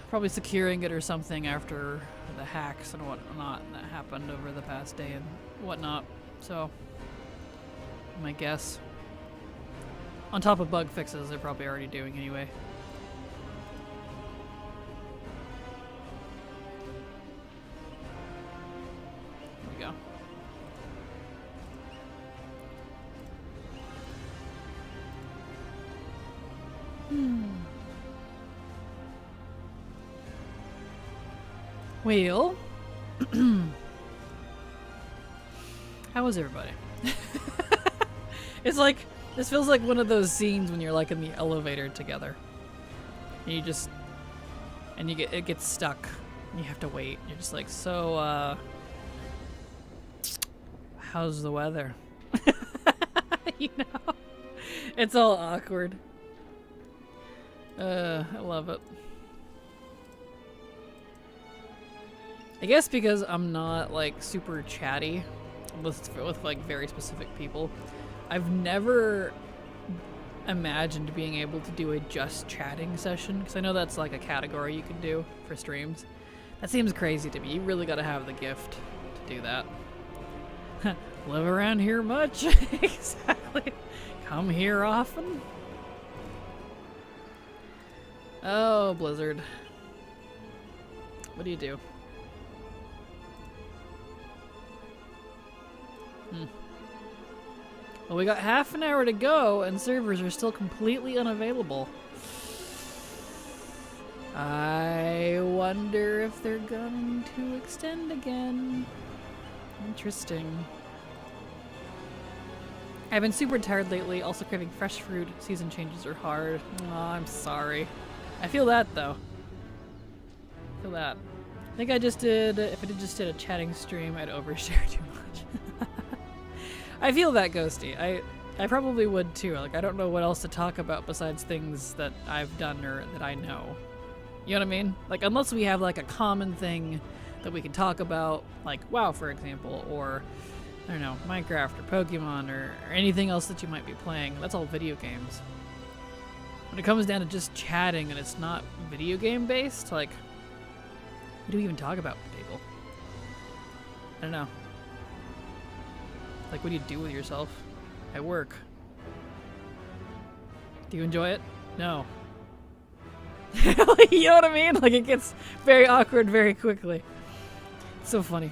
probably securing it or something after the hacks and whatnot that happened over the past day and whatnot. So, my guess. On top of bug fixes, they're probably already doing anyway. Here we go. Well, how was everybody? It's like, this feels like one of those scenes when you're like in the elevator together. And you just, and it gets stuck. And you have to wait. You're just like, so, how's the weather? You know? It's all awkward. I love it. I guess because I'm not like super chatty with like very specific people, I've never imagined being able to do a just chatting session, because I know that's like a category you can do for streams. That seems crazy to me. You really gotta have the gift to do that. Live around here much? Exactly. Come here often? Oh, Blizzard. What do you do? Well, we got half an hour to go, and servers are still completely unavailable. I wonder if they're going to extend again. Interesting. I've been super tired lately, also craving fresh fruit. Season changes are hard. Oh, I'm sorry. I feel that, though. I feel that. I think I just did, if I just did a chatting stream, I'd overshare too much. I feel that, Ghosty. I probably would too. Like, I don't know what else to talk about besides things that I've done or that I know. You know what I mean? Like, unless we have like a common thing that we can talk about, like WoW, for example, or I don't know, Minecraft or Pokemon or anything else that you might be playing. That's all video games. When it comes down to just chatting and it's not video game based, like, what do we even talk about with people? I don't know. Like, what do you do with yourself at work? Do you enjoy it? No. You know what I mean? Like, it gets very awkward very quickly. It's so funny.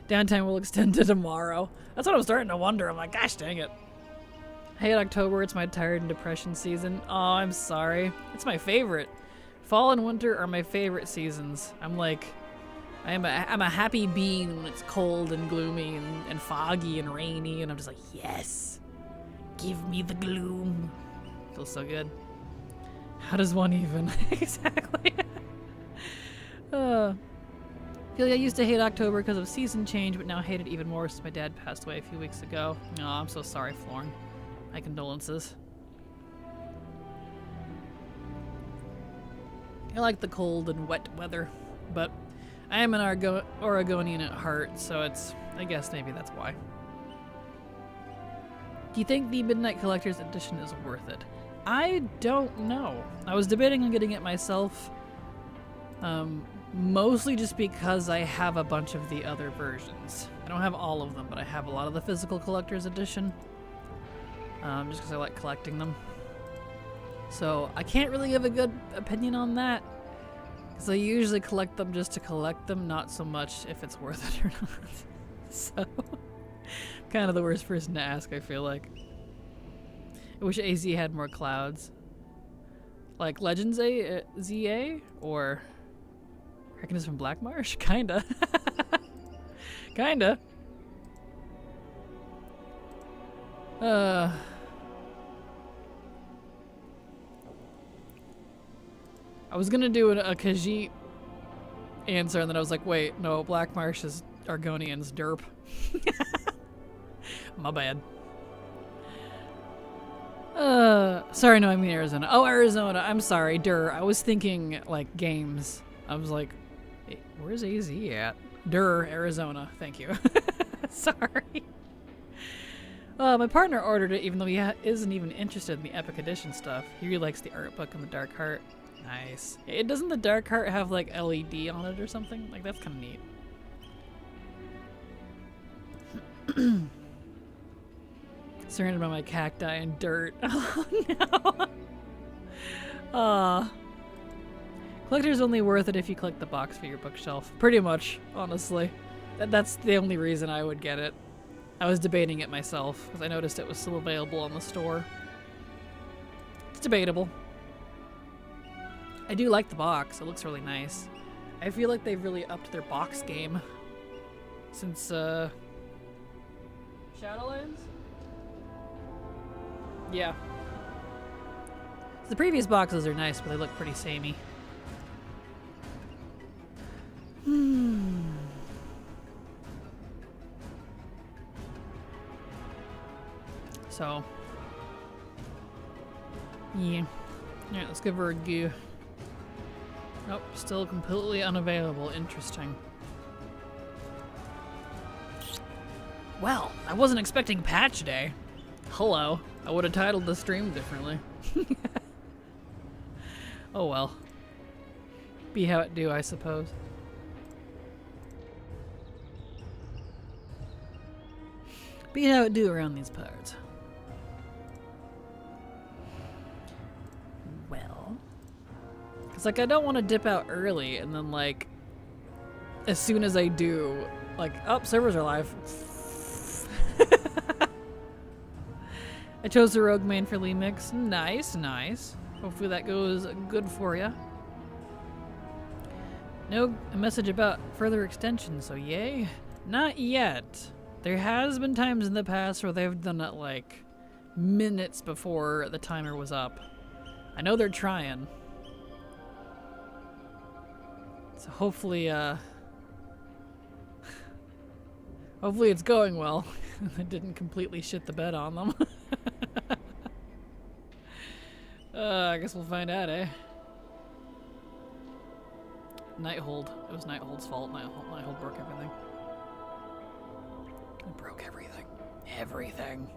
Downtime will extend to tomorrow. That's what I'm starting to wonder. I'm like, gosh dang it. I hate October. It's my tired and depression season. Oh, I'm sorry. It's my favorite. Fall and winter are my favorite seasons. I'm like, I'm a happy being when it's cold and gloomy and foggy and rainy, and I'm just like, yes, give me the gloom. Feels so good. How does one even? Exactly. Feel like I used to hate October because of season change, but now I hate it even more since my dad passed away a few weeks ago. Oh, I'm so sorry, Florin. My condolences. I like the cold and wet weather, but I am an Oregonian at heart, so it's, I guess maybe that's why. Do you think the Midnight Collector's Edition is worth it? I don't know. I was debating on getting it myself, mostly just because I have a bunch of the other versions. I don't have all of them, but I have a lot of the physical Collector's Edition, just because I like collecting them. So I can't really give a good opinion on that, because I usually collect them just to collect them, not so much if it's worth it or not. So, I'm kind of the worst person to ask, I feel like. I wish AZ had more clouds. Like Legends ZA? Or Kraken is from Black Marsh? Kinda. Kinda. I was gonna do a Khajiit answer, and then I was like, wait, no, Black Marsh is Argonian's derp. My bad. Sorry, no, I mean Arizona. Oh, Arizona, I'm sorry, I was thinking, like, games. I was like, hey, where's AZ at? Arizona, thank you. Sorry. My partner ordered it even though he isn't even interested in the Epic Edition stuff. He really likes the art book and the Dark Heart. Nice. It doesn't the Dark Heart have like LED on it or something? Like that's kind of neat. Surrounded by my cacti and dirt. Oh no. Collector's only worth it if you collect the box for your bookshelf. Pretty much, honestly. That's the only reason I would get it. I was debating it myself because I noticed it was still available on the store. It's debatable. I do like the box. It looks really nice. I feel like they've really upped their box game since Shadowlands? Yeah. The previous boxes are nice, but they look pretty samey. So, yeah. Alright, let's give her a go. Nope, still completely unavailable. Interesting. Well, I wasn't expecting patch day. Hello. I would have titled the stream differently. Oh well. Be how it do, I suppose. Be how it do around these parts. Well. Cause like I don't want to dip out early and then like as soon as I do, like, oh, servers are live. I chose the Rogue main for Lee Mix. Nice, nice. Hopefully that goes good for ya. No message about further extension, so yay. Not yet. There has been times in the past where they've done it like minutes before the timer was up. I know they're trying. So hopefully, hopefully it's going well. I didn't completely shit the bed on them. I guess we'll find out, eh? Nighthold. It was Nighthold's fault. Nighthold broke everything. It broke everything. Everything.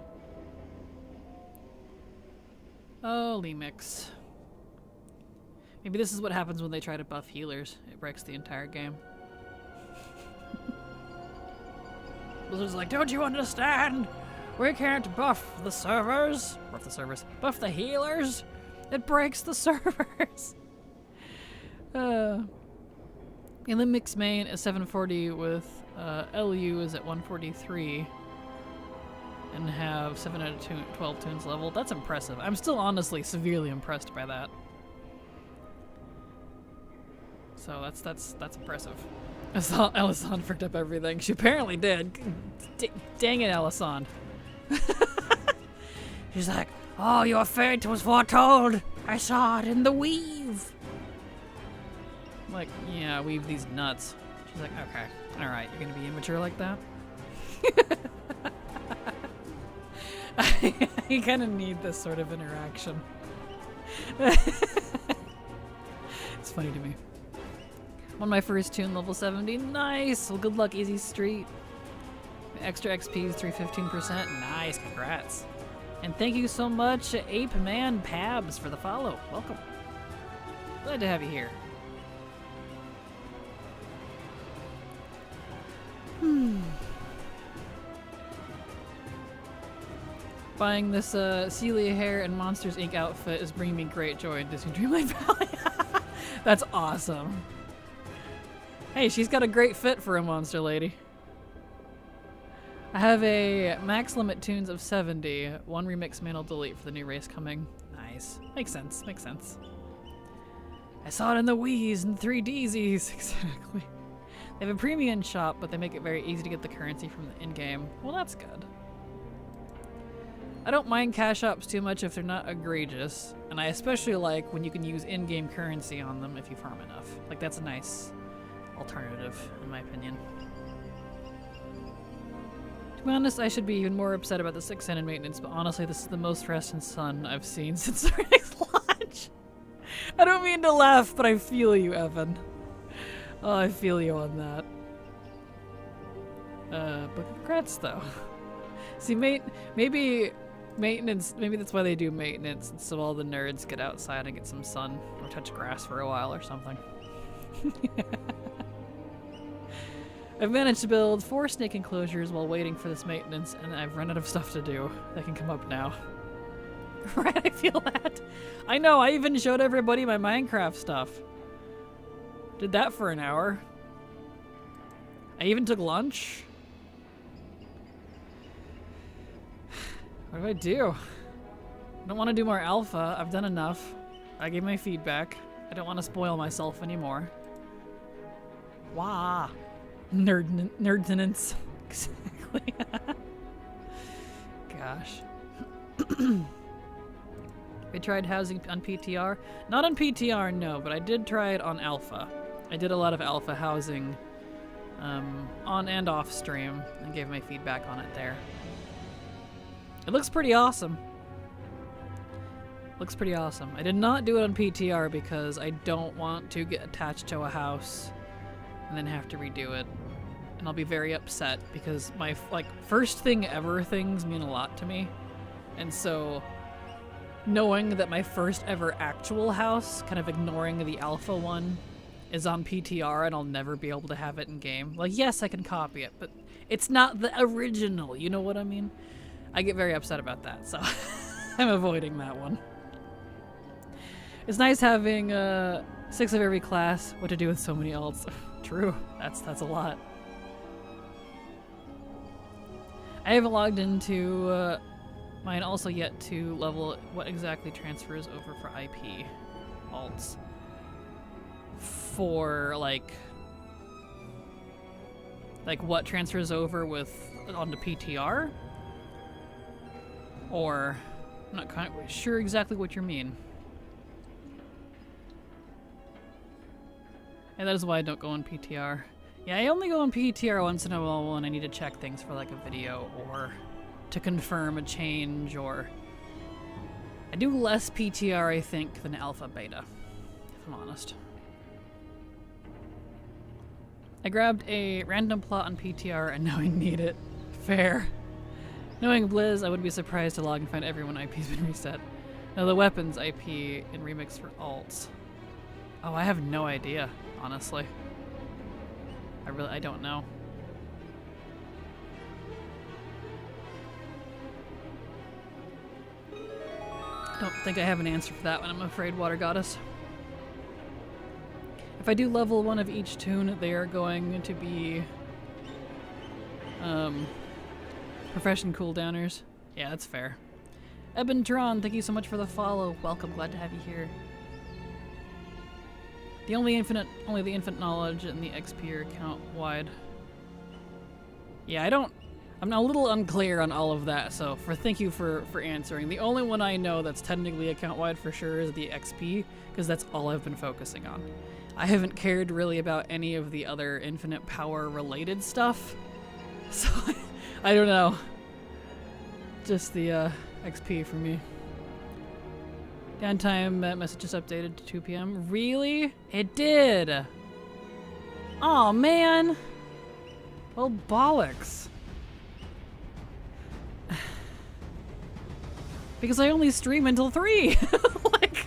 Oh, Lemix. Maybe this is what happens when they try to buff healers. It breaks the entire game. Blizzard's like, don't you understand? We can't buff the servers. Buff the servers. Buff the healers. It breaks the servers. Lemix main is 740 with LU is at 143 and have 7 out of 12 tunes level. That's impressive. I'm still honestly severely impressed by that. So that's impressive. I saw Alisand fricked up everything. She apparently did. Dang it, Alisand. She's like, oh, your fate was foretold. I saw it in the weave. I'm like, yeah, weave these nuts. She's like, okay, all right, you're gonna be immature like that? You kind of need this sort of interaction. It's funny to me. On my first tune, level 70. Nice! Well, good luck, Easy Street. Extra XP is 315%. Nice, congrats. And thank you so much, Ape Man Pabs, for the follow. Welcome. Glad to have you here. Buying this Celia Hair and Monsters Inc. outfit is bringing me great joy in Disney Dreamlight Valley. That's awesome. Hey, she's got a great fit for a monster lady. I have a max limit tunes of 70. One remix manual delete for the new race coming. Nice. Makes sense. Makes sense. I saw it in the Wii's and 3D's. Exactly. They have a premium shop, but they make it very easy to get the currency from the in-game. Well, that's good. I don't mind cash ops too much if they're not egregious, and I especially like when you can use in-game currency on them if you farm enough. Like, that's a nice alternative, in my opinion. To be honest, I should be even more upset about the 6-ended maintenance, but honestly, this is the most rest and sun I've seen since the next launch. I don't mean to laugh, but I feel you, Evan. Oh, I feel you on that. But congrats, though. See, maybe maintenance, maybe that's why they do maintenance, and so all the nerds get outside and get some sun, or touch grass for a while or something. I've managed to build 4 snake enclosures while waiting for this maintenance, and I've run out of stuff to do. They can come up now. Right, I feel that. I know, I even showed everybody my Minecraft stuff. Did that for an hour. I even took lunch. What do I do? I don't want to do more alpha. I've done enough. I gave my feedback. I don't want to spoil myself anymore. Wah. Nerdinance. Exactly. Gosh. I tried housing on PTR. Not on PTR, no, but I did try it on alpha. I did a lot of alpha housing on and off stream and gave my feedback on it there. It looks pretty awesome. Looks pretty awesome. I did not do it on PTR because I don't want to get attached to a house and then have to redo it. And I'll be very upset because my first thing ever things mean a lot to me. And so knowing that my first ever actual house, kind of ignoring the alpha one, is on PTR and I'll never be able to have it in game. Like, yes, I can copy it, but it's not the original, you know what I mean? I get very upset about that, so I'm avoiding that one. It's nice having 6 of every class. What to do with so many alts. True, that's a lot. I haven't logged into mine also yet to level what exactly transfers over for IP alts. For like what transfers over with onto PTR? Or I'm not kind of sure exactly what you mean. And that is why I don't go on PTR. Yeah, I only go on PTR once in a while when I need to check things for like a video or to confirm a change, or I do less PTR I think than alpha beta, if I'm honest. I grabbed a random plot on PTR and now I need it. Fair. Knowing Blizz, I would be surprised to log and find everyone IP's been reset. Now the weapons IP in remix for alts. Oh, I have no idea, honestly. I don't know. Don't think I have an answer for that one, I'm afraid, Water Goddess. If I do level 1 of each tune, they are going to be profession cooldowners. Yeah, that's fair. Eben Tron, thank you so much for the follow. Welcome, glad to have you here. Only the infinite knowledge and the XP are account wide. Yeah, I'm a little unclear on all of that, so thank you for answering. The only one I know that's technically account wide for sure is the XP, because that's all I've been focusing on. I haven't cared really about any of the other infinite power related stuff, so I don't know. Just the XP for me. Downtime message is updated to 2 p.m. Really? It did! Aw, man! Well, bollocks. Because I only stream until 3! Like,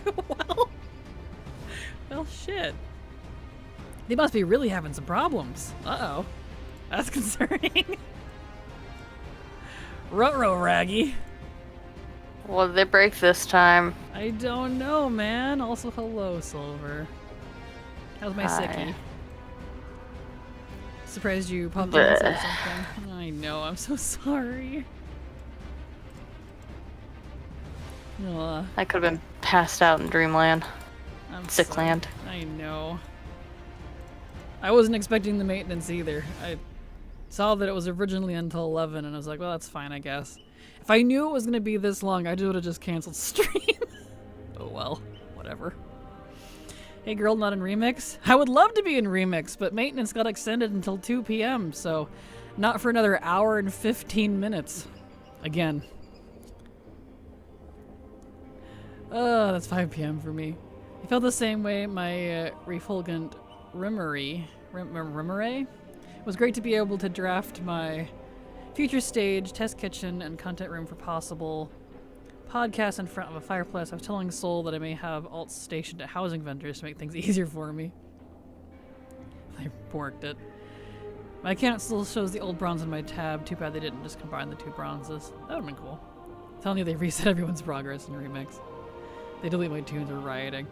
well, shit. They must be really having some problems. Uh-oh. That's concerning. Ruh-roh, Raggy. What did they break this time? I don't know, man. Also, hello, Silver. How's my sickie? Surprised you popped in and said something. I know, I'm so sorry. I could have been passed out in Dreamland. Sickland. I know. I wasn't expecting the maintenance either. I saw that it was originally until 11 and I was like, well, that's fine, I guess. If I knew it was going to be this long, I would have just canceled stream. Oh well, whatever. Hey girl, not in Remix? I would love to be in Remix, but maintenance got extended until 2 p.m., so not for another hour and 15 minutes. Again. That's 5 p.m. for me. I felt the same way. My refulgent Rimmeray. It was great to be able to draft my Future stage, test kitchen, and content room for possible podcast in front of a fireplace. I was telling Soul that I may have alts stationed at housing vendors to make things easier for me. I borked it. My account still shows the old bronze in my tab. Too bad they didn't just combine the two bronzes. That would've been cool. I'm telling you, they reset everyone's progress in Remix. They delete my tunes or rioting.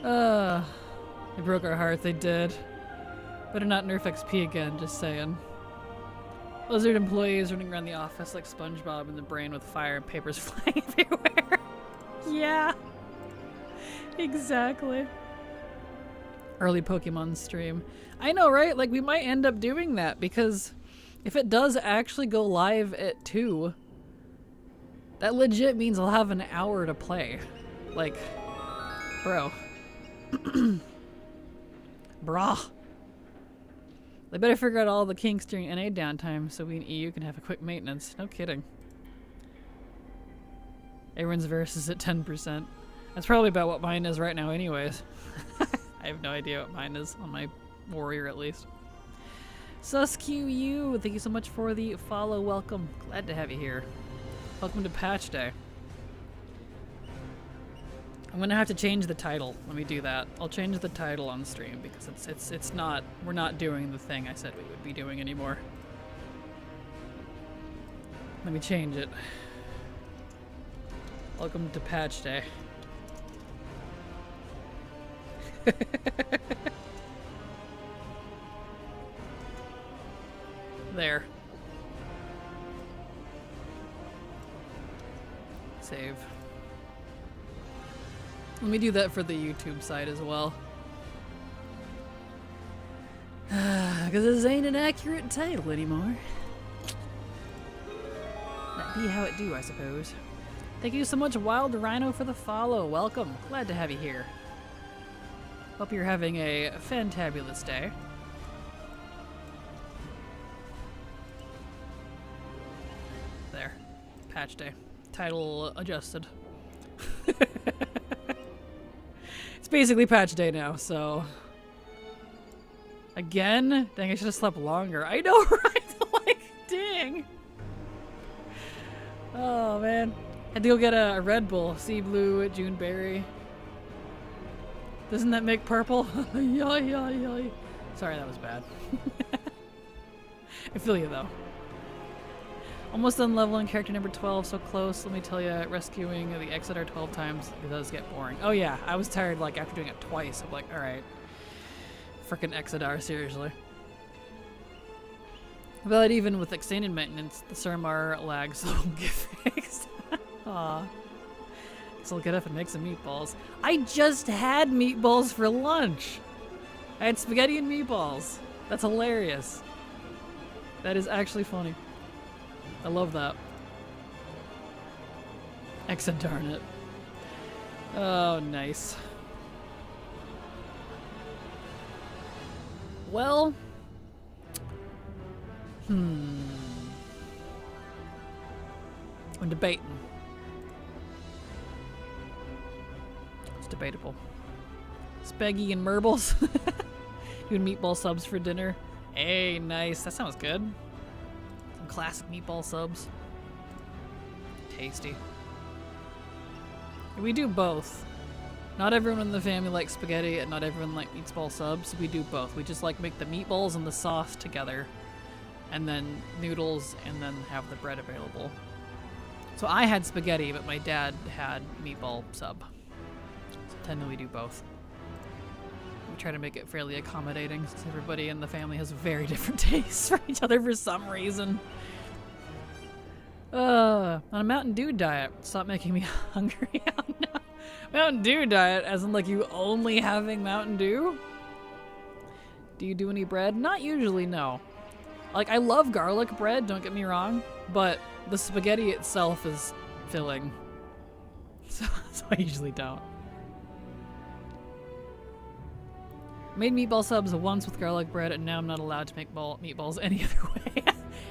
They broke our hearts, they did. Better not nerf XP again, just saying. Blizzard employees running around the office like SpongeBob in the brain with fire and papers flying everywhere. Yeah. Exactly. Early Pokemon stream. I know, right? Like, we might end up doing that because if it does actually go live at 2, that legit means I'll have an hour to play. Like, bro. Brah. They better figure out all the kinks during NA downtime so we in EU can have a quick maintenance. No kidding. Everyone's verse is at 10%. That's probably about what mine is right now anyways. I have no idea what mine is on my warrior at least. SusQU, thank you so much for the follow. Welcome. Glad to have you here. Welcome to Patch Day. I'm gonna have to change the title. Let me do that. I'll change the title on stream because it's not, we're not doing the thing I said we would be doing anymore. Let me change it. Welcome to Patch Day. There. Save. Let me do that for the YouTube side as well. Because this ain't an accurate title anymore. That be how it do, I suppose. Thank you so much, Wild Rhino, for the follow. Welcome. Glad to have you here. Hope you're having a fantabulous day. There. Patch Day. Title adjusted. It's basically Patch Day now, so... Again? Dang, I should have slept longer. I know, right? Like, dang. Oh, man. Had to go get a Red Bull. Sea Blue, June Berry. Doesn't that make purple? Yoy, yoy, yoy. Sorry, that was bad. I feel you, though. Almost done leveling character number 12, so close. Let me tell you, rescuing the Exeter 12 times, it does get boring. Oh yeah, I was tired like after doing it twice. I'm like, alright. Frickin' Exeter, seriously. But even with extended maintenance, the Surmar lag still won't get fixed. Aw. Guess I'll get up and make some meatballs. I just had meatballs for lunch! I had spaghetti and meatballs. That's hilarious. That is actually funny. I love that. Exit darn it. Oh, nice. Well. I'm debating. It's debatable. Spaggy and Merbles. Doing meatball subs for dinner. Hey, nice. That sounds good. Some classic meatball subs. Tasty. We do both. Not everyone in the family likes spaghetti and not everyone likes meatball subs. We do both. We just like make the meatballs and the sauce together. And then noodles and then have the bread available. So I had spaghetti, but my dad had meatball sub. So tend we do both. We try to make it fairly accommodating since everybody in the family has very different tastes for each other for some reason. On a Mountain Dew diet. Stop making me hungry. Oh, no. Mountain Dew diet, as in like you only having Mountain Dew? Do you do any bread? Not usually, no. Like, I love garlic bread, don't get me wrong, but the spaghetti itself is filling. So I usually don't. Made meatball subs once with garlic bread, and now I'm not allowed to make meatballs any other way.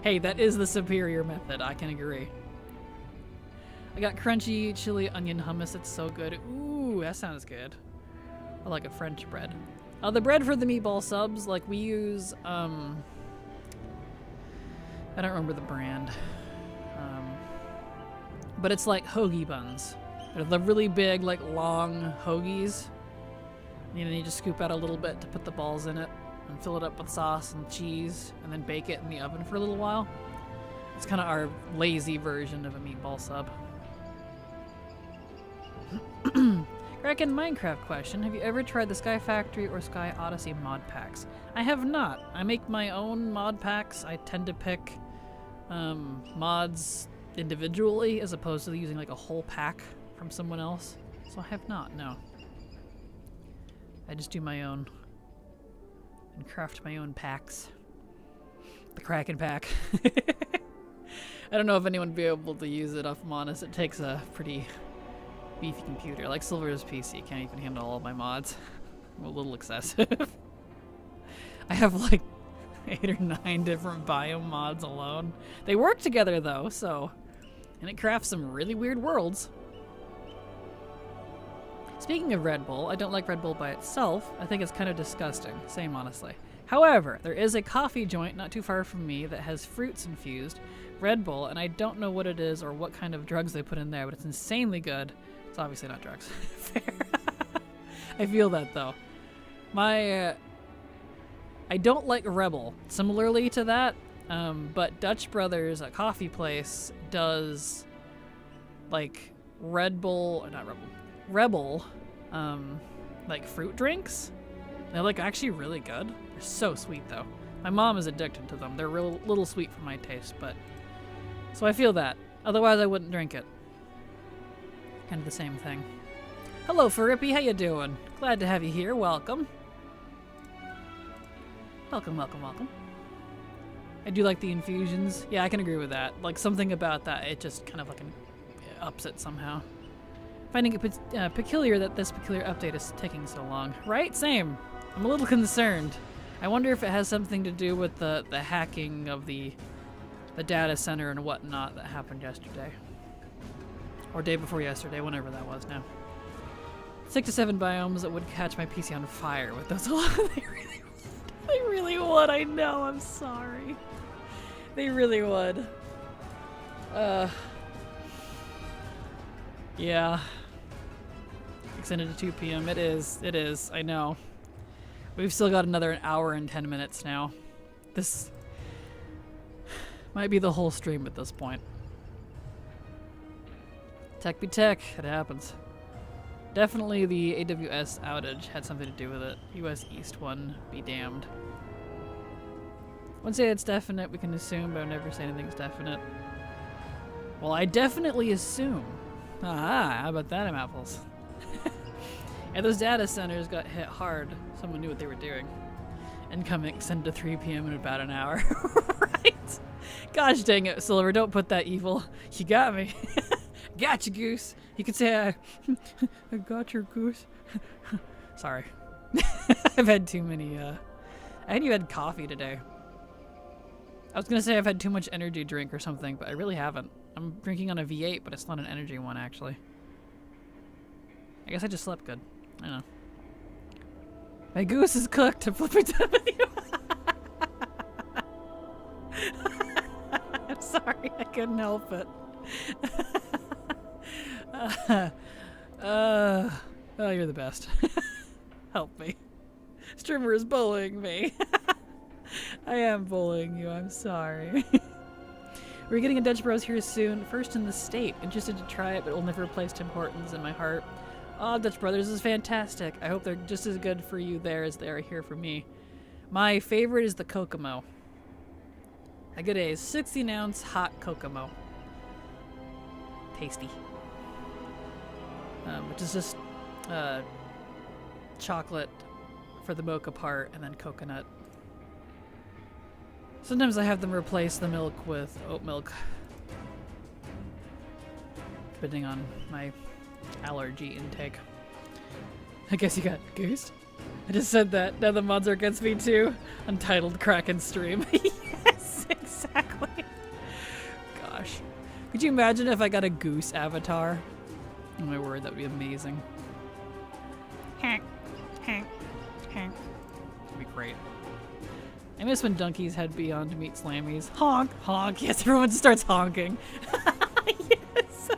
Hey, that is the superior method, I can agree. I got crunchy chili onion hummus, it's so good. Ooh, that sounds good. I like a French bread. The bread for the meatball subs, like we use, I don't remember the brand. But it's like hoagie buns. They're the really big, like long hoagies. And then you just scoop out a little bit to put the balls in it and fill it up with sauce and cheese and then bake it in the oven for a little while. It's kind of our lazy version of a meatball sub. Kraken Minecraft question. Have you ever tried the Sky Factory or Sky Odyssey mod packs? I have not. I make my own mod packs. I tend to pick mods individually as opposed to using like a whole pack from someone else. So I have not, no. I just do my own and craft my own packs. The Kraken pack. I don't know if anyone would be able to use it, if I'm honest. It takes a pretty beefy computer. Like Silver's PC can't even handle all of my mods. I'm a little excessive. I have like 8 or 9 different biome mods alone. They work together though, so... And it crafts some really weird worlds. Speaking of Red Bull, I don't like Red Bull by itself. I think it's kind of disgusting. Same, honestly. However, there is a coffee joint not too far from me that has fruits infused Red Bull, and I don't know what it is or what kind of drugs they put in there, but it's insanely good. It's obviously not drugs. Fair. I feel that, though. I don't like Rebel. Similarly to that, but Dutch Brothers, a coffee place, does, like, Rebel, like, fruit drinks. They're, like, actually really good. They're so sweet, though. My mom is addicted to them. They're real little sweet for my taste, but... So I feel that. Otherwise, I wouldn't drink it. Kind of the same thing. Hello, Furippy. How you doing? Glad to have you here. Welcome. Welcome, welcome, welcome. I do like the infusions. Yeah, I can agree with that. Like, something about that, it just kind of like ups it somehow. Finding it peculiar that this peculiar update is taking so long. Right? Same. I'm a little concerned. I wonder if it has something to do with the hacking of the data center and whatnot that happened yesterday. Or day before yesterday, whenever that was now. 6 to 7 biomes that would catch my PC on fire with those alone. They really would. I know. I'm sorry. They really would. Yeah. Extended to 2 p.m. It is. It is. I know. We've still got another hour and 10 minutes now. This might be the whole stream at this point. Tech be tech. It happens. Definitely the AWS outage had something to do with it. US East one, be damned. Wouldn't say it's definite, we can assume, but I would never say anything's definite. Well, I definitely assume. Ah, how about that, apples? And those data centers got hit hard. Someone knew what they were doing. Incoming extended to 3 p.m. in about an hour. Right? Gosh dang it, Silver, don't put that evil. You got me. Gotcha, Goose. You could say, I got your goose. Sorry. I've had too many, I hadn't even had coffee today. I was gonna say I've had too much energy drink or something, but I really haven't. I'm drinking on a V8, but it's not an energy one, actually. I guess I just slept good. I don't know. My goose is cooked to flip it to video. I'm sorry, I couldn't help it. Oh, you're the best. Help me. Streamer is bullying me. I am bullying you, I'm sorry. We're getting a Dutch Bros here soon. First in the state. Interested to try it, but it will never replace Tim Hortons in my heart. Oh, Dutch Brothers is fantastic. I hope they're just as good for you there as they are here for me. My favorite is the Kokomo. I get a 16-ounce hot Kokomo. Tasty. Which is just chocolate for the mocha part and then coconut. Sometimes I have them replace the milk with oat milk, depending on my allergy intake. I guess you got goosed. I just said that. Now the mods are against me too. Untitled Kraken stream. Yes, exactly. Gosh. Could you imagine if I got a goose avatar? Oh my word, that would be amazing. That'd be great. I miss when donkeys had Beyond Meat Slammies. Honk! Honk! Yes, everyone starts honking. Yes!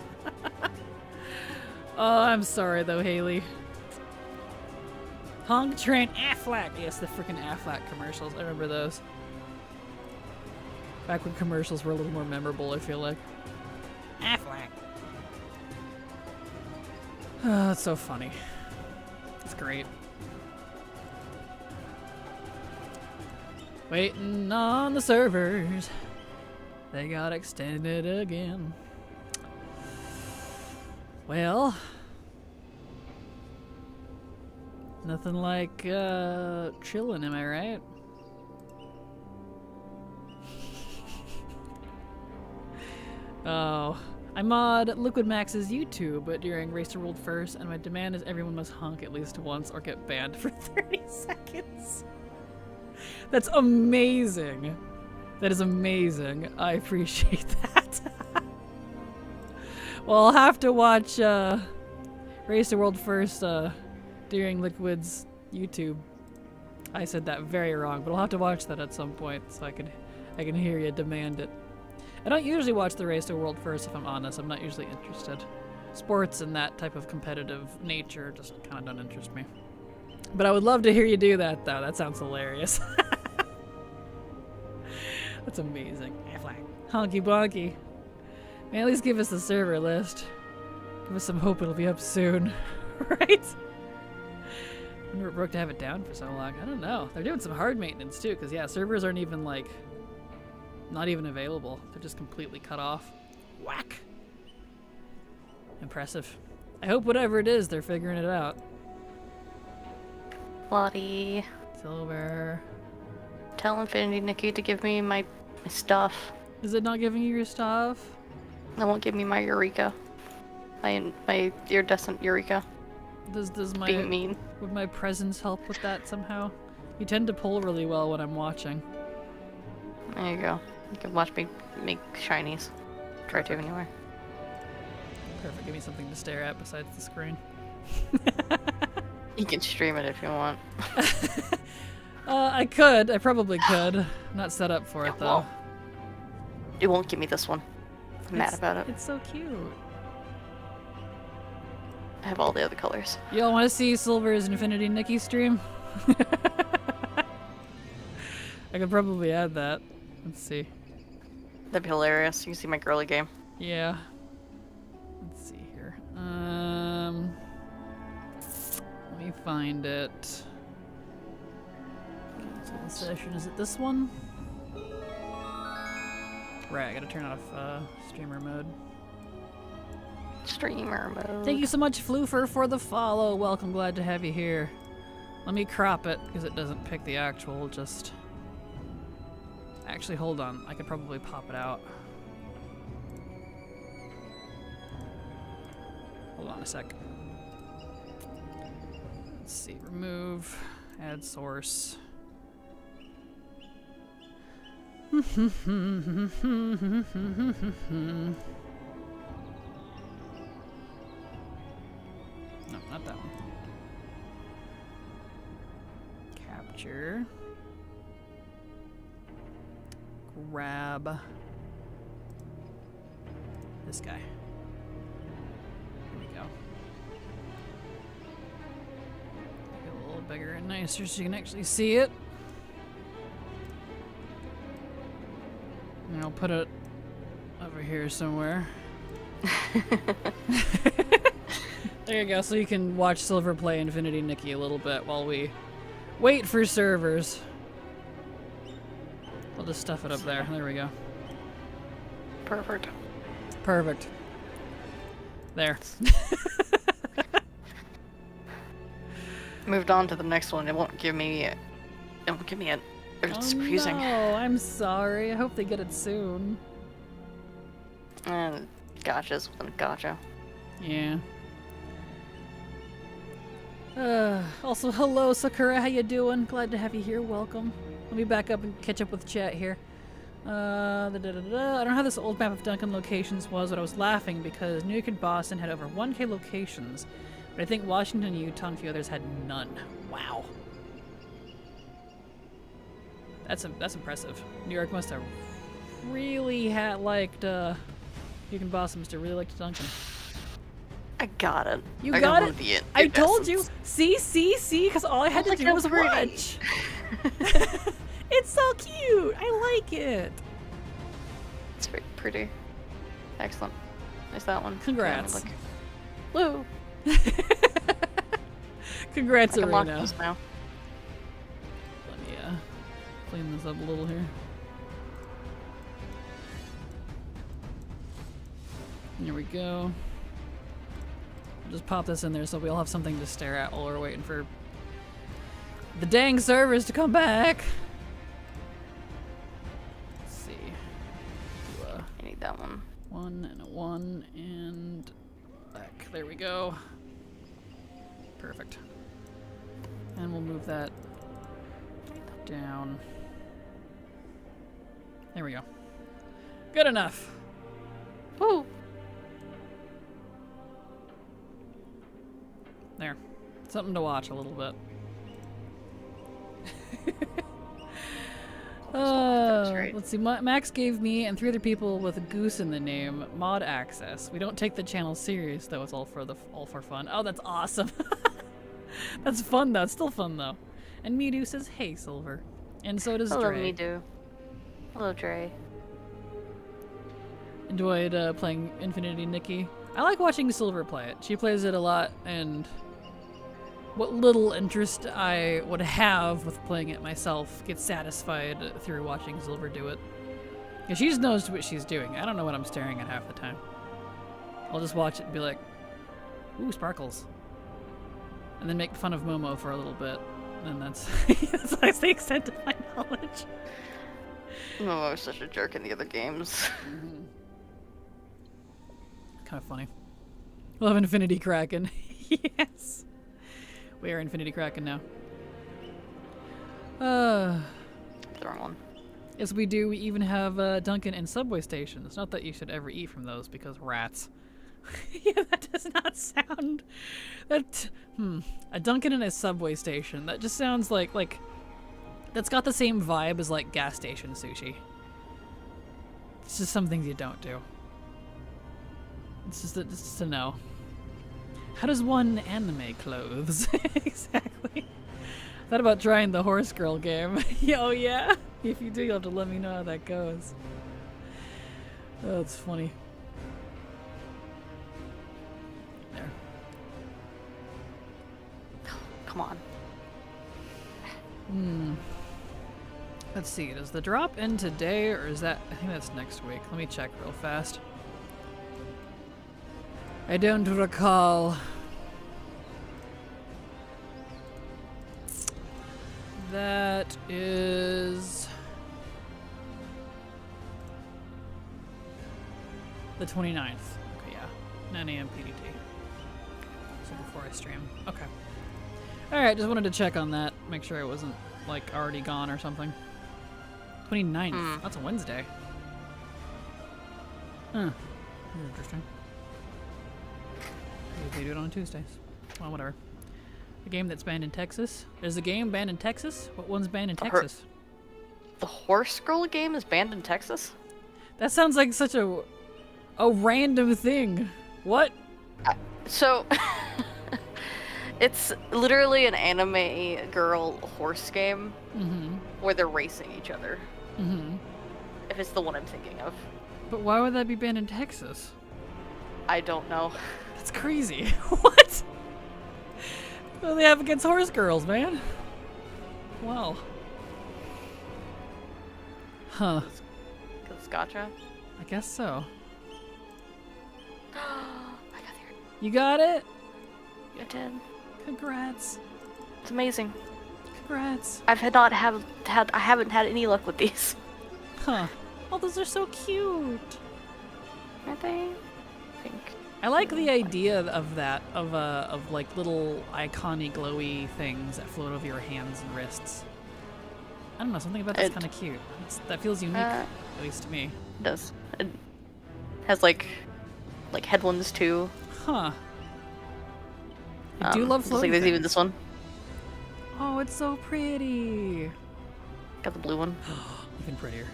Oh, I'm sorry though, Haley. Honk train Aflac! Yes, the freaking Aflac commercials. I remember those. Back when commercials were a little more memorable, I feel like. Aflac! Oh, that's so funny. It's great. Waiting on the servers. They got extended again. Well, nothing like chilling, am I right? Oh, I mod Liquid Max's YouTube during Race to World First, and my demand is everyone must honk at least once or get banned for 30 seconds. That's amazing. That is amazing. I appreciate that. Well, I'll have to watch Race to World First during Liquid's YouTube. I said that very wrong, but I'll have to watch that at some point so I can hear you demand it. I don't usually watch the Race to World First, if I'm honest. I'm not usually interested. Sports and that type of competitive nature just kind of don't interest me. But I would love to hear you do that, though. That sounds hilarious. That's amazing. Honky bonky. Man, at least give us the server list. Give us some hope it'll be up soon. Right? I wonder what broke to have it down for so long. I don't know. They're doing some hard maintenance, too, because, yeah, servers aren't even, like, not even available. They're just completely cut off. Whack! Impressive. I hope whatever it is, they're figuring it out. Latte. Silver. Tell Infinity Nikki to give me my stuff. Is it not giving you your stuff? It won't give me my Eureka. My iridescent Eureka. Does my being mean. Would my presence help with that somehow? You tend to pull really well when I'm watching. There you go. You can watch me make shinies. Try to anyway. Perfect. Give me something to stare at besides the screen. You can stream it if you want. I could. I probably could. I'm not set up for it though. It won't give me this one. I'm mad about it. It's so cute. I have all the other colors. Y'all want to see Silver's Infinity Nikki stream? I could probably add that. Let's see. That'd be hilarious. You can see my girly game. Yeah. Let's see here. Let me find it. Cancel session. Is it this one? Right, I gotta turn off streamer mode. Streamer mode. Thank you so much, Floofer, for the follow. Welcome, glad to have you here. Let me crop it because it doesn't pick the actual. Just actually, hold on. I could probably pop it out. Hold on a sec. Let's see. Remove. Add source. No, not that one. Capture. Grab this guy. Here we go. Make it a little bigger and nicer so you can actually see it. And I'll put it over here somewhere. There you go, so you can watch Silver play Infinity Nikki a little bit while we wait for servers. I'll just stuff it up there. There we go. Perfect. Perfect. There. Moved on to the next one. It won't give me it. It won't give me it. It's confusing. No, I'm sorry. I hope they get it soon. And gotchas within a gotcha. Yeah. Also, hello, Sakura. How you doing? Glad to have you here. Welcome. Let me back up and catch up with chat here. I don't know how this old map of Duncan locations was, but I was laughing because New York and Boston had over 1K locations, but I think Washington, Utah, and a few others had none. Wow. That's impressive. New York must have really liked You Can Boss must have really liked Duncan. I got it. You got it? I told you. See? Because all I had to do was watch. It's so cute. I like it. It's very pretty. Excellent. Nice that one. Congrats. Woo. Congrats, Arena. Now. Let me clean this up a little here. There we go. Just pop this in there so we all have something to stare at while we're waiting for the dang servers to come back. Let's see. I need that one. 1 and a 1 and back. There we go. Perfect. And we'll move that down. There we go. Good enough. Woo! There. Something to watch a little bit. Let's see. Max gave me and 3 other people with a goose in the name mod access. We don't take the channel serious, though. It's all for fun. Oh, that's awesome. That's fun, though. It's still fun, though. And Midu says, "Hey, Silver," and so does Hello, Dre. Midu. Hello, Dre. Enjoyed playing Infinity Nikki. I like watching Silver play it. She plays it a lot, and what little interest I would have with playing it myself gets satisfied through watching Silver do it. Yeah, she just knows what she's doing. I don't know what I'm staring at half the time. I'll just watch it and be like, "Ooh, sparkles," and then make fun of Momo for a little bit, and that's that's the extent of my knowledge. Momo was such a jerk in the other games. Kind of funny. We'll have Infinity Kraken. Yes. We are Infinity Kraken now. The wrong one. Yes, we do. We even have Dunkin' and Subway stations. Not that you should ever eat from those because rats. Yeah, that does not sound... That... A Dunkin' and a Subway station. That just sounds like... That's got the same vibe as, like, gas station sushi. It's just some things you don't do. It's just a no. How does one anime clothes? Exactly. Thought about trying the Horse Girl game. Oh yeah? If you do, you'll have to let me know how that goes. Oh, it's funny. There. Come on. Let's see, does the drop end today, or is that... I think that's next week. Let me check real fast. I don't recall. That is... the 29th. Okay, yeah. 9 a.m. PDT. So before I stream. Okay. Alright, just wanted to check on that. Make sure I wasn't, like, already gone or something. 29th. That's a Wednesday. Huh. Interesting. They do it on Tuesdays. Well, whatever. A game that's banned in Texas. There's a game banned in Texas? What one's banned in Texas? The Horse Girl game is banned in Texas? That sounds like such a random thing. What? So, it's literally an anime girl horse game where they're racing each other. If it's the one I'm thinking of. But why would that be banned in Texas? I don't know. That's crazy. What? What do they have against horse girls, man? Wow. Huh. Because it's gacha? I guess so. I got there. You got it? I did. Congrats. It's amazing. Congrats. I haven't had any luck with these. Huh. Oh, those are so cute. Aren't they? Pink. I like the idea of that, of like little iconic glowy things that float over your hands and wrists. I don't know, something about that's kind of cute. That feels unique, at least to me. It does. It has like headwinds too. Huh. I do love floating there's things. even this one. Oh, it's so pretty. Got the blue one. Even prettier.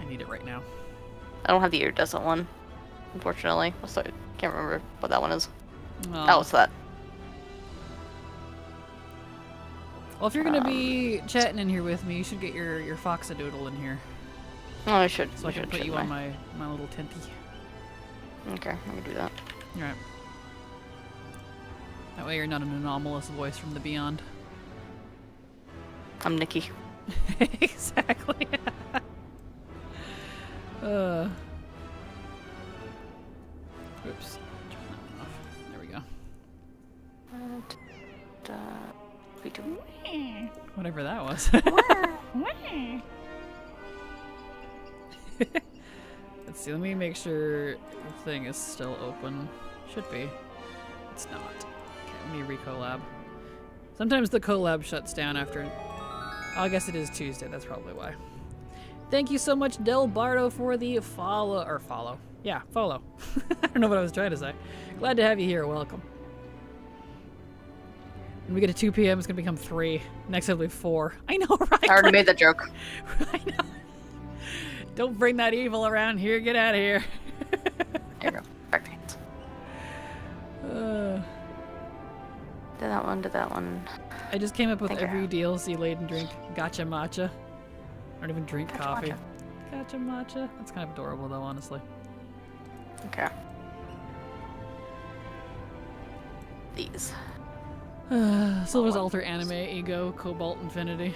I need it right now. I don't have the iridescent one, unfortunately. So I can't remember what that one is. Oh. Oh, it's that. Well, if you're gonna be chatting in here with me, you should get your Foxadoodle in here. Oh, I should. So I can put you on my little tenty. Okay, I can do that. Alright. That way you're not an anomalous voice from the beyond. I'm Nikki. Exactly. Oops. Turn that one off. There we go. Whatever that was. Let's see, let me make sure the thing is still open. Should be. It's not. Okay, let me recollab. Sometimes the collab shuts down after... Oh, I guess it is Tuesday, that's probably why. Thank you so much, Del Bardo, for the follow. Yeah, follow. I don't know what I was trying to say. Glad to have you here, welcome. When we get to 2 p.m., it's going to become 3. Next it'll be 4. I know, right? I already made that joke. I know. Don't bring that evil around here. Get out of here. There you go. Back to hands. Did that one. I just came up with every DLC laden drink. Gotcha matcha. I don't even drink coffee. Gotcha matcha. That's kind of adorable, though, honestly. Okay. These. Silver's Alter Anime, Ego, Cobalt Infinity.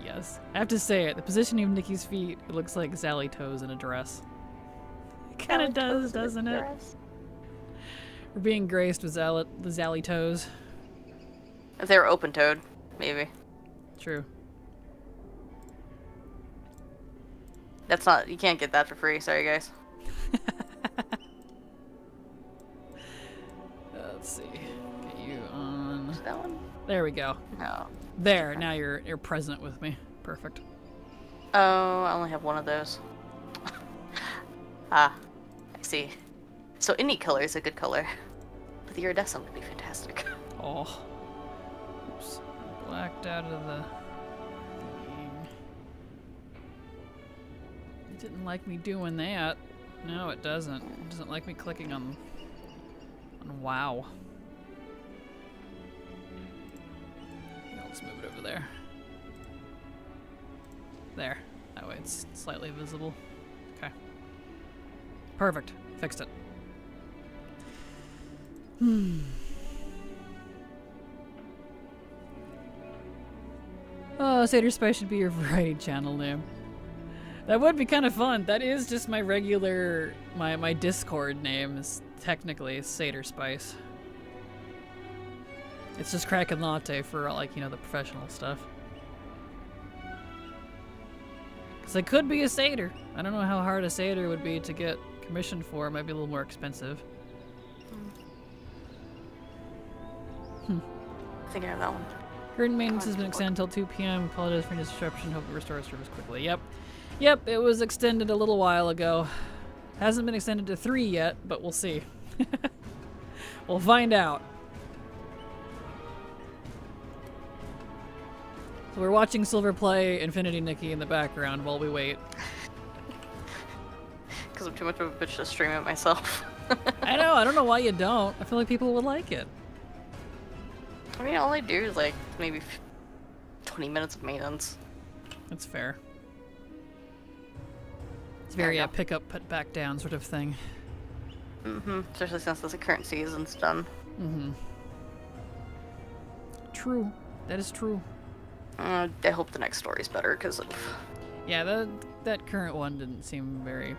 Yes. I have to say it. The positioning of Nikki's feet, it looks like Zally toes in a dress. It kind of does, doesn't it? We're being graced with the Zally toes. If they were open-toed, maybe. True. That's not... You can't get that for free. Sorry, guys. Let's see. Get you on... Is that one? There we go. No. There, now you're present with me. Perfect. Oh, I only have one of those. Ah, I see. So any color is a good color. But the iridescent would be fantastic. Oh. Oops. Blacked out of the thing. It didn't like me doing that. No, it doesn't. It doesn't like me clicking on WoW. I'll just move it over there. There. That way it's slightly visible. Okay. Perfect. Fixed it. Oh, Satyr Spice should be your variety channel name. That would be kind of fun. That is just my regular, my Discord name is technically Satyr Spice. It's just Kraken Latte for, like, you know, the professional stuff. Because I could be a satyr. I don't know how hard a satyr would be to get commissioned for. It might be a little more expensive. I think I have that one. Current maintenance has been extended until 2 p.m. Apologize for any disruption. Hope it restores service quickly. Yep. Yep, it was extended a little while ago. Hasn't been extended to 3 yet, but we'll see. We'll find out. So we're watching Silver play Infinity Nikki in the background while we wait. Because I'm too much of a bitch to stream it myself. I know, I don't know why you don't. I feel like people would like it. I mean, all I do is like maybe 20 minutes of maintenance. That's fair. It's very pick up, put back down sort of thing. Especially since the current season's done. True. That is true. I hope the next story's better because of... Yeah, that current one didn't seem very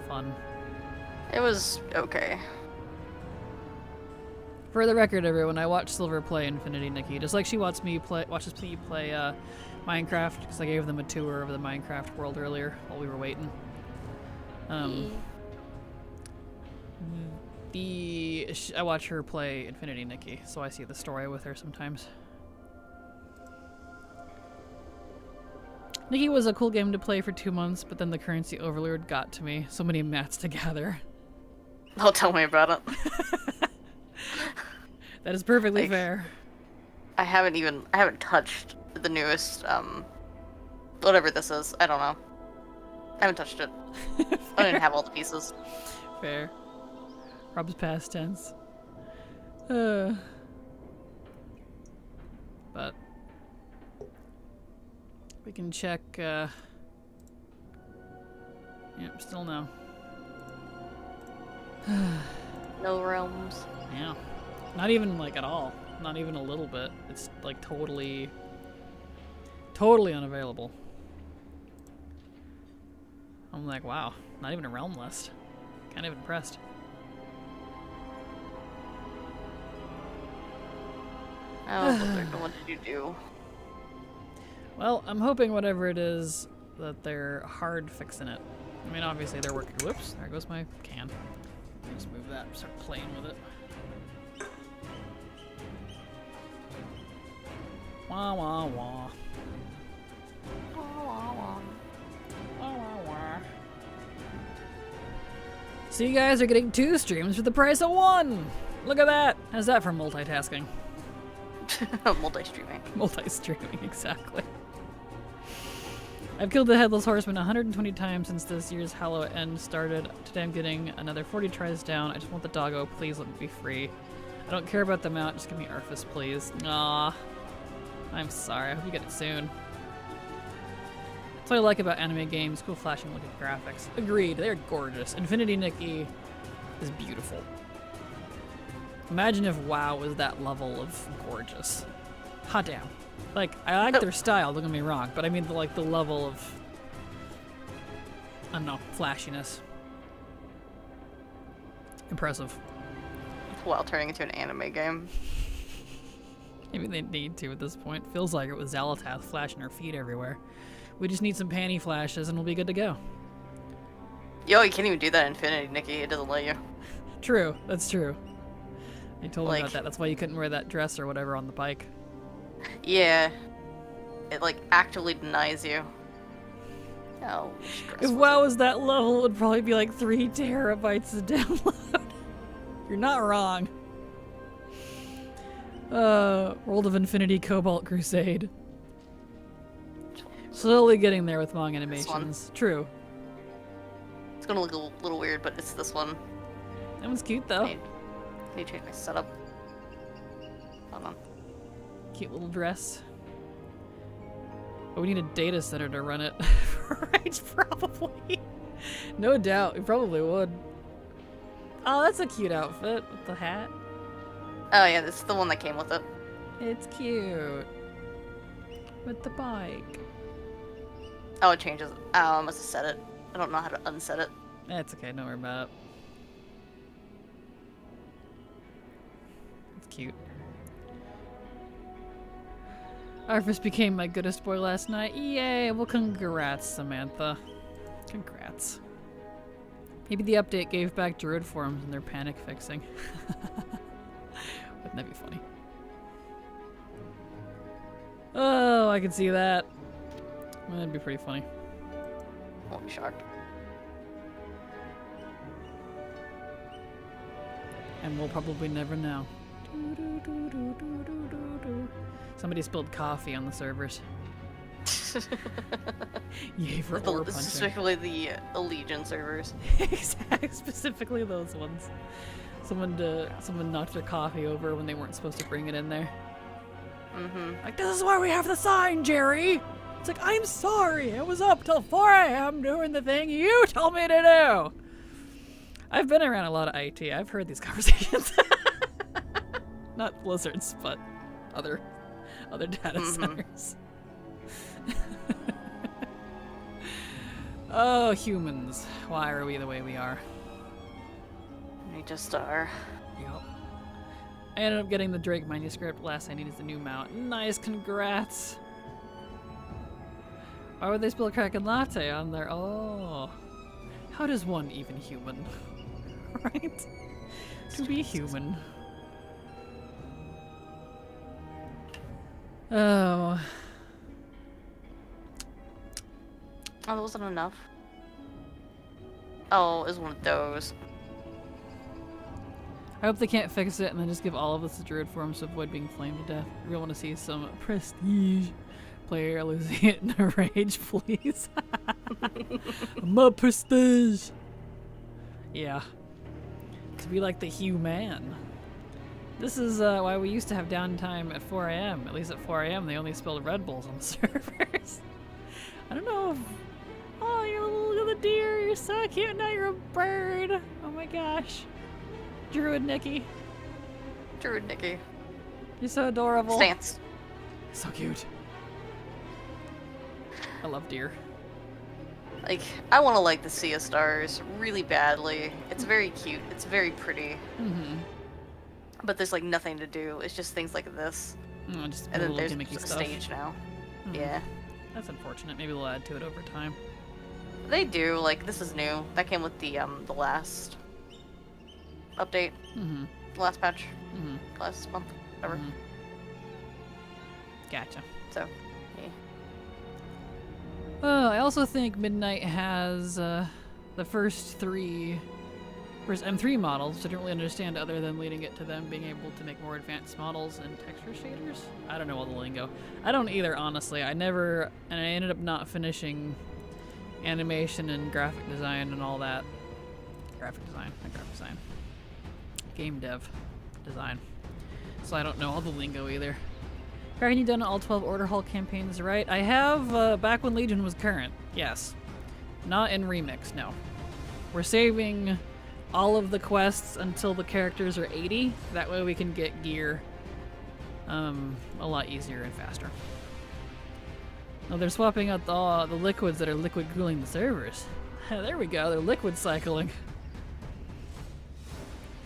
fun. It was okay. For the record, everyone, I watched Silver play Infinity Nikki, just like she watches me play Minecraft, because I gave them a tour of the Minecraft world earlier while we were waiting. I watch her play Infinity Nikki, so I see the story with her sometimes. Nikki was a cool game to play for 2 months, but then the currency overlord got to me. So many mats to gather. Don't tell me about it. That is perfectly fair. I haven't touched the newest, whatever this is. I don't know. I haven't touched it. I didn't have all the pieces. Fair. Rob's past tense. But we can check, yep, still no. No realms. Yeah. Not even, like, at all. Not even a little bit. It's, like, totally unavailable. I'm like, wow. Not even a realm list. Kind of impressed. Oh, what did you do? Well, I'm hoping whatever it is that they're hard fixing it. I mean, obviously they're working. Whoops, there goes my can. Let me just move that and start playing with it. Wah wah wah. Wah wah wah. So you guys are getting 2 streams for the price of 1! Look at that! How's that for multitasking? Multi-streaming. Multi-streaming, exactly. I've killed the Headless Horseman 120 times since this year's Hallow End started. Today I'm getting another 40 tries down. I just want the doggo. Please let me be free. I don't care about the mount. Just give me Arthas, please. Aw. I'm sorry. I hope you get it soon. That's what I like about anime games. Cool flashing looking graphics. Agreed. They're gorgeous. Infinity Nikki is beautiful. Imagine if WoW was that level of gorgeous. Hot damn. Like, I like their style, don't get me wrong, but I mean, the level of, I don't know, flashiness. Impressive. WoW turning into an anime game. Maybe they need to at this point. Feels like it with Xalatath flashing her feet everywhere. We just need some panty flashes and we'll be good to go. Yo, you can't even do that in Infinity, Nikki. It doesn't let you. True, that's true. You told me Like- about that. That's why you couldn't wear that dress or whatever on the bike. Yeah. It, like, actively denies you. Oh, If WoW was that level, it would probably be like 3 terabytes to download. You're not wrong. World of Infinity Cobalt Crusade. Slowly getting there with manga animations. True. It's gonna look a little weird, but it's this one. That one's cute though. I need to change my setup. Hold on. Cute little dress. But we need a data center to run it. Right, probably. No doubt, we probably would. Oh, that's a cute outfit with the hat. Oh yeah, this is the one that came with it. It's cute. With the bike. Oh, it changes. Oh, I must have set it. I don't know how to unset it. That's okay, don't worry about it. It's cute. Arthas became my goodest boy last night. Yay! Well, congrats, Samantha. Congrats. Maybe the update gave back druid forms and they're panic fixing. Wouldn't that be funny? Oh, I can see that. Well, that'd be pretty funny. Won't be shocked. And we'll probably never know. Somebody spilled coffee on the servers. Yay for ore punching. Specifically the Legion servers. Exactly, specifically those ones. Someone knocked their coffee over when they weren't supposed to bring it in there. Mm-hmm. Like, this is why we have the sign, Jerry! It's like, I'm sorry, I was up till 4 a.m. doing the thing you told me to do! I've been around a lot of IT, I've heard these conversations. Not Blizzards, but other data centers. Oh, humans. Why are we the way we are? We just are. Yup. I ended up getting the Drake manuscript. Last I need is the new mount. Nice, congrats! Why would they spill Kraken Latte on there? Oh. How does one even human? Right? To be human. Oh. Oh, that wasn't enough. Oh, it was one of those. I hope they can't fix it and then just give all of us the druid forms to avoid being flamed to death. We really want to see some prestige. Player losing it in a rage, please. My prestige. Yeah. To be like the human. This is why we used to have downtime at 4 a.m. At least at 4 a.m. they only spilled Red Bulls on the servers. I don't know if... Oh, you're a little little deer. You're so cute. Now you're a bird. Oh my gosh. Druid Nikki. Druid Nikki. You're so adorable. Stance. So cute. I love deer. Like, I want to like the Sea of Stars really badly. It's very cute. It's very pretty. Mm-hmm. But there's like nothing to do. It's just things like this. Oh, just And then little there's gimmicky a stuff. stage now. Mhm. Yeah. That's unfortunate. Maybe they'll add to it over time. They do. Like, this is new. That came with the last update. Mm-hmm. The last patch. Mm-hmm. Last month. Whatever. Mhm. Gotcha. So, yeah. I also think Midnight has the first M3 models, which I don't really understand other than leading it to them being able to make more advanced models and texture shaders. I don't know all the lingo. I don't either, honestly. I ended up not finishing animation and graphic design and all that. Graphic design, not graphic design. Game dev design. So I don't know all the lingo either. Kraken, you done all 12 Order Hall campaigns, right? I have, back when Legion was current, yes. Not in Remix, no. We're saving all of the quests until the characters are 80. That way we can get gear a lot easier and faster. Oh, they're swapping out the liquids that are liquid cooling the servers. There we go, they're liquid cycling.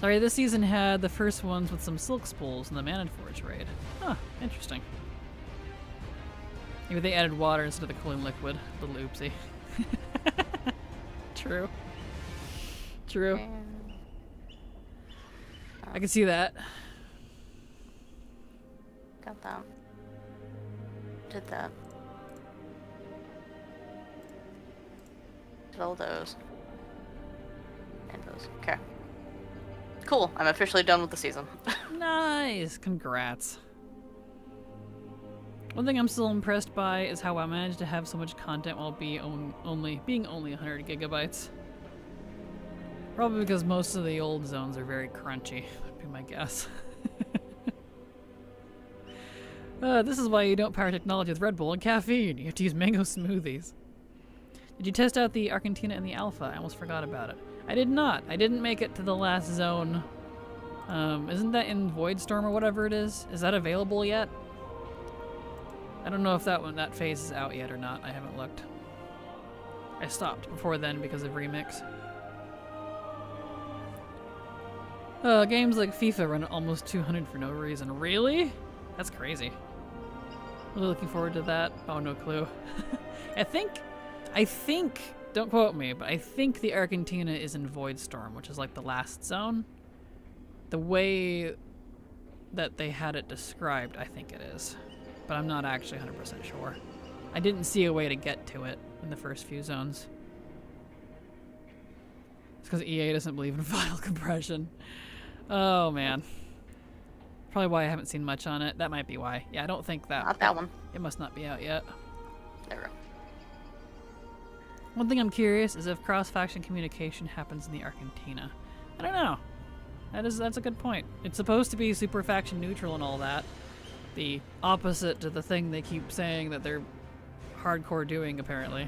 Sorry, this season had the first ones with some silk spools in the Mana Forge raid. Huh, interesting. Maybe they added water instead of the cooling liquid. Little oopsie. True. True. I can see that. Got that. Did that. Did all those. And those. Okay. Cool. I'm officially done with the season. Nice! Congrats. One thing I'm still impressed by is how I managed to have so much content while being only 100 gigabytes. Probably because most of the old zones are very crunchy, would be my guess. This is why you don't power technology with Red Bull and caffeine. You have to use mango smoothies. Did you test out the Argentina and the Alpha? I almost forgot about it. I did not. I didn't make it to the last zone. Isn't that in Voidstorm or whatever it is? Is that available yet? I don't know if that phase is out yet or not. I haven't looked. I stopped before then because of Remix. Games like FIFA run at almost 200 for no reason. Really? That's crazy. Really looking forward to that. Oh, no clue. I think, don't quote me, but I think the Argentina is in Voidstorm, which is like the last zone. The way that they had it described, I think it is. But I'm not actually 100% sure. I didn't see a way to get to it in the first few zones. It's because EA doesn't believe in file compression. Oh, man. Probably why I haven't seen much on it. That might be why. Yeah, I don't think that... Not that one. It must not be out yet. There we go. One thing I'm curious is if cross-faction communication happens in the Argentina. I don't know. That's a good point. It's supposed to be super faction neutral and all that. The opposite to the thing they keep saying that they're hardcore doing, apparently.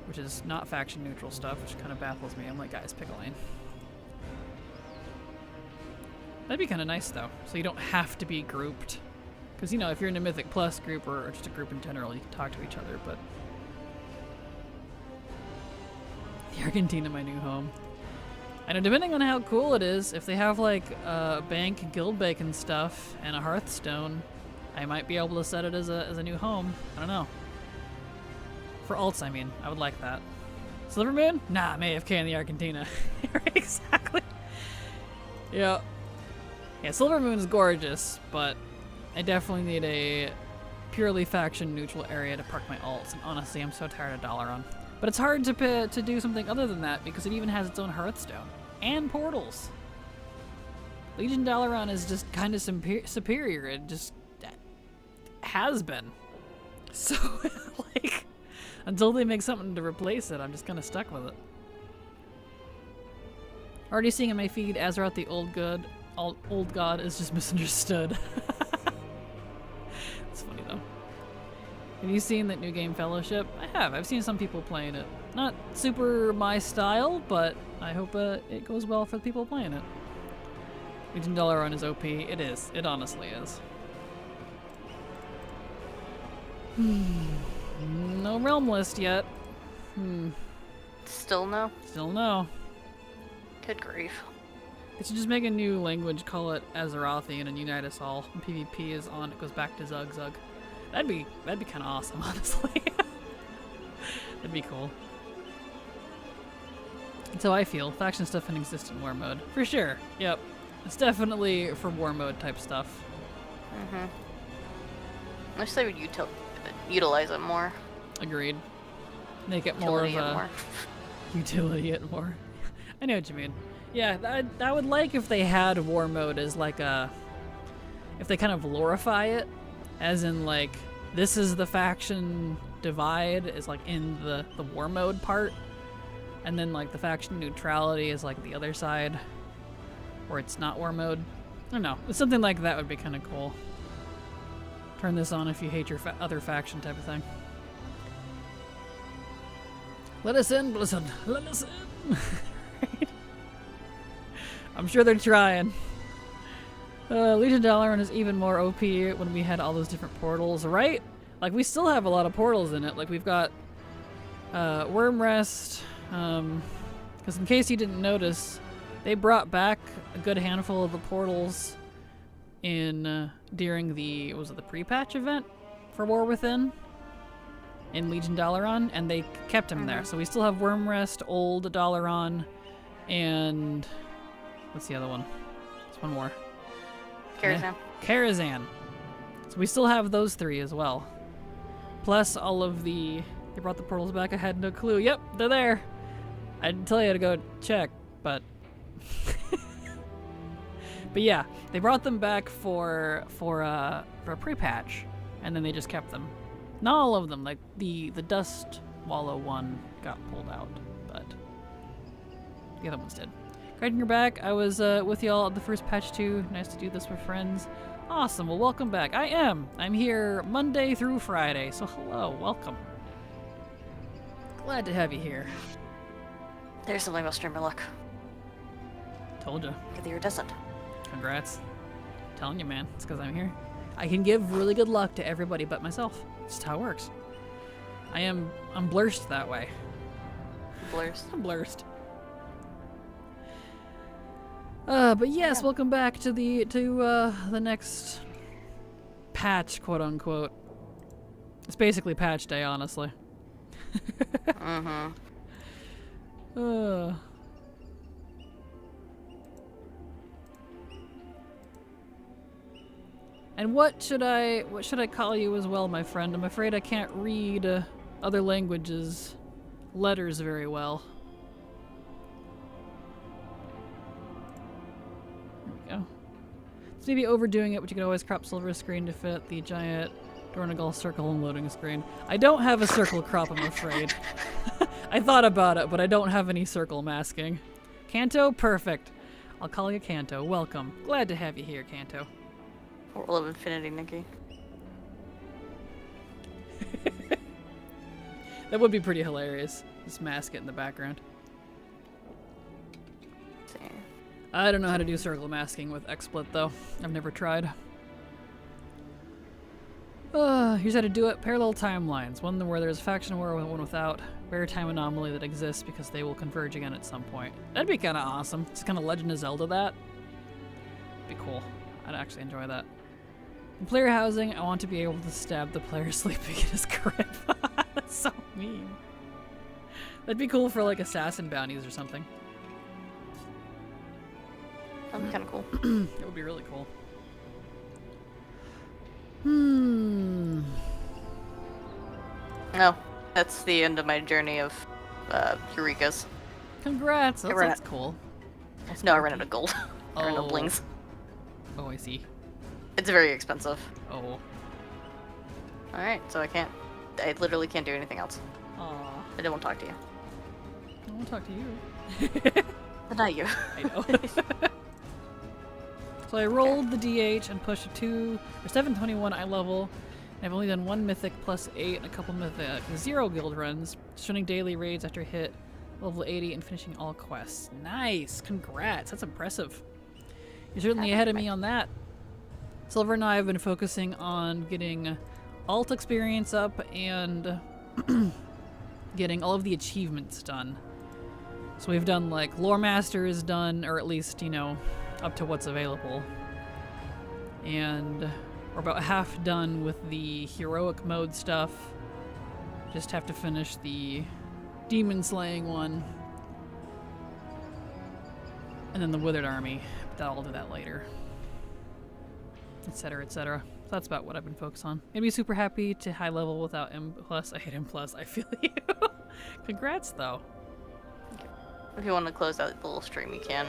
Which is not faction neutral stuff, which kind of baffles me. I'm like, guys, pick a lane. That'd be kind of nice, though, so you don't have to be grouped. Because, you know, if you're in a Mythic Plus group or just a group in general, you can talk to each other, but... The Argentina, my new home. I know, depending on how cool it is, if they have, like, a bank, guild bacon stuff, and a Hearthstone, I might be able to set it as a new home. I don't know. For alts, I mean. I would like that. Silvermoon? Nah, I'm AFK in the Argentina. Exactly. Yeah. Yeah, Silvermoon's gorgeous, but I definitely need a purely faction-neutral area to park my alts, and honestly, I'm so tired of Dalaran. But it's hard to do something other than that, because it even has its own Hearthstone. And portals. Legion Dalaran is just kind of superior. It just has been. So, like, until they make something to replace it, I'm just kind of stuck with it. Already seeing in my feed, Azeroth the old god is just misunderstood. It's funny though. Have you seen that new game Fellowship? I have. I've seen some people playing it. Not super my style, but I hope it goes well for the people playing it. Legion Dalaran is OP. It is. It honestly is. No realm list yet. Still no? Still no. Good grief. It should just make a new language, call it Azerothian, and unite us all. When PvP is on, it goes back to Zug Zug. That'd be kind of awesome, honestly. That'd be cool. That's how I feel. Faction stuff can exist in war mode. For sure. Yep. It's definitely for war mode type stuff. I wish they would utilize it more. Agreed. Make it more of a utility it more. I know what you mean. Yeah, I would like if they had war mode as like a... If they kind of glorify it, as in like, this is the faction divide, is like in the war mode part, and then like the faction neutrality is like the other side, where it's not war mode. I don't know. Something like that would be kind of cool. Turn this on if you hate your other faction type of thing. Let us in, Blizzard. Let us in. Right? I'm sure they're trying. Legion Dalaran is even more OP when we had all those different portals, right? Like, we still have a lot of portals in it. Like, we've got Wormrest. Because in case you didn't notice, they brought back a good handful of the portals in during the pre-patch event for War Within in Legion Dalaran, and they kept them there. So we still have Wormrest, Old Dalaran, and what's the other one? There's one more. Karazhan. Karazhan. So we still have those three as well. Plus all of the... They brought the portals back. I had no clue. Yep, they're there. I didn't tell you to go check, but... But yeah, they brought them back for a pre-patch, and then they just kept them. Not all of them. Like the Dust Wallow one got pulled out, but the other ones did. Kraken, you're back. I was with y'all at the first patch too. Nice to do this with friends. Awesome. Well, welcome back. I am. I'm here Monday through Friday, so hello, welcome. Glad to have you here. There's something about streamer luck. Told ya. Either it doesn't. Congrats. Telling you, man. It's because I'm here. I can give really good luck to everybody but myself. It's just how it works. I'm blurst that way. Blurst. I'm blurst. But yes, welcome back to the next patch, quote unquote. It's basically patch day, honestly. And what should I call you as well, my friend? I'm afraid I can't read other languages' letters very well. There we go. It's maybe overdoing it, but you can always crop silver screen to fit the giant Dornagal circle and loading screen. I don't have a circle crop, I'm afraid. I thought about it, but I don't have any circle masking. Kanto, perfect. I'll call you Kanto. Welcome. Glad to have you here, Kanto. World of Infinity, Nikki. That would be pretty hilarious. Just mask it in the background. See. I don't know how to do circle masking with XSplit though. I've never tried. Here's how to do it. Parallel timelines. One where there's a faction war with one without. Rare time anomaly that exists because they will converge again at some point. That'd be kind of awesome. It's kind of Legend of Zelda that. Be cool. I'd actually enjoy that. In player housing, I want to be able to stab the player sleeping in his crib. That's so mean. That'd be cool for like assassin bounties or something. That'd be kind of cool. It would be really cool. No, that's the end of my journey of Eureka's. Congrats. That's cool. No, I ran out of gold. I ran out of blings. Oh, I see. It's very expensive. Oh. Alright, so I literally can't do anything else. Aw. I don't want to talk to you. I won't talk to you. But not you. I know. So I rolled the DH and pushed a 721 eye level. And I've only done 1 mythic plus 8 and a couple mythic 0 guild runs, starting daily raids after hit level 80 and finishing all quests. Nice! Congrats! That's impressive. You're certainly ahead of me on that. Silver and I have been focusing on getting alt experience up and getting all of the achievements done. So we've done like Lore Master is done, or at least, you know, up to what's available. And we're about half done with the heroic mode stuff. Just have to finish the demon slaying one. And then the Withered Army. But I'll do that later. Etc, etc. So that's about what I've been focused on. Made me super happy to high level without M+. I hate M+. I feel you. Congrats, though. If you want to close out the little stream, you can.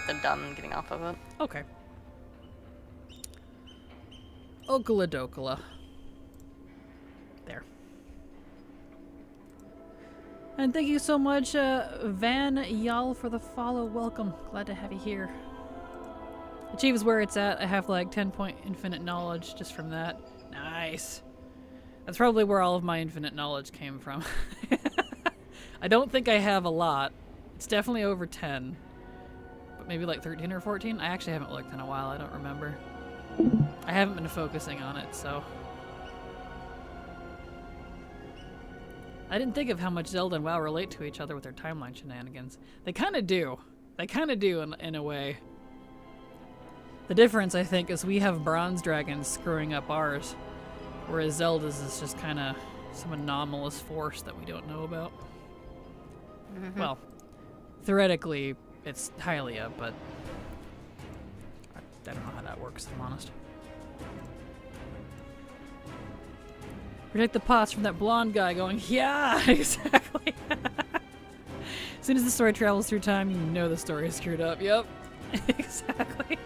I'm done getting off of it. Okay. Okala dokala. There. And thank you so much, Van Yal, for the follow. Welcome. Glad to have you here. Achieve is where it's at. I have like 10-point infinite knowledge just from that. Nice. That's probably where all of my infinite knowledge came from. I don't think I have a lot. It's definitely over 10. But maybe like 13 or 14? I actually haven't looked in a while. I don't remember. I haven't been focusing on it, so. I didn't think of how much Zelda and WoW relate to each other with their timeline shenanigans. They kind of do. They kind of do in a way. The difference, I think, is we have bronze dragons screwing up ours, whereas Zelda's is just kind of some anomalous force that we don't know about. Mm-hmm. Well, theoretically, it's Hylia, but I don't know how that works, if I'm honest. Protect the pots from that blonde guy going, yeah, exactly. As soon as the story travels through time, you know the story is screwed up. Yep, exactly.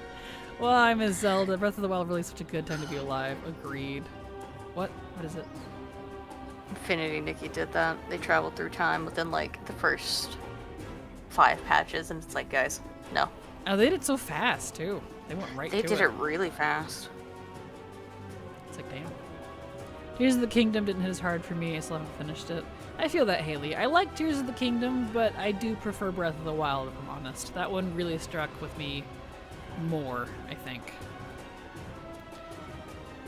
Well, I miss Zelda. Breath of the Wild really such a good time to be alive. Agreed. What? What is it? Infinity Nikki did that. They traveled through time within like the first 5 patches, and it's like, guys, no. Oh, they did it so fast too. They went right to it. They did it really fast. It's like, damn. Tears of the Kingdom didn't hit as hard for me. I still haven't finished it. I feel that, Haley. I like Tears of the Kingdom, but I do prefer Breath of the Wild, if I'm honest. That one really struck with me more, I think.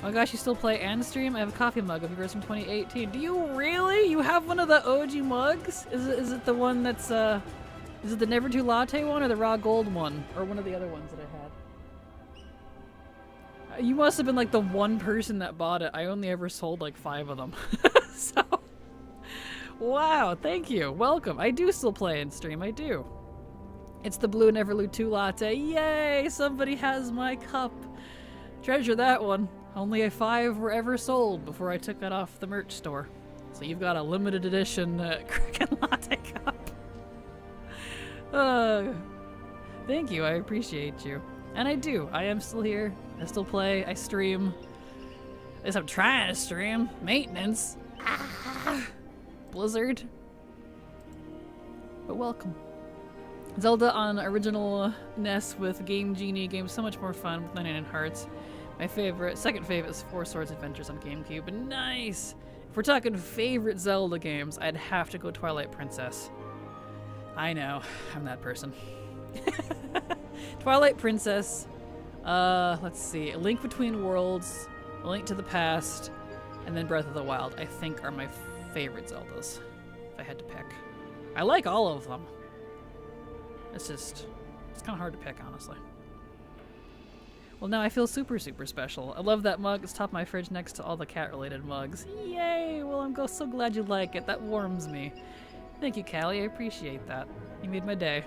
Oh gosh, you still play and stream? I have a coffee mug of yours from 2018. Do you really? You have one of the OG mugs? Is it the one that's is it the Never Too Latte one or the raw gold one? Or one of the other ones that I had? You must have been like the one person that bought it. I only ever sold like 5 of them. So, wow, thank you. Welcome. I do still play and stream. I do. It's the Blue Neverloo 2 Latte. Yay! Somebody has my cup. Treasure that one. Only 5 were ever sold before I took it off the merch store. So you've got a limited edition Kraken Latte cup. Thank you. I appreciate you. And I do. I am still here. I still play. I stream. At least I'm trying to stream. Maintenance. Ah, Blizzard. But welcome. Zelda on original NES with Game Genie game so much more fun with 99 Hearts. My second favorite is Four Swords Adventures on GameCube. Nice! If we're talking favorite Zelda games, I'd have to go Twilight Princess. I know, I'm that person. Twilight Princess, let's see, A Link Between Worlds, A Link to the Past, and then Breath of the Wild, I think are my favorite Zeldas, if I had to pick. I like all of them. It's kind of hard to pick, honestly. Well, now I feel super, super special. I love that mug. It's top of my fridge next to all the cat-related mugs. Yay! Well, I'm so glad you like it. That warms me. Thank you, Callie. I appreciate that. You made my day.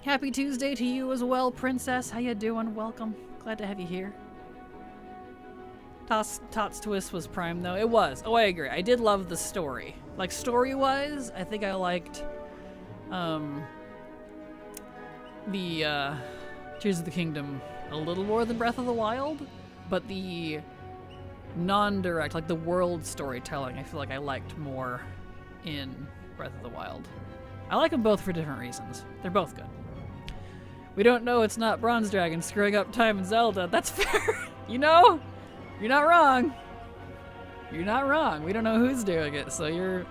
Happy Tuesday to you as well, Princess. How you doing? Welcome. Glad to have you here. Tots Twist was prime, though. It was. Oh, I agree. I did love the story. Like, story-wise, I think I liked... the Tears of the Kingdom a little more than Breath of the Wild, but the non-direct, like the world storytelling, I feel like I liked more in Breath of the Wild. I like them both for different reasons. They're both good. We don't know it's not Bronze Dragon screwing up time in Zelda. That's fair. You know? You're not wrong. You're not wrong. We don't know who's doing it, so yeah,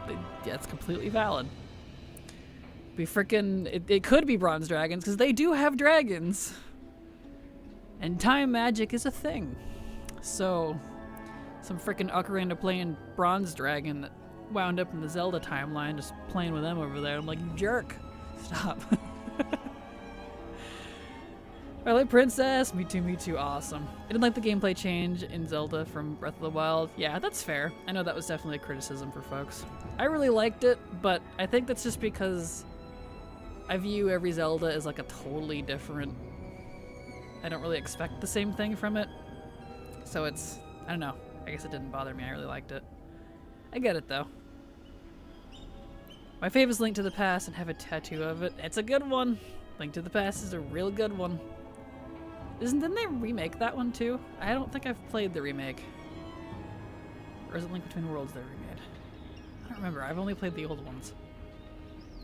it's completely valid. It could be Bronze Dragons, because they do have dragons. And time magic is a thing. So, some frickin' Ocarina playing Bronze Dragon that wound up in the Zelda timeline, just playing with them over there. I'm like, you jerk. Stop. Twilight Princess, me too, awesome. I didn't like the gameplay change in Zelda from Breath of the Wild. Yeah, that's fair. I know that was definitely a criticism for folks. I really liked it, but I think that's just because I view every Zelda as like a totally different... I don't really expect the same thing from it. So it's... I don't know. I guess it didn't bother me. I really liked it. I get it, though. My favorite is Link to the Past and have a tattoo of it. It's a good one. Link to the Past is a real good one. Didn't they remake that one too? I don't think I've played the remake. Or is it Link Between Worlds they remade? I don't remember. I've only played the old ones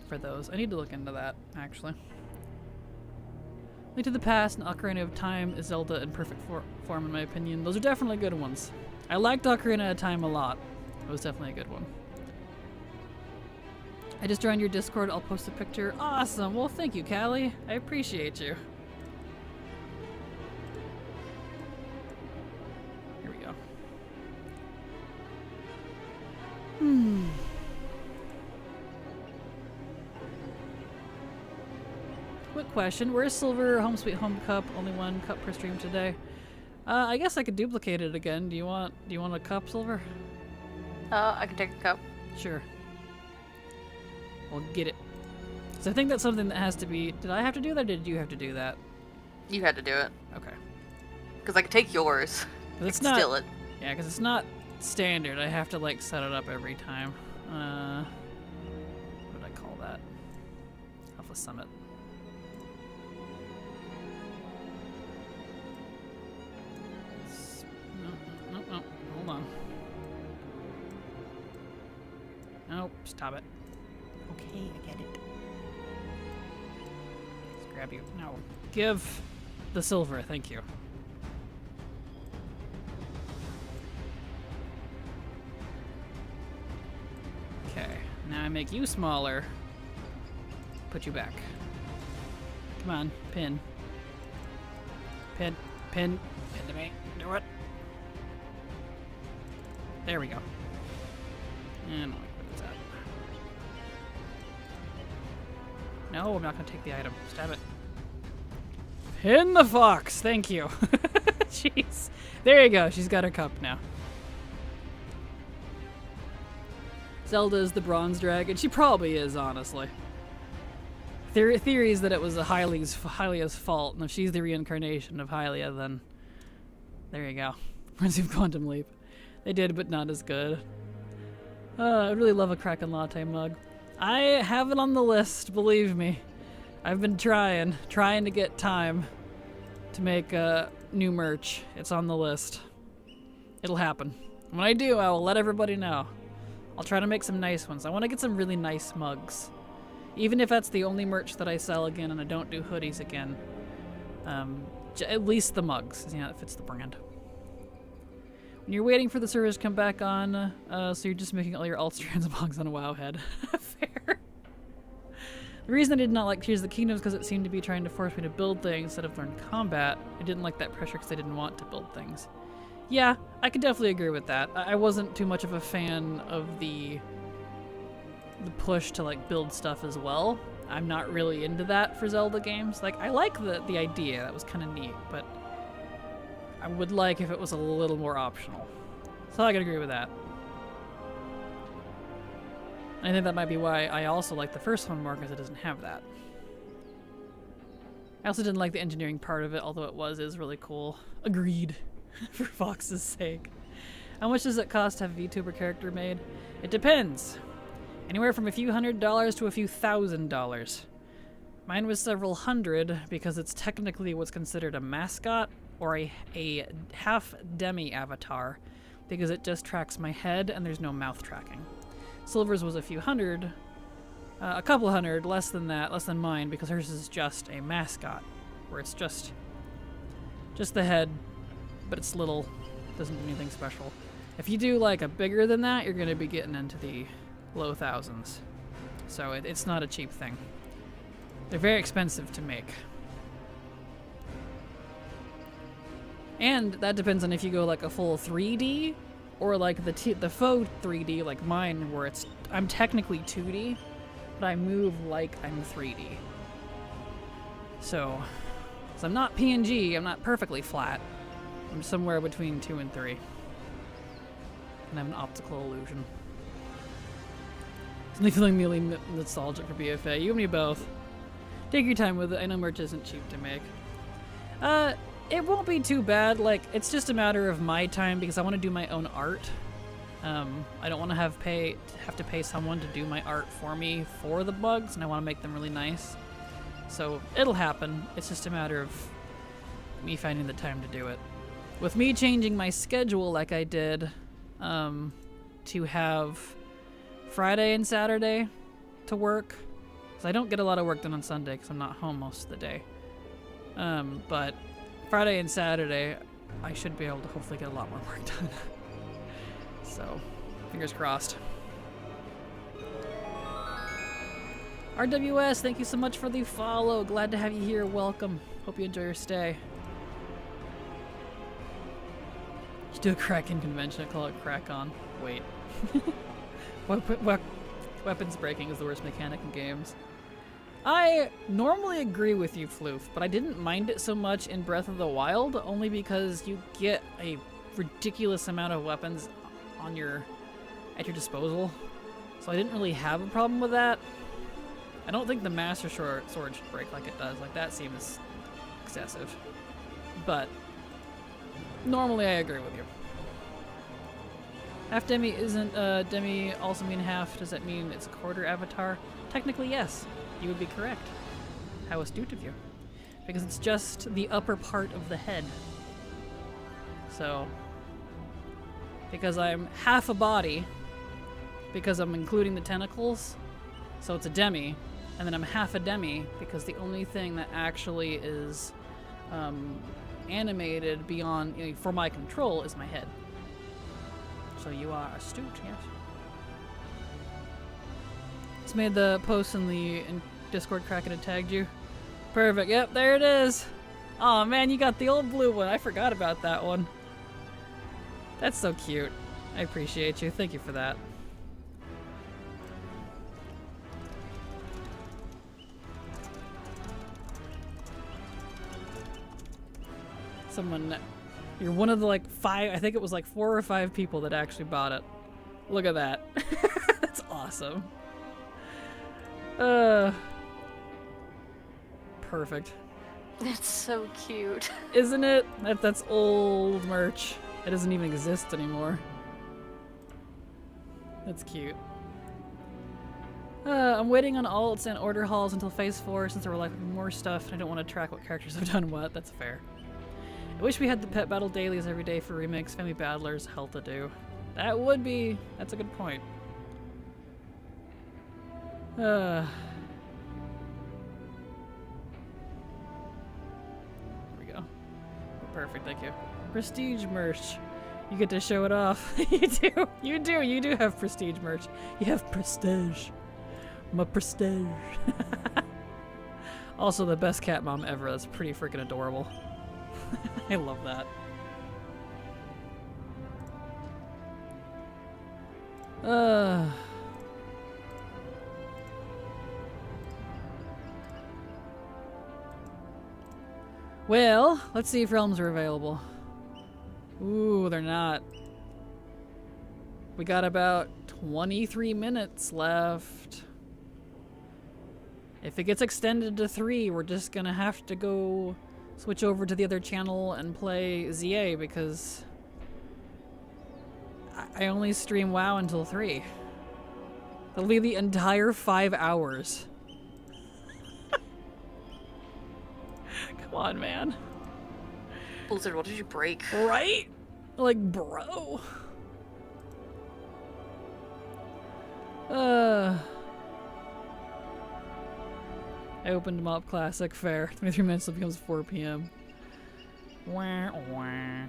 for those. I need to look into that, actually. Link to the Past and Ocarina of Time is Zelda in perfect form, in my opinion. Those are definitely good ones. I liked Ocarina of Time a lot. It was definitely a good one. I just joined your Discord. I'll post a picture. Awesome. Well, thank you, Callie. I appreciate you. Here we go. Quick question. Where's Silver Home Sweet Home Cup? Only one cup per stream today. I guess I could duplicate it again. Do you want a cup, Silver? I can take a cup. Sure. We'll get it. So I think that's something that has to be... Did I have to do that, or did you have to do that? You had to do it. Okay. Because I could take yours. It's not... steal it. Yeah, because it's not standard. I have to, like, set it up every time. What would I call that? Alpha Summit. No. Hold on. Nope, stop it. Okay, I get it. Let's grab you. No. Give the silver, thank you. Okay, now I make you smaller. Put you back. Come on, pin. Pin to me. Do it. There we go. And where is that? No, I'm not gonna take the item. Stab it. Pin the fox! Thank you. Jeez. There you go. She's got her cup now. Zelda is the bronze dragon. She probably is, honestly. Theory is that it was Hylia's fault, and if she's the reincarnation of Hylia, then there you go. Resume Quantum Leap. They did, but not as good. I really love a Kraken Latte mug. I have it on the list, believe me. I've been trying to get time to make new merch. It's on the list. It'll happen. When I do, I will let everybody know. I'll try to make some nice ones. I want to get some really nice mugs. Even if that's the only merch that I sell again and I don't do hoodies again. At least the mugs. You know, it fits the brand. When you're waiting for the servers to come back on, so you're just making all your alt strands of mugs on a WoW head. Fair. The reason I did not like Tears of the Kingdom is because it seemed to be trying to force me to build things instead of learn combat. I didn't like that pressure because I didn't want to build things. Yeah, I could definitely agree with that. I wasn't too much of a fan of the push to like build stuff as well. I'm not really into that for Zelda games. Like, I like the idea. That was kind of neat, but I would like if it was a little more optional. So I can agree with that. I think that might be why I also like the first one more, because it doesn't have that. I also didn't like the engineering part of it, although it is really cool. Agreed. For Fox's sake. How much does it cost to have a VTuber character made? It depends. Anywhere from a few $100s to a few $1,000s. Mine was several hundred because it's technically what's considered a mascot or a half demi avatar because it just tracks my head and there's no mouth tracking. Silver's was a few hundred, a couple hundred, less than that, less than mine because hers is just a mascot where it's just the head, but it's little, doesn't do anything special. If you do like a bigger than that, you're going to be getting into the low thousands. So it's not a cheap thing. They're very expensive to make. And that depends on if you go like a full 3D or like the faux 3D like mine where I'm technically 2D, but I move like I'm 3D. So I'm not PNG, I'm not perfectly flat. I'm somewhere between 2 and 3. And I'm an optical illusion. Suddenly feeling really nostalgic for BFA. You and me both. Take your time with it. I know merch isn't cheap to make. It won't be too bad. Like, it's just a matter of my time because I want to do my own art. I don't want to have to pay someone to do my art for me for the bugs, and I want to make them really nice. So it'll happen. It's just a matter of me finding the time to do it. With me changing my schedule like I did, to have Friday and Saturday to work. I don't get a lot of work done on Sunday because I'm not home most of the day. But Friday and Saturday, I should be able to hopefully get a lot more work done. So, fingers crossed. RWS, thank you so much for the follow. Glad to have you here. Welcome. Hope you enjoy your stay. You should do a Kraken convention. I call it Kraken. Wait. Weapons breaking is the worst mechanic in games. I normally agree with you, Floof, but I didn't mind it so much in Breath of the Wild, only because you get a ridiculous amount of weapons at your disposal. So I didn't really have a problem with that. I don't think the Master Sword should break like it does. Like, that seems excessive. But normally I agree with you. Half demi isn't demi also mean half? Does that mean it's a quarter avatar? Technically, yes. You would be correct. How astute of you. Because it's just the upper part of the head. So, because I'm half a body, because I'm including the tentacles, so it's a demi, and then I'm half a demi because the only thing that actually is animated beyond, for my control, is my head. So you are astute, yes. It's made the post in Discord. Kraken had tagged you. Perfect. Yep, there it is. Oh man, you got the old blue one. I forgot about that one. That's so cute. I appreciate you. Thank you for that. You're one of the like 5, I think it was like 4 or 5 people that actually bought it. Look at that. That's awesome. Perfect. It's so cute. Isn't it? That's old merch. It doesn't even exist anymore. That's cute. I'm waiting on alts and order halls until phase 4 since there were like more stuff and I don't want to track what characters have done what. That's fair. I wish we had the pet battle dailies every day for remakes. Family battlers, hell to do. That would be. That's a good point. There we go. Perfect, thank you. Prestige merch. You get to show it off. You do have prestige merch. You have prestige. My prestige. Also the best cat mom ever. That's pretty freaking adorable. I love that. Well, let's see if realms are available. Ooh, they're not. We got about 23 minutes left. If it gets extended to 3, we're just gonna have to go switch over to the other channel and play ZA because I only stream WoW until 3. That'll be the entire 5 hours. Come on, man. Blizzard, what did you break? Right? Like, bro. I opened Mop Classic. Fair. 23 minutes till it becomes 4 p.m. Wah, wah.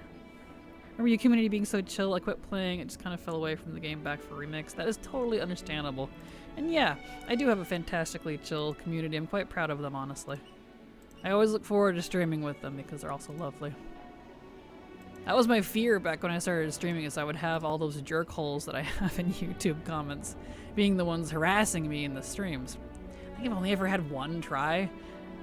Remember your community being so chill, I quit playing, it just kind of fell away from the game back for remix. That is totally understandable. And yeah, I do have a fantastically chill community. I'm quite proud of them, honestly. I always look forward to streaming with them because they're also lovely. That was my fear back when I started streaming, is I would have all those jerk holes that I have in YouTube comments being the ones harassing me in the streams. I think I've only ever had one try,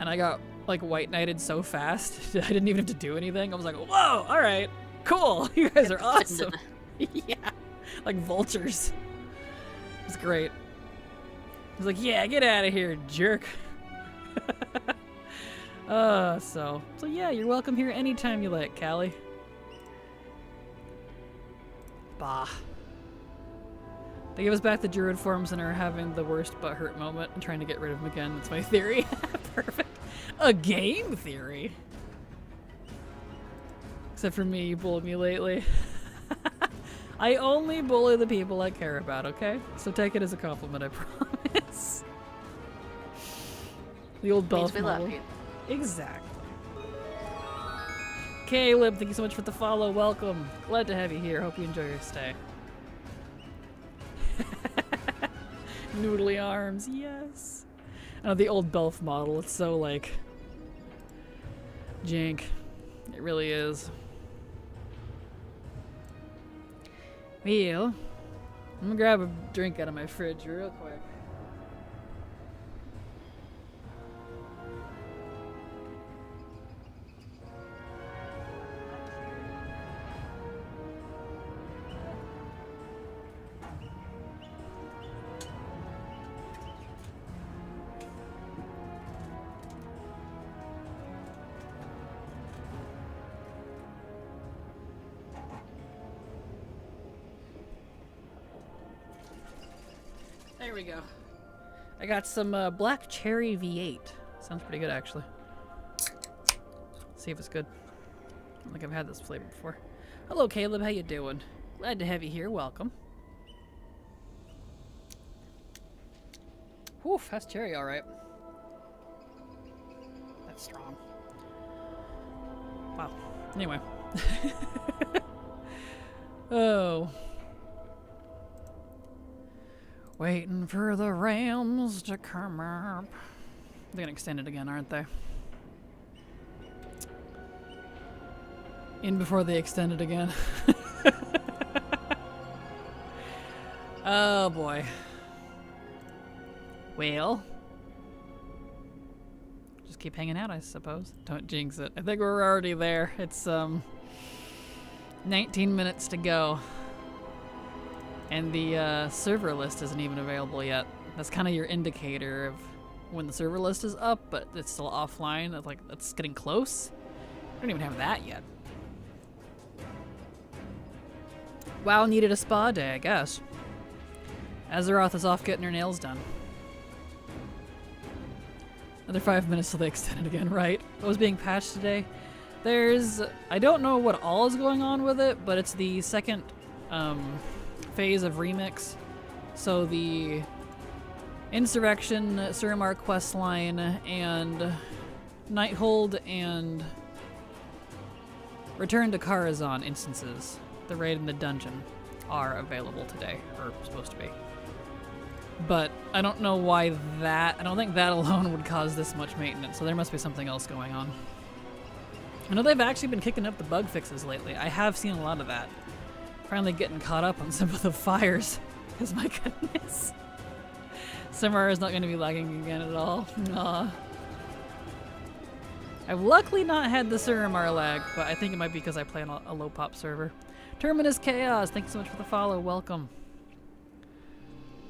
and I got like white knighted so fast I didn't even have to do anything. I was like, whoa, alright, cool, you guys are awesome. Yeah, like vultures. It was great. I was like, yeah, get out of here, jerk. So yeah, you're welcome here anytime you like, Callie. Bah. They give us back the druid forms and are having the worst butthurt moment and trying to get rid of them again. That's my theory. Perfect. A game theory. Except for me, you bullied me lately. I only bully the people I care about, okay? So take it as a compliment, I promise. The old Belf model. Exactly. Caleb, thank you so much for the follow. Welcome. Glad to have you here. Hope you enjoy your stay. Noodly arms, yes. Oh, the old Belf model. It's so like jank. It really is. Well, I'm gonna grab a drink out of my fridge real quick. There we go. I got some black cherry V8. Sounds pretty good, actually. See if it's good. I don't think I've had this flavor before. Hello, Caleb. How you doing? Glad to have you here. Welcome. Whew, that's cherry, all right. That's strong. Wow. Anyway. Oh. Waiting for the Rams to come up. They're gonna extend it again, aren't they? In before they extend it again. Oh boy. Well. Just keep hanging out, I suppose. Don't jinx it. I think we're already there. It's 19 minutes to go. And the server list isn't even available yet. That's kind of your indicator of when the server list is up, but it's still offline. That's like, that's getting close. I don't even have that yet. WoW needed a spa day, I guess. Azeroth is off getting her nails done. Another 5 minutes till they extend it again, right? What was being patched today? There's... I don't know what all is going on with it, but it's the second phase of Remix. So the Insurrection, Suramar questline, and Nighthold and Return to Karazhan instances, the raid in the dungeon, are available today, or supposed to be. But I don't know why that, I don't think that alone would cause this much maintenance, so there must be something else going on. I know they've actually been kicking up the bug fixes lately. I have seen a lot of that. Finally getting caught up on some of the fires, because my goodness. Summer is not going to be lagging again at all. Aw. I've luckily not had the Suramar lag, but I think it might be because I play on a low pop server. Terminus Chaos, thank you so much for the follow. Welcome.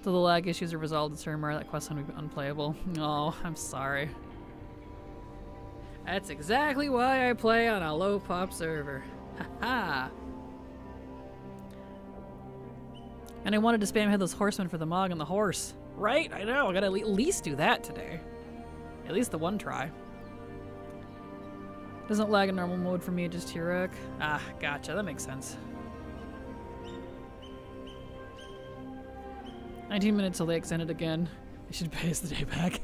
So the lag issues are resolved in Suramar, that quest will be unplayable. Oh, I'm sorry. That's exactly why I play on a low pop server. Haha. And I wanted to spam Headless Horseman for the Mog and the horse. Right? I know, I gotta at least do that today. At least the one try. Doesn't lag in normal mode for me, just Turok. Ah, gotcha. That makes sense. 19 minutes till they extend it again. I should pay us the day back.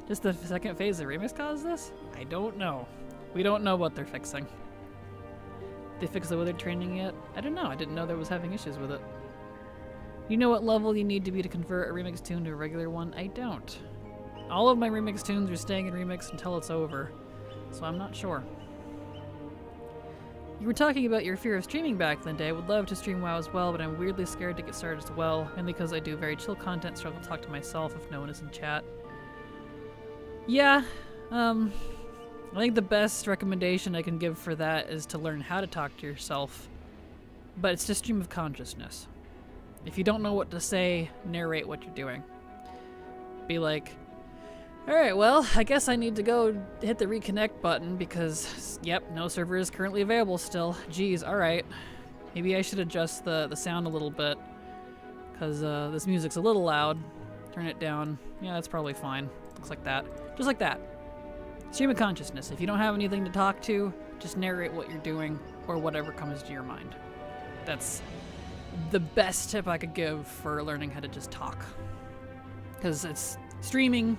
Just the second phase of Remix caused this? I don't know. We don't know what they're fixing. They fixed the weather training yet? I don't know. I didn't know they was having issues with it. You know what level you need to be to convert a remix tune to a regular one? I don't. All of my remix tunes are staying in remix until it's over, so I'm not sure. You were talking about your fear of streaming back in the day. I would love to stream WoW as well, but I'm weirdly scared to get started as well, mainly because I do very chill content, struggle to talk to myself if no one is in chat. Yeah, I think the best recommendation I can give for that is to learn how to talk to yourself, but it's just stream of consciousness. If you don't know what to say, narrate what you're doing. Be like, alright, well, I guess I need to go hit the reconnect button because, yep, no server is currently available still. Geez, alright. Maybe I should adjust the sound a little bit because this music's a little loud. Turn it down. Yeah, that's probably fine. Looks like that. Just like that. Stream of consciousness. If you don't have anything to talk to, just narrate what you're doing or whatever comes to your mind. That's the best tip I could give for learning how to just talk. Because it's stream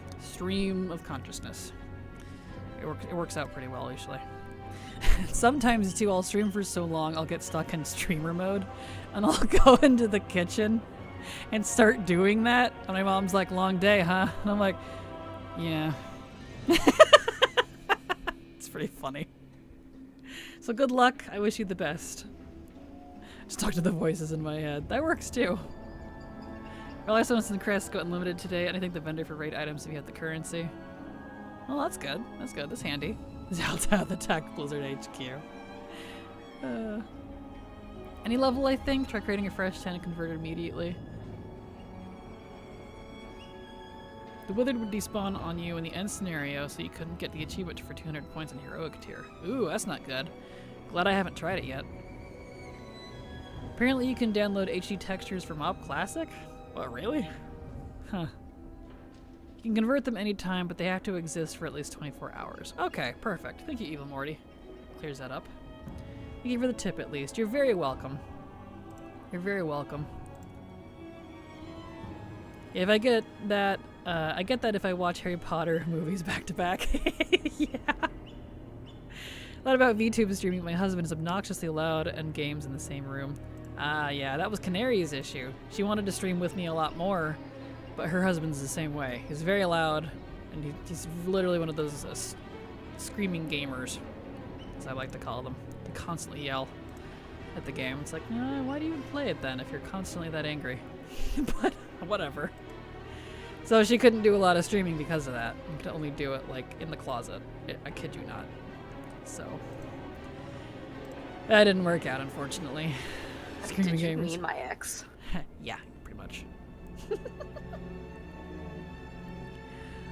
of consciousness. It works out pretty well usually. Sometimes too, I'll stream for so long I'll get stuck in streamer mode and I'll go into the kitchen and start doing that. And my mom's like, long day, huh? And I'm like, yeah. It's pretty funny. So good luck. I wish you the best. Just talk to the voices in my head. That works too. Realized someone's in Crest got unlimited today, and I think the vendor for raid items if you have the currency. Well, that's good. That's good. That's handy. Zelda attack Blizzard HQ. Any level, I think. Try creating a fresh 10 and convert it immediately. The Withered would despawn on you in the end scenario, so you couldn't get the achievement for 200 points in Heroic tier. Ooh, that's not good. Glad I haven't tried it yet. Apparently you can download HD textures from Mob Classic? What, really? Huh. You can convert them anytime, but they have to exist for at least 24 hours. Okay, perfect. Thank you, Evil Morty. Clears that up. Thank you for the tip, at least. You're very welcome. You're very welcome. If I get that, I get that if I watch Harry Potter movies back to back. Yeah. A lot about VTube streaming. My husband is obnoxiously loud and games in the same room. Yeah, that was Canary's issue. She wanted to stream with me a lot more, but her husband's the same way. He's very loud, and he's literally one of those screaming gamers, as I like to call them. They constantly yell at the game. It's like, why do you even play it then if you're constantly that angry? But whatever. So she couldn't do a lot of streaming because of that. You could only do it, like, in the closet. I kid you not. So that didn't work out, unfortunately. Did you mean my ex? Yeah, pretty much.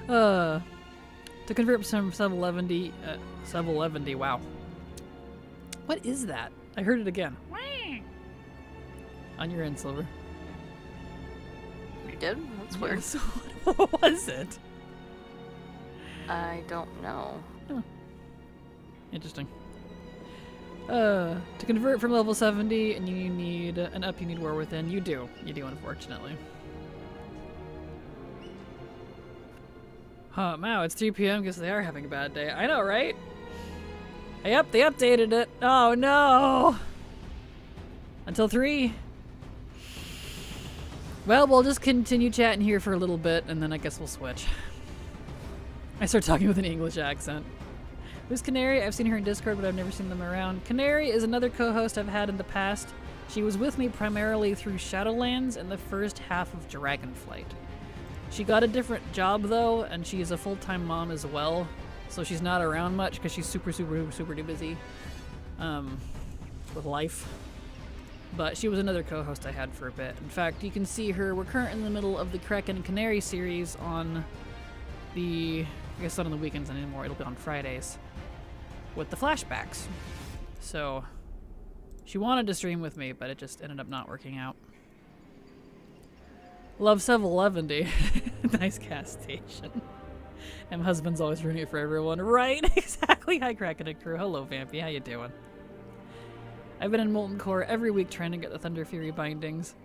To convert some sub 11D, wow. What is that? I heard it again. On your end, Silver. You did? That's weird. So what was it? I don't know. Huh. Interesting. To convert from level 70 and you need an up, you need War Within. You do, unfortunately. Huh, wow, it's 3 p.m. Guess they are having a bad day. I know, right? Yep, they updated it. Oh no! Until 3. Well, we'll just continue chatting here for a little bit and then I guess we'll switch. I start talking with an English accent. Who's Canary? I've seen her in Discord, but I've never seen them around. Canary is another co-host I've had in the past. She was with me primarily through Shadowlands and the first half of Dragonflight. She got a different job, though, and she is a full-time mom as well, so she's not around much because she's super busy with life. But she was another co-host I had for a bit. In fact, you can see her. We're currently in the middle of the Kraken and Canary series on the... I guess not on the weekends anymore. It'll be on Fridays. With the flashbacks. So she wanted to stream with me, but it just ended up not working out. Love 711D. Nice gas station. And my husband's always ruining it for everyone. Right? Exactly. Hi, Kraken and crew. Hello, Vampy. How you doing? I've been in Molten Core every week trying to get the Thunder Fury bindings.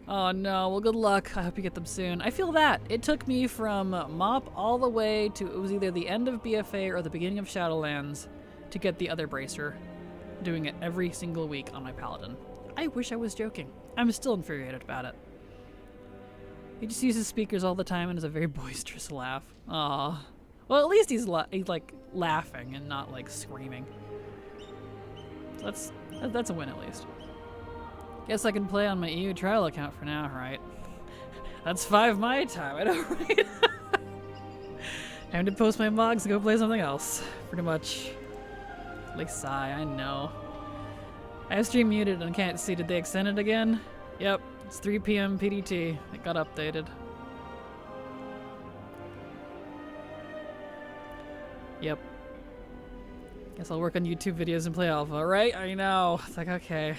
Oh no, well good luck. I hope you get them soon. I feel that. It took me from MOP all the way to, it was either the end of BFA or the beginning of Shadowlands to get the other bracer. Doing it every single week on my Paladin. I wish I was joking. I'm still infuriated about it. He just uses speakers all the time and has a very boisterous laugh. Aww. Well, at least he's like laughing and not like screaming. So that's a win at least. Guess I can play on my EU trial account for now, right? That's 5 my time, I know, right? Time to post my mods and go play something else. Pretty much. At least sigh, I know. I have stream muted and can't see. Did they extend it again? Yep, it's 3 PM PDT. It got updated. Yep. Guess I'll work on YouTube videos and play alpha, right? I know. It's like, okay.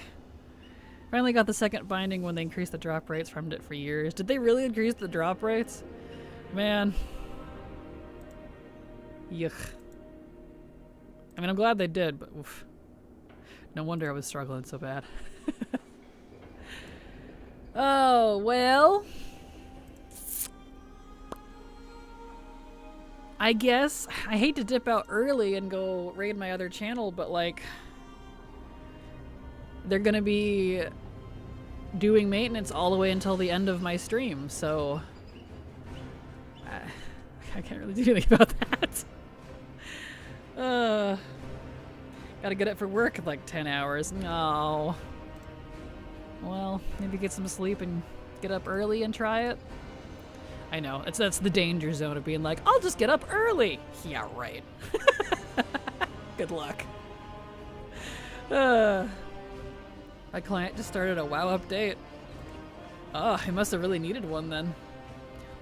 Finally got the second binding when they increased the drop rates. Farmed it for years. Did they really increase the drop rates? Man. Yuck. I mean, I'm glad they did, but oof. No wonder I was struggling so bad. Oh, well. I guess I hate to dip out early and go raid my other channel, but like they're gonna be doing maintenance all the way until the end of my stream, so I can't really do anything about that. Gotta get up for work in like 10 hours. No. Well, maybe get some sleep and get up early and try it. I know, that's the danger zone of being like, I'll just get up early. Yeah, right. Good luck. My client just started a WoW update. Oh, I must have really needed one then.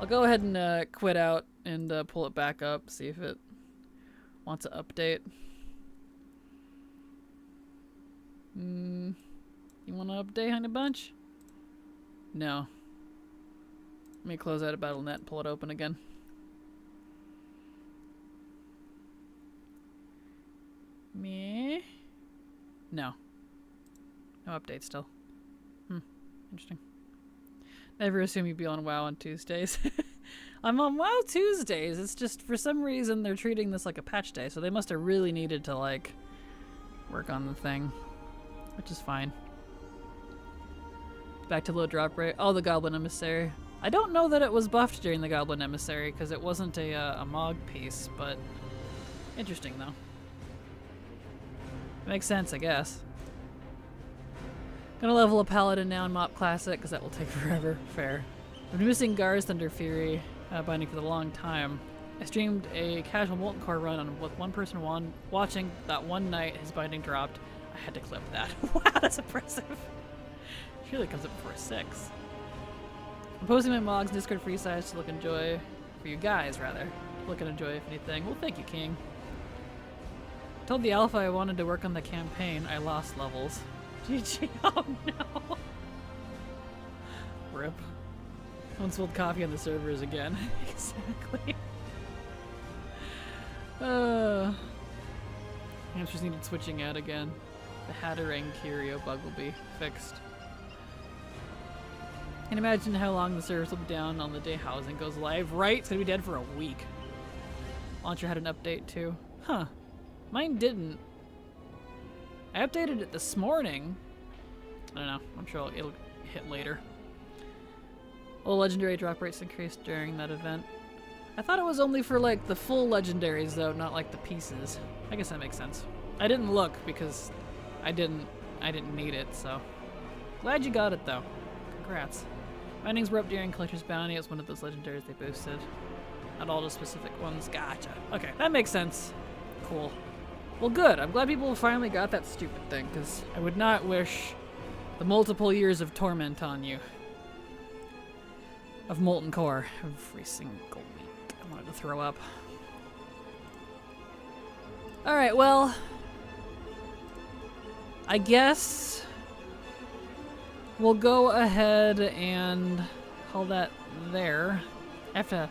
I'll go ahead and quit out and pull it back up, see if it wants an update. You want to update, Honey Bunch? No. Let me close out of Battle.net and pull it open again. Me? No. No update still. Interesting. Never assume you'd be on WoW on Tuesdays. I'm on WoW Tuesdays. It's just for some reason they're treating this like a patch day, so they must have really needed to like work on the thing, which is fine. Back to low drop rate. Oh, the Goblin Emissary. I don't know that it was buffed during the Goblin Emissary because it wasn't a Mog piece, but interesting though. Makes sense, I guess. Gonna level a Paladin now in Mop Classic because that will take forever. Fair. I've been missing Gar's Thunder Fury binding for a long time. I streamed a casual Molten Core run with one person watching. That one night his binding dropped. I had to clip that. Wow, that's impressive. Surely comes up before 6. I'm posting my mods in Discord free size to look and enjoy, for you guys rather, to look and enjoy if anything. Well, thank you, King. Told the alpha I wanted to work on the campaign. I lost levels. GG. Oh no. Rip. Someone spilled coffee on the servers again. Exactly. Hamsters needed switching out again. The Hatterang Curio bug will be fixed. Can imagine how long the servers will be down on the day housing goes live. Right? It's gonna be dead for a week. Launcher had an update too. Huh. Mine didn't. I updated it this morning. I don't know. I'm sure it'll hit later. All legendary drop rates increased during that event. I thought it was only for like the full legendaries though, not like the pieces. I guess that makes sense. I didn't look because I didn't need it, so. Glad you got it though. Congrats. Bindings were up during Collector's Bounty. It was one of those legendaries they boosted. Not all the specific ones. Gotcha. Okay, that makes sense. Cool. Well, good. I'm glad people finally got that stupid thing, because I would not wish the multiple years of torment on you. Of Molten Core. Every single week. I wanted to throw up. Alright, well. I guess we'll go ahead and call that there. I have to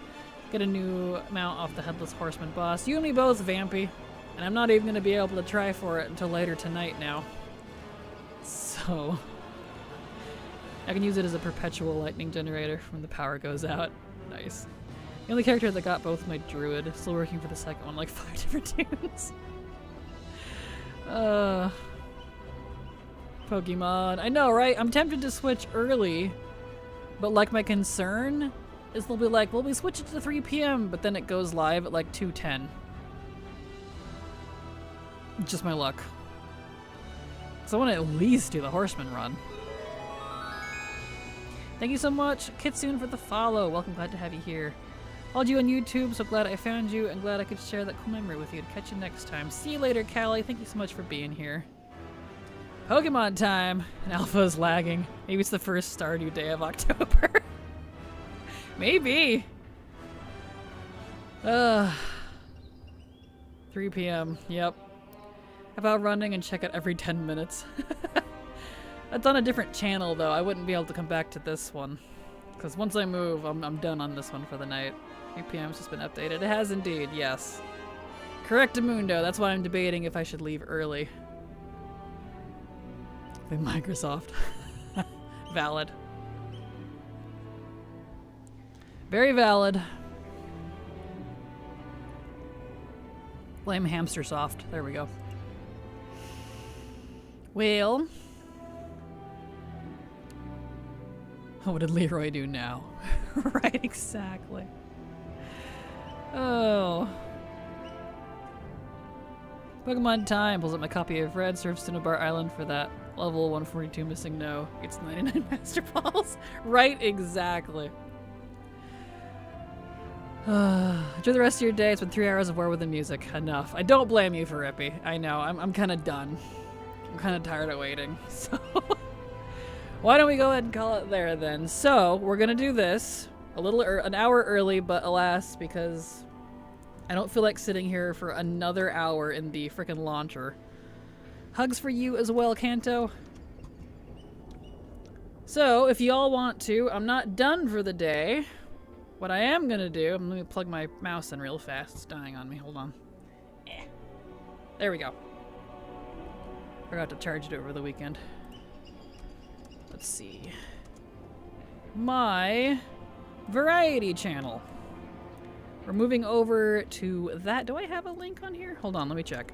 Get a new mount off the Headless Horseman boss. You and me both, Vampy. And I'm not even going to be able to try for it until later tonight now. So... I can use it as a perpetual lightning generator when the power goes out. Nice. The only character that got both my druid. Still working for the second one, like 5 different tunes. Pokemon. I know, right? I'm tempted to switch early. But like my concern is they'll be like, well, we switch it to 3 p.m. But then it goes live at like 2:10. Just my luck. So I want to at least do the Horseman run. Thank you so much, Kitsune, for the follow. Welcome, glad to have you here. Followed you on YouTube, so glad I found you and glad I could share that cool memory with you. Catch you next time. See you later, Callie. Thank you so much for being here. Pokemon time! And Alpha's lagging. Maybe it's the first Stardew day of October. Maybe. 3 p.m. Yep. About running and check it every 10 minutes. That's on a different channel, though. I wouldn't be able to come back to this one. Because once I move, I'm done on this one for the night. 3 p.m.'s just been updated. It has indeed, yes. Correctamundo. That's why I'm debating if I should leave early. Blame Microsoft. Valid. Very valid. Blame Hamstersoft. There we go. Well... what did Leroy do now? Right, exactly. Oh. Pokemon time. Pulls up my copy of Red. Serves Cinnabar Island for that. Level 142 missing no. It's 99 Master Balls. Right, exactly. Enjoy the rest of your day. It's been 3 hours of War with the Music. Enough. I don't blame you for Rippy. I know. I'm kind of done. I'm kind of tired of waiting. So... why don't we go ahead and call it there then? So, we're gonna do this an hour early, but alas, because I don't feel like sitting here for another hour in the frickin' launcher. Hugs for you as well, Kanto. So, if y'all want to, I'm not done for the day. What I am gonna do, let me plug my mouse in real fast. It's dying on me. Hold on. There we go. Forgot to charge it over the weekend. Let's see. My variety channel. We're moving over to that. Do I have a link on here? Hold on, let me check.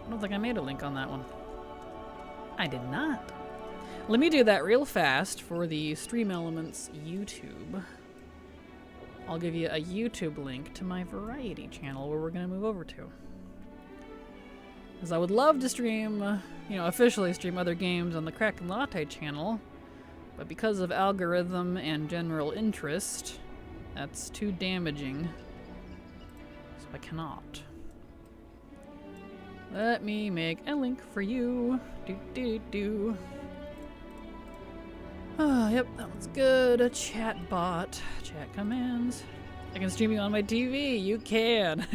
I don't think I made a link on that one. I did not. Let me do that real fast for the Stream Elements YouTube. I'll give you a YouTube link to my variety channel where we're going to move over to. Because I would love to stream, officially stream other games on the Kraken Latte channel, but because of algorithm and general interest, that's too damaging, so I cannot. Let me make a link for you. Yep, that one's good. A chat bot. Chat commands. I can stream you on my TV. You can.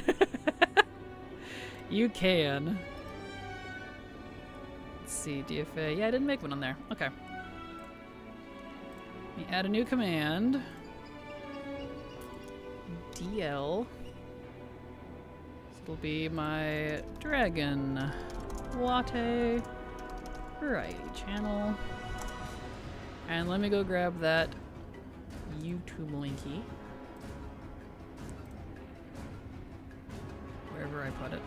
You can. Let's see, DFA. Yeah, I didn't make one on there. Okay. Let me add a new command. DL. This will be my Dragon Latte variety channel. And let me go grab that YouTube linky. Wherever I put it.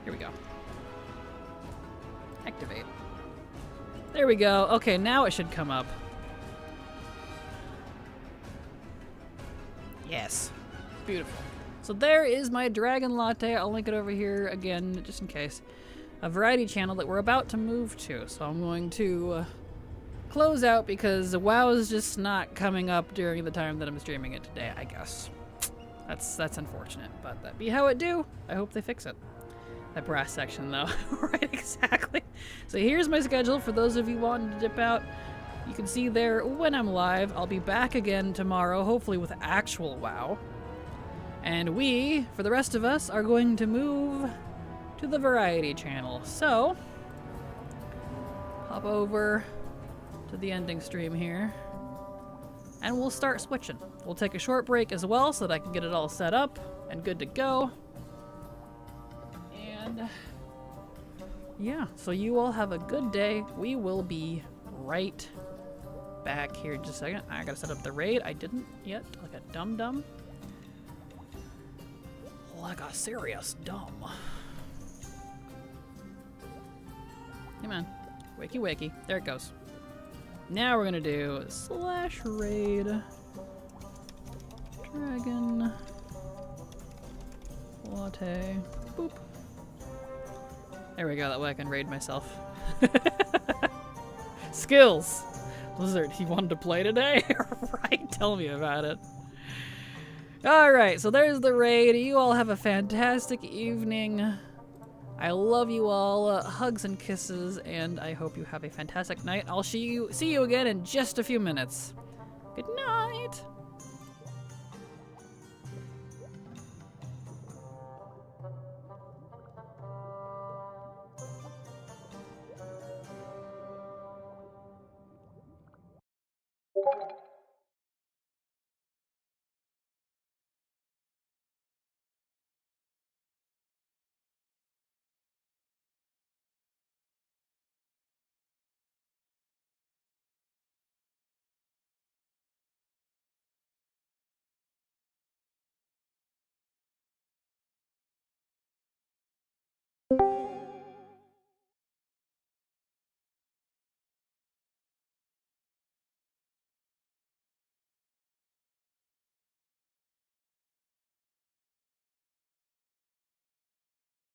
Here we go. Activate. There we go. Okay, now it should come up. Yes. Beautiful. So there is my Dragon Latte. I'll link it over here again, just in case. A variety channel that we're about to move to. So I'm going to close out because WoW is just not coming up during the time that I'm streaming it today, I guess. That's unfortunate, but that be how it do. I hope they fix it. That brass section, though. Right, exactly. So here's my schedule for those of you wanting to dip out. You can see there when I'm live. I'll be back again tomorrow, hopefully with actual WoW. And we, for the rest of us, are going to move to the variety channel. So, hop over to the ending stream here. And we'll start switching. We'll take a short break as well so that I can get it all set up and good to go. And yeah, so you all have a good day. We will be right back here in just a second. I gotta set up the raid. I didn't yet, like a dum-dum. Like a serious dumb. Hey man, wakey wakey. There it goes. Now we're gonna do /raid dragon latte boop. There we go, that way I can raid myself. Skills! Blizzard, he wanted to play today? Right, tell me about it. Alright, so there's the raid. You all have a fantastic evening. I love you all. Hugs and kisses, and I hope you have a fantastic night. I'll see you again in just a few minutes. Good night!